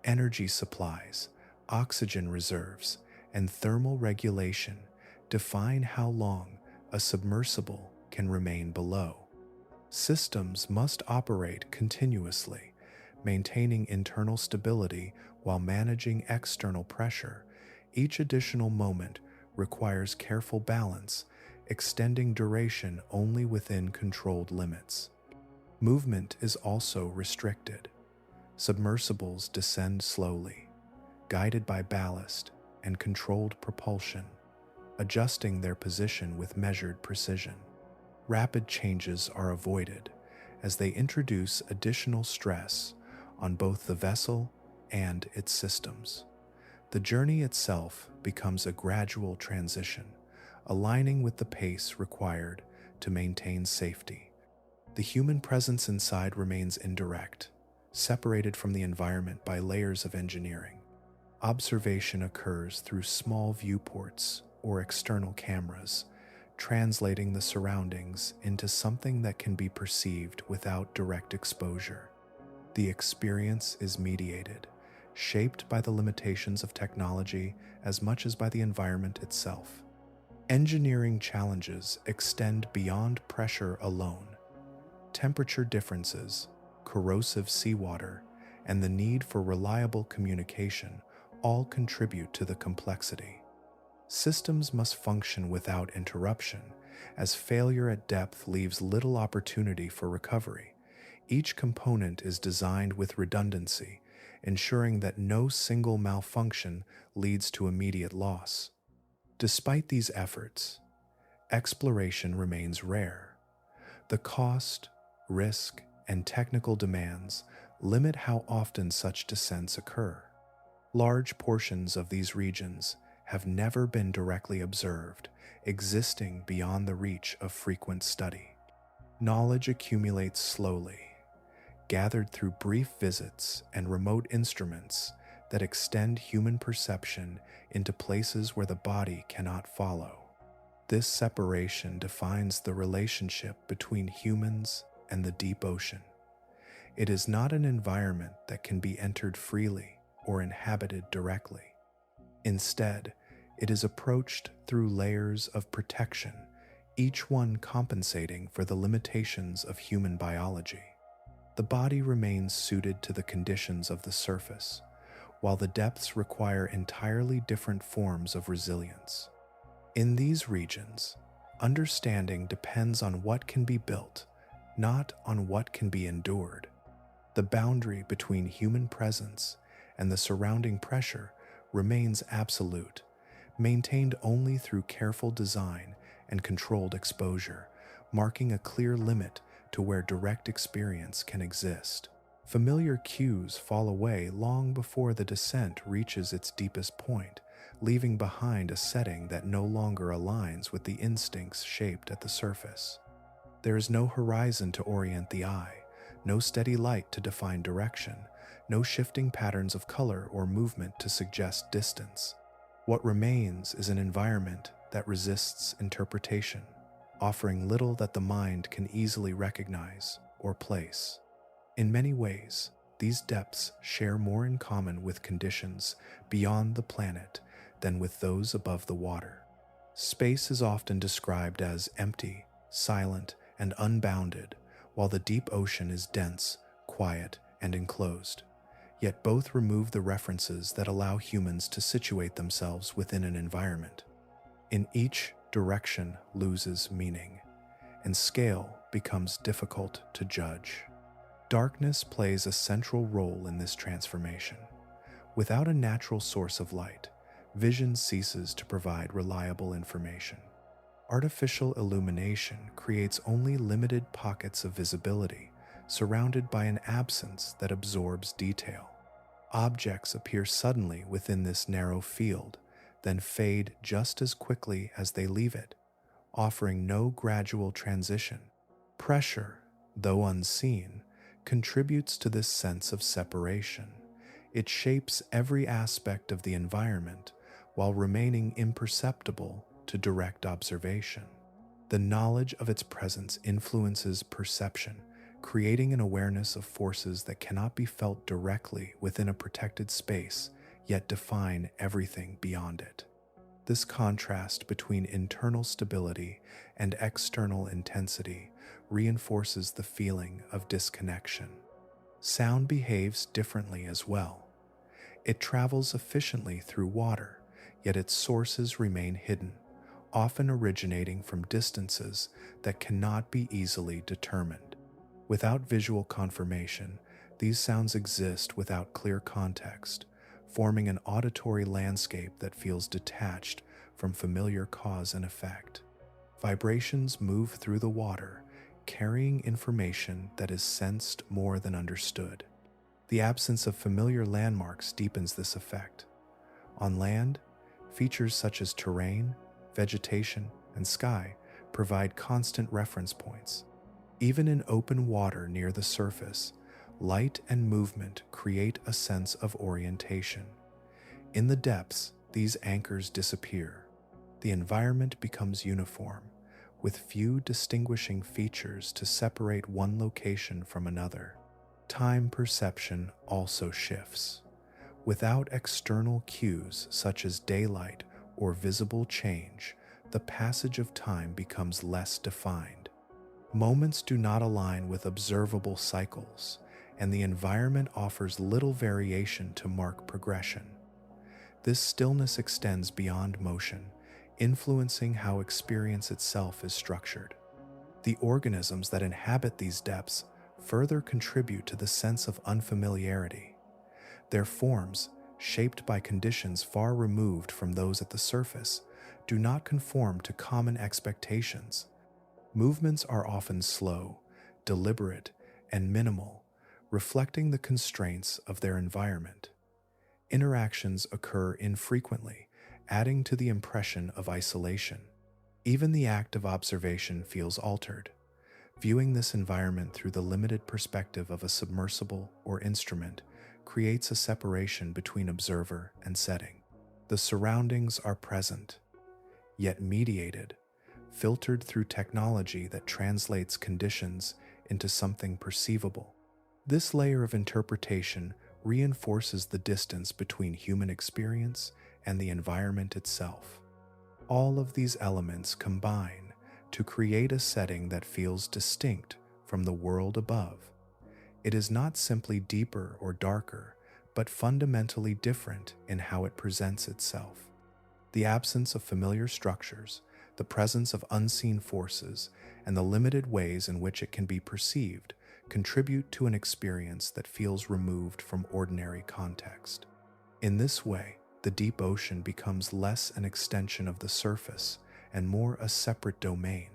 Energy supplies, oxygen reserves, and thermal regulation define how long a submersible can remain below. Systems must operate continuously, maintaining internal stability while managing external pressure, Each additional moment requires careful balance, extending duration only within controlled limits. Movement is also restricted. Submersibles descend slowly, guided by ballast and controlled propulsion, adjusting their position with measured precision. Rapid changes are avoided as they introduce additional stress on both the vessel and its systems. The journey itself becomes a gradual transition, aligning with the pace required to maintain safety. The human presence inside remains indirect, separated from the environment by layers of engineering. Observation occurs through small viewports or external cameras, translating the surroundings into something that can be perceived without direct exposure. The experience is mediated, shaped by the limitations of technology as much as by the environment itself. Engineering challenges extend beyond pressure alone. Temperature differences, corrosive seawater, and the need for reliable communication all contribute to the complexity. Systems must function without interruption, as failure at depth leaves little opportunity for recovery. Each component is designed with redundancy, ensuring that no single malfunction leads to immediate loss. Despite these efforts, exploration remains rare. The cost, risk, and technical demands limit how often such descents occur. Large portions of these regions have never been directly observed, existing beyond the reach of frequent study. Knowledge accumulates slowly, gathered through brief visits and remote instruments that extend human perception into places where the body cannot follow. This separation defines the relationship between humans and the deep ocean. It is not an environment that can be entered freely or inhabited directly. Instead, it is approached through layers of protection, each one compensating for the limitations of human biology. The body remains suited to the conditions of the surface, while the depths require entirely different forms of resilience. In these regions, understanding depends on what can be built, not on what can be endured. The boundary between human presence and the surrounding pressure remains absolute, maintained only through careful design and controlled exposure, marking a clear limit to where direct experience can exist. Familiar cues fall away long before the descent reaches its deepest point, leaving behind a setting that no longer aligns with the instincts shaped at the surface. There is no horizon to orient the eye, no steady light to define direction, no shifting patterns of color or movement to suggest distance. What remains is an environment that resists interpretation, offering little that the mind can easily recognize or place. In many ways, these depths share more in common with conditions beyond the planet than with those above the water. Space is often described as empty, silent, and unbounded, while the deep ocean is dense, quiet, and enclosed. Yet both remove the references that allow humans to situate themselves within an environment. In each, direction loses meaning, and scale becomes difficult to judge. Darkness plays a central role in this transformation. Without a natural source of light, vision ceases to provide reliable information. Artificial illumination creates only limited pockets of visibility, surrounded by an absence that absorbs detail. Objects appear suddenly within this narrow field, then fade just as quickly as they leave it, offering no gradual transition. Pressure, though unseen, contributes to this sense of separation. It shapes every aspect of the environment while remaining imperceptible to direct observation. The knowledge of its presence influences perception, creating an awareness of forces that cannot be felt directly within a protected space, yet define everything beyond it. This contrast between internal stability and external intensity reinforces the feeling of disconnection. Sound behaves differently as well. It travels efficiently through water, yet its sources remain hidden, often originating from distances that cannot be easily determined. Without visual confirmation, these sounds exist without clear context, forming an auditory landscape that feels detached from familiar cause and effect. Vibrations move through the water, carrying information that is sensed more than understood. The absence of familiar landmarks deepens this effect. On land, features such as terrain, vegetation, and sky provide constant reference points. Even in open water near the surface, light and movement create a sense of orientation. In the depths, these anchors disappear. The environment becomes uniform, with few distinguishing features to separate one location from another. Time perception also shifts. Without external cues such as daylight or visible change, the passage of time becomes less defined. Moments do not align with observable cycles, and the environment offers little variation to mark progression. This stillness extends beyond motion, influencing how experience itself is structured. The organisms that inhabit these depths further contribute to the sense of unfamiliarity. Their forms, shaped by conditions far removed from those at the surface, do not conform to common expectations. Movements are often slow, deliberate, and minimal, reflecting the constraints of their environment. Interactions occur infrequently, adding to the impression of isolation. Even the act of observation feels altered. Viewing this environment through the limited perspective of a submersible or instrument creates a separation between observer and setting. The surroundings are present, yet mediated, filtered through technology that translates conditions into something perceivable. This layer of interpretation reinforces the distance between human experience and the environment itself. All of these elements combine to create a setting that feels distinct from the world above. It is not simply deeper or darker, but fundamentally different in how it presents itself. The absence of familiar structures, the presence of unseen forces, and the limited ways in which it can be perceived contribute to an experience that feels removed from ordinary context. In this way, the deep ocean becomes less an extension of the surface and more a separate domain,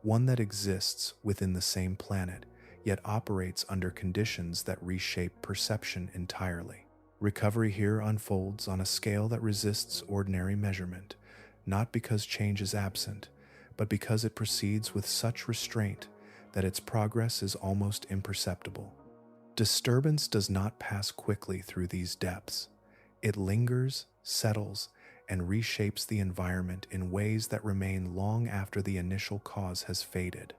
one that exists within the same planet, yet operates under conditions that reshape perception entirely. Recovery here unfolds on a scale that resists ordinary measurement, not because change is absent, but because it proceeds with such restraint that its progress is almost imperceptible. Disturbance does not pass quickly through these depths. It lingers, settles, and reshapes the environment in ways that remain long after the initial cause has faded.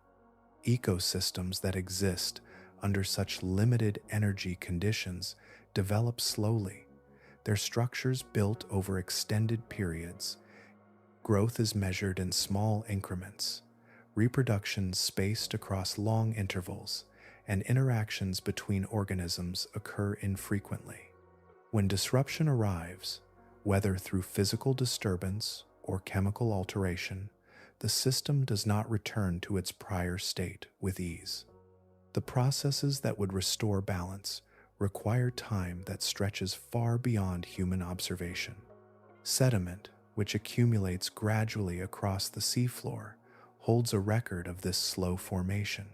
Ecosystems that exist under such limited energy conditions develop slowly, their structures built over extended periods. Growth is measured in small increments, reproduction spaced across long intervals, and interactions between organisms occur infrequently. When disruption arrives, whether through physical disturbance or chemical alteration, the system does not return to its prior state with ease. The processes that would restore balance require time that stretches far beyond human observation. Sediment, which accumulates gradually across the seafloor, holds a record of this slow formation.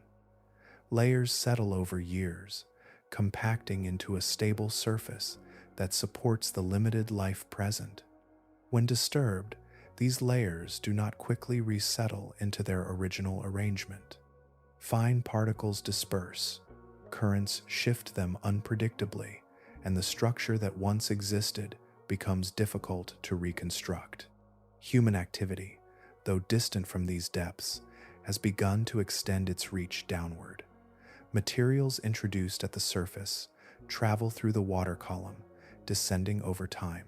Layers settle over years, compacting into a stable surface that supports the limited life present. When disturbed, these layers do not quickly resettle into their original arrangement. Fine particles disperse, currents shift them unpredictably, and the structure that once existed becomes difficult to reconstruct. Human activity, though distant from these depths, has begun to extend its reach downward. Materials introduced at the surface travel through the water column, descending over time.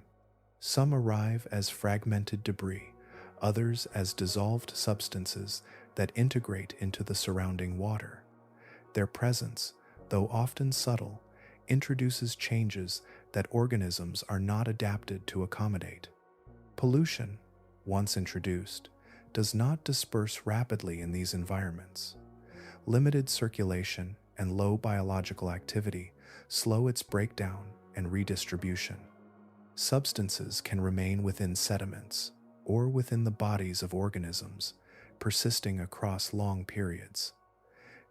Some arrive as fragmented debris, others as dissolved substances that integrate into the surrounding water. Their presence, though often subtle, introduces changes that organisms are not adapted to accommodate. Pollution, once introduced, does not disperse rapidly in these environments. Limited circulation and low biological activity slow its breakdown and redistribution. Substances can remain within sediments or within the bodies of organisms, persisting across long periods.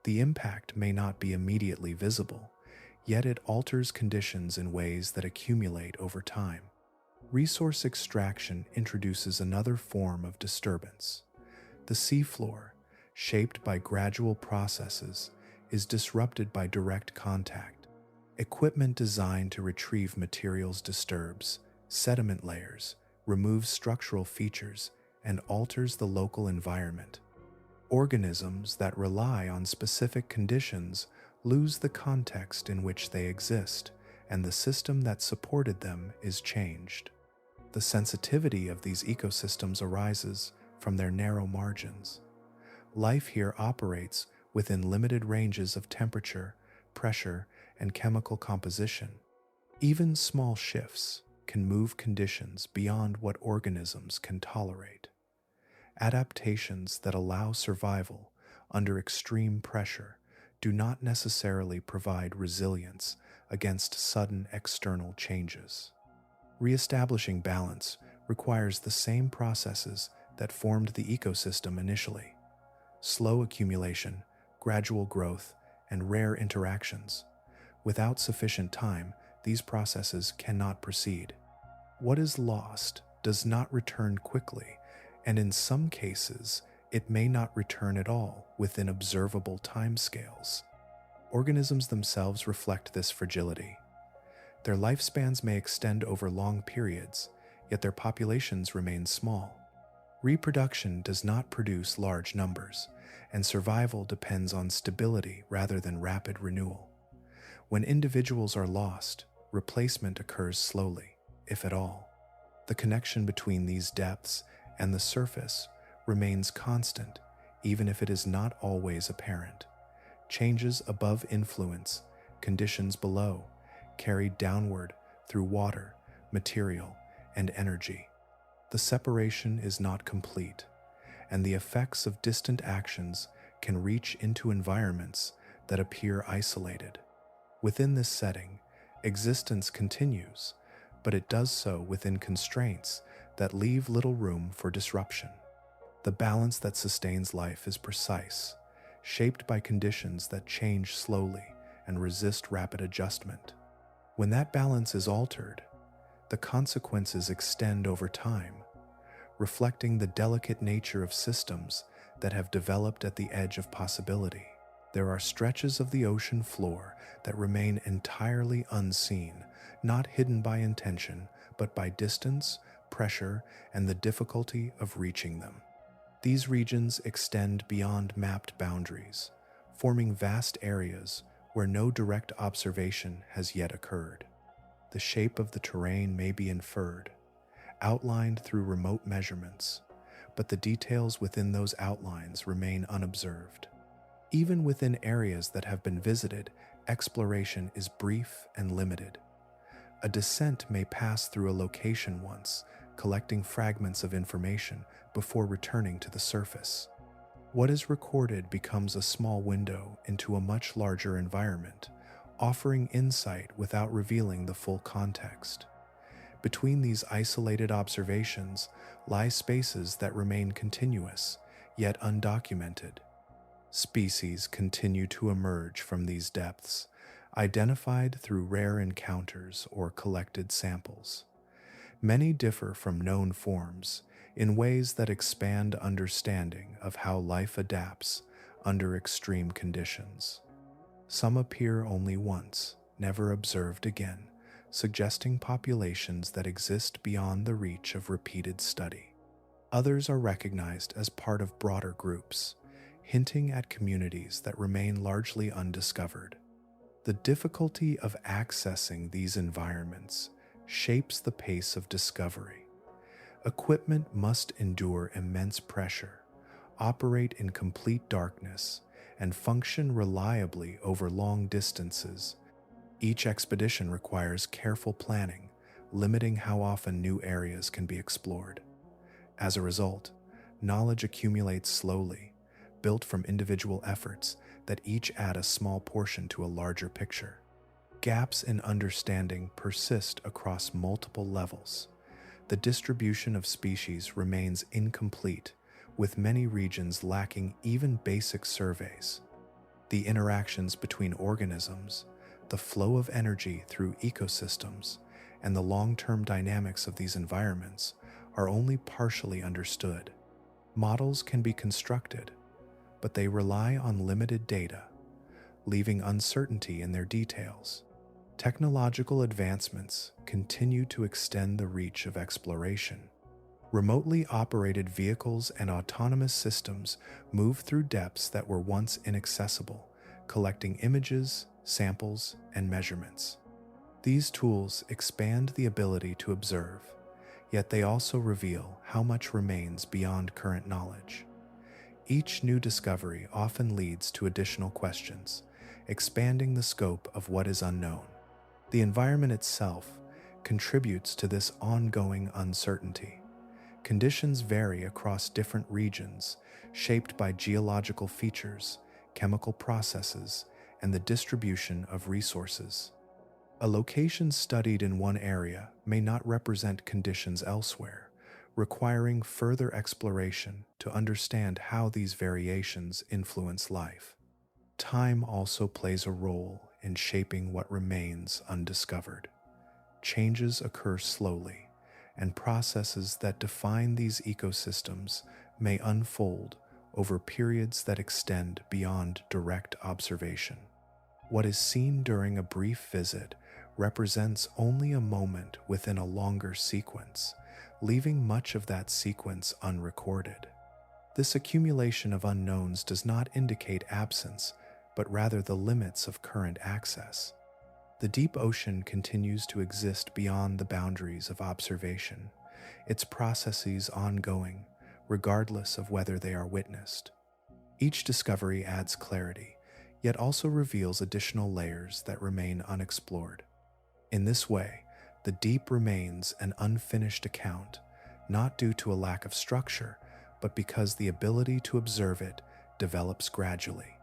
The impact may not be immediately visible, yet it alters conditions in ways that accumulate over time. Resource extraction introduces another form of disturbance. The seafloor, shaped by gradual processes, is disrupted by direct contact. Equipment designed to retrieve materials disturbs sediment layers, removes structural features, and alters the local environment. Organisms that rely on specific conditions lose the context in which they exist, and the system that supported them is changed. The sensitivity of these ecosystems arises from their narrow margins. Life here operates within limited ranges of temperature, pressure, and chemical composition. Even small shifts can move conditions beyond what organisms can tolerate. Adaptations that allow survival under extreme pressure do not necessarily provide resilience against sudden external changes. Reestablishing balance requires the same processes that formed the ecosystem initially: slow accumulation, gradual growth, and rare interactions. Without sufficient time, these processes cannot proceed. What is lost does not return quickly, and in some cases, it may not return at all within observable timescales. Organisms themselves reflect this fragility. Their lifespans may extend over long periods, yet their populations remain small. Reproduction does not produce large numbers, and survival depends on stability rather than rapid renewal. When individuals are lost, replacement occurs slowly, if at all. The connection between these depths and the surface remains constant, even if it is not always apparent. Changes above influence conditions below, carried downward through water, material, and energy. The separation is not complete, and the effects of distant actions can reach into environments that appear isolated. Within this setting, existence continues, but it does so within constraints that leave little room for disruption. The balance that sustains life is precise, shaped by conditions that change slowly and resist rapid adjustment. When that balance is altered, the consequences extend over time, reflecting the delicate nature of systems that have developed at the edge of possibility. There are stretches of the ocean floor that remain entirely unseen, not hidden by intention, but by distance, pressure, and the difficulty of reaching them. These regions extend beyond mapped boundaries, forming vast areas where no direct observation has yet occurred. The shape of the terrain may be inferred, outlined through remote measurements, but the details within those outlines remain unobserved. Even within areas that have been visited, exploration is brief and limited. A descent may pass through a location once, collecting fragments of information before returning to the surface. What is recorded becomes a small window into a much larger environment, offering insight without revealing the full context. Between these isolated observations lie spaces that remain continuous, yet undocumented. Species continue to emerge from these depths, identified through rare encounters or collected samples. Many differ from known forms in ways that expand understanding of how life adapts under extreme conditions. Some appear only once, never observed again, suggesting populations that exist beyond the reach of repeated study. Others are recognized as part of broader groups, hinting at communities that remain largely undiscovered. The difficulty of accessing these environments shapes the pace of discovery. Equipment must endure immense pressure, operate in complete darkness, and function reliably over long distances. Each expedition requires careful planning, limiting how often new areas can be explored. As a result, knowledge accumulates slowly, built from individual efforts that each add a small portion to a larger picture. Gaps in understanding persist across multiple levels. The distribution of species remains incomplete, with many regions lacking even basic surveys. The interactions between organisms, the flow of energy through ecosystems, and the long-term dynamics of these environments are only partially understood. Models can be constructed, but they rely on limited data, leaving uncertainty in their details. Technological advancements continue to extend the reach of exploration. Remotely operated vehicles and autonomous systems move through depths that were once inaccessible, collecting images, samples, and measurements. These tools expand the ability to observe, yet they also reveal how much remains beyond current knowledge. Each new discovery often leads to additional questions, expanding the scope of what is unknown. The environment itself contributes to this ongoing uncertainty. Conditions vary across different regions, shaped by geological features, chemical processes, and the distribution of resources. A location studied in one area may not represent conditions elsewhere, requiring further exploration to understand how these variations influence life. Time also plays a role in shaping what remains undiscovered. Changes occur slowly, and processes that define these ecosystems may unfold over periods that extend beyond direct observation. What is seen during a brief visit represents only a moment within a longer sequence, leaving much of that sequence unrecorded. This accumulation of unknowns does not indicate absence, but rather the limits of current access. The deep ocean continues to exist beyond the boundaries of observation, its processes ongoing, regardless of whether they are witnessed. Each discovery adds clarity, yet also reveals additional layers that remain unexplored. In this way, the deep remains an unfinished account, not due to a lack of structure, but because the ability to observe it develops gradually.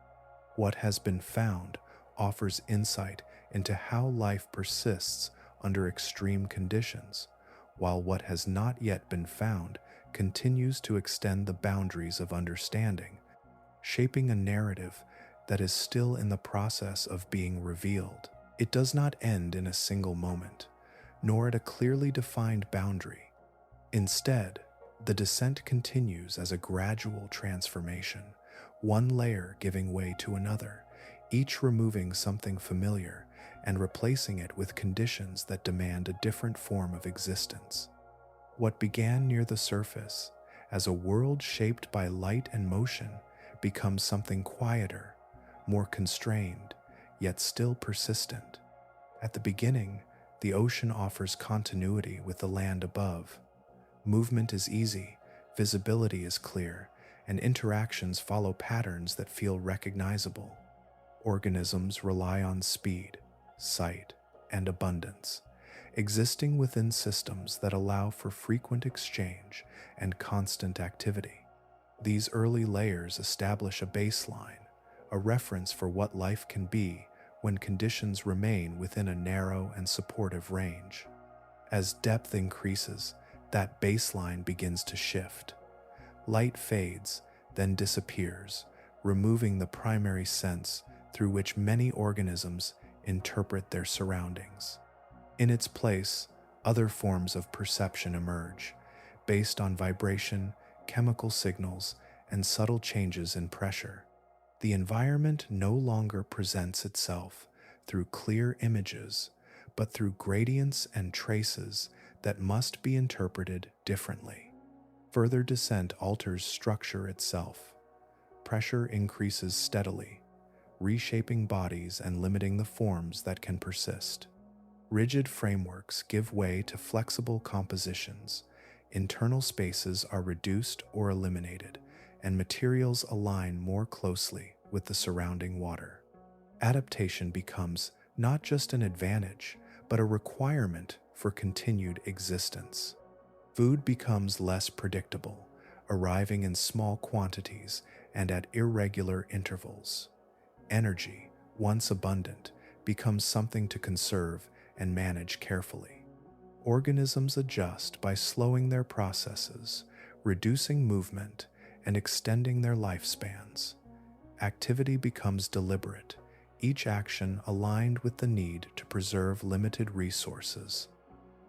What has been found offers insight into how life persists under extreme conditions, while what has not yet been found continues to extend the boundaries of understanding, shaping a narrative that is still in the process of being revealed. It does not end in a single moment, nor at a clearly defined boundary. Instead, the descent continues as a gradual transformation, one layer giving way to another, each removing something familiar and replacing it with conditions that demand a different form of existence. What began near the surface, as a world shaped by light and motion, becomes something quieter, more constrained, yet still persistent. At the beginning, the ocean offers continuity with the land above. Movement is easy, visibility is clear, and interactions follow patterns that feel recognizable. Organisms rely on speed, sight, and abundance, existing within systems that allow for frequent exchange and constant activity. These early layers establish a baseline, a reference for what life can be when conditions remain within a narrow and supportive range. As depth increases, that baseline begins to shift. Light fades, then disappears, removing the primary sense through which many organisms interpret their surroundings. In its place, other forms of perception emerge, based on vibration, chemical signals, and subtle changes in pressure. The environment no longer presents itself through clear images, but through gradients and traces that must be interpreted differently. Further descent alters structure itself. Pressure increases steadily, reshaping bodies and limiting the forms that can persist. Rigid frameworks give way to flexible compositions, internal spaces are reduced or eliminated, and materials align more closely with the surrounding water. Adaptation becomes not just an advantage, but a requirement for continued existence. Food becomes less predictable, arriving in small quantities and at irregular intervals. Energy, once abundant, becomes something to conserve and manage carefully. Organisms adjust by slowing their processes, reducing movement, and extending their lifespans. Activity becomes deliberate, each action aligned with the need to preserve limited resources.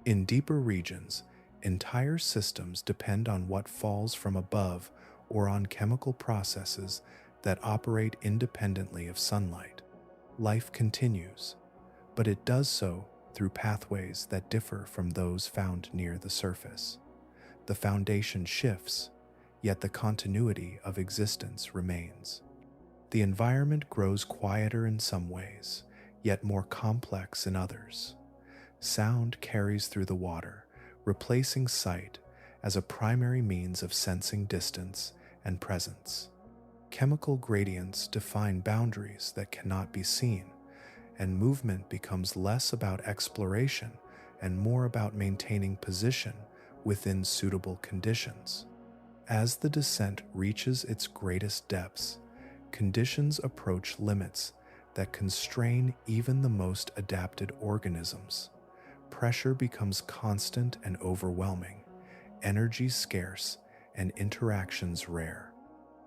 In deeper regions, entire systems depend on what falls from above or on chemical processes that operate independently of sunlight. Life continues, but it does so through pathways that differ from those found near the surface. The foundation shifts, yet the continuity of existence remains. The environment grows quieter in some ways, yet more complex in others. Sound carries through the water, replacing sight as a primary means of sensing distance and presence. Chemical gradients define boundaries that cannot be seen, and movement becomes less about exploration and more about maintaining position within suitable conditions. As the descent reaches its greatest depths, conditions approach limits that constrain even the most adapted organisms. Pressure becomes constant and overwhelming, energy scarce, and interactions rare.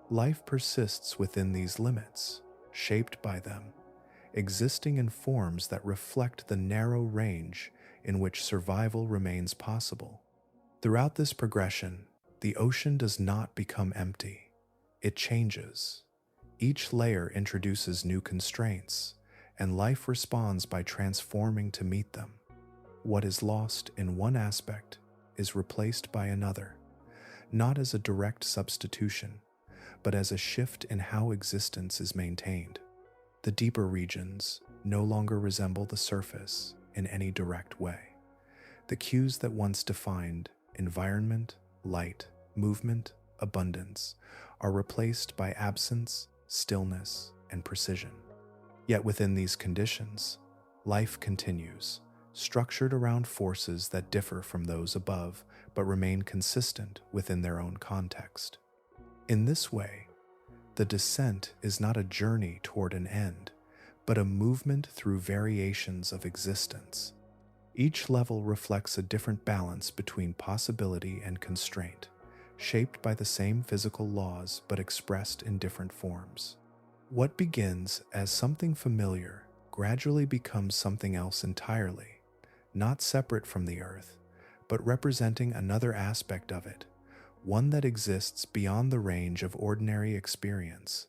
Life persists within these limits, shaped by them, existing in forms that reflect the narrow range in which survival remains possible. Throughout this progression, the ocean does not become empty. It changes. Each layer introduces new constraints, and life responds by transforming to meet them. What is lost in one aspect is replaced by another, not as a direct substitution, but as a shift in how existence is maintained. The deeper regions no longer resemble the surface in any direct way. The cues that once defined environment, light, movement, abundance are replaced by absence, stillness, and precision. Yet within these conditions, life continues, structured around forces that differ from those above but remain consistent within their own context. In this way, the descent is not a journey toward an end, but a movement through variations of existence. Each level reflects a different balance between possibility and constraint, shaped by the same physical laws but expressed in different forms. What begins as something familiar gradually becomes something else entirely, not separate from the earth, but representing another aspect of it, one that exists beyond the range of ordinary experience.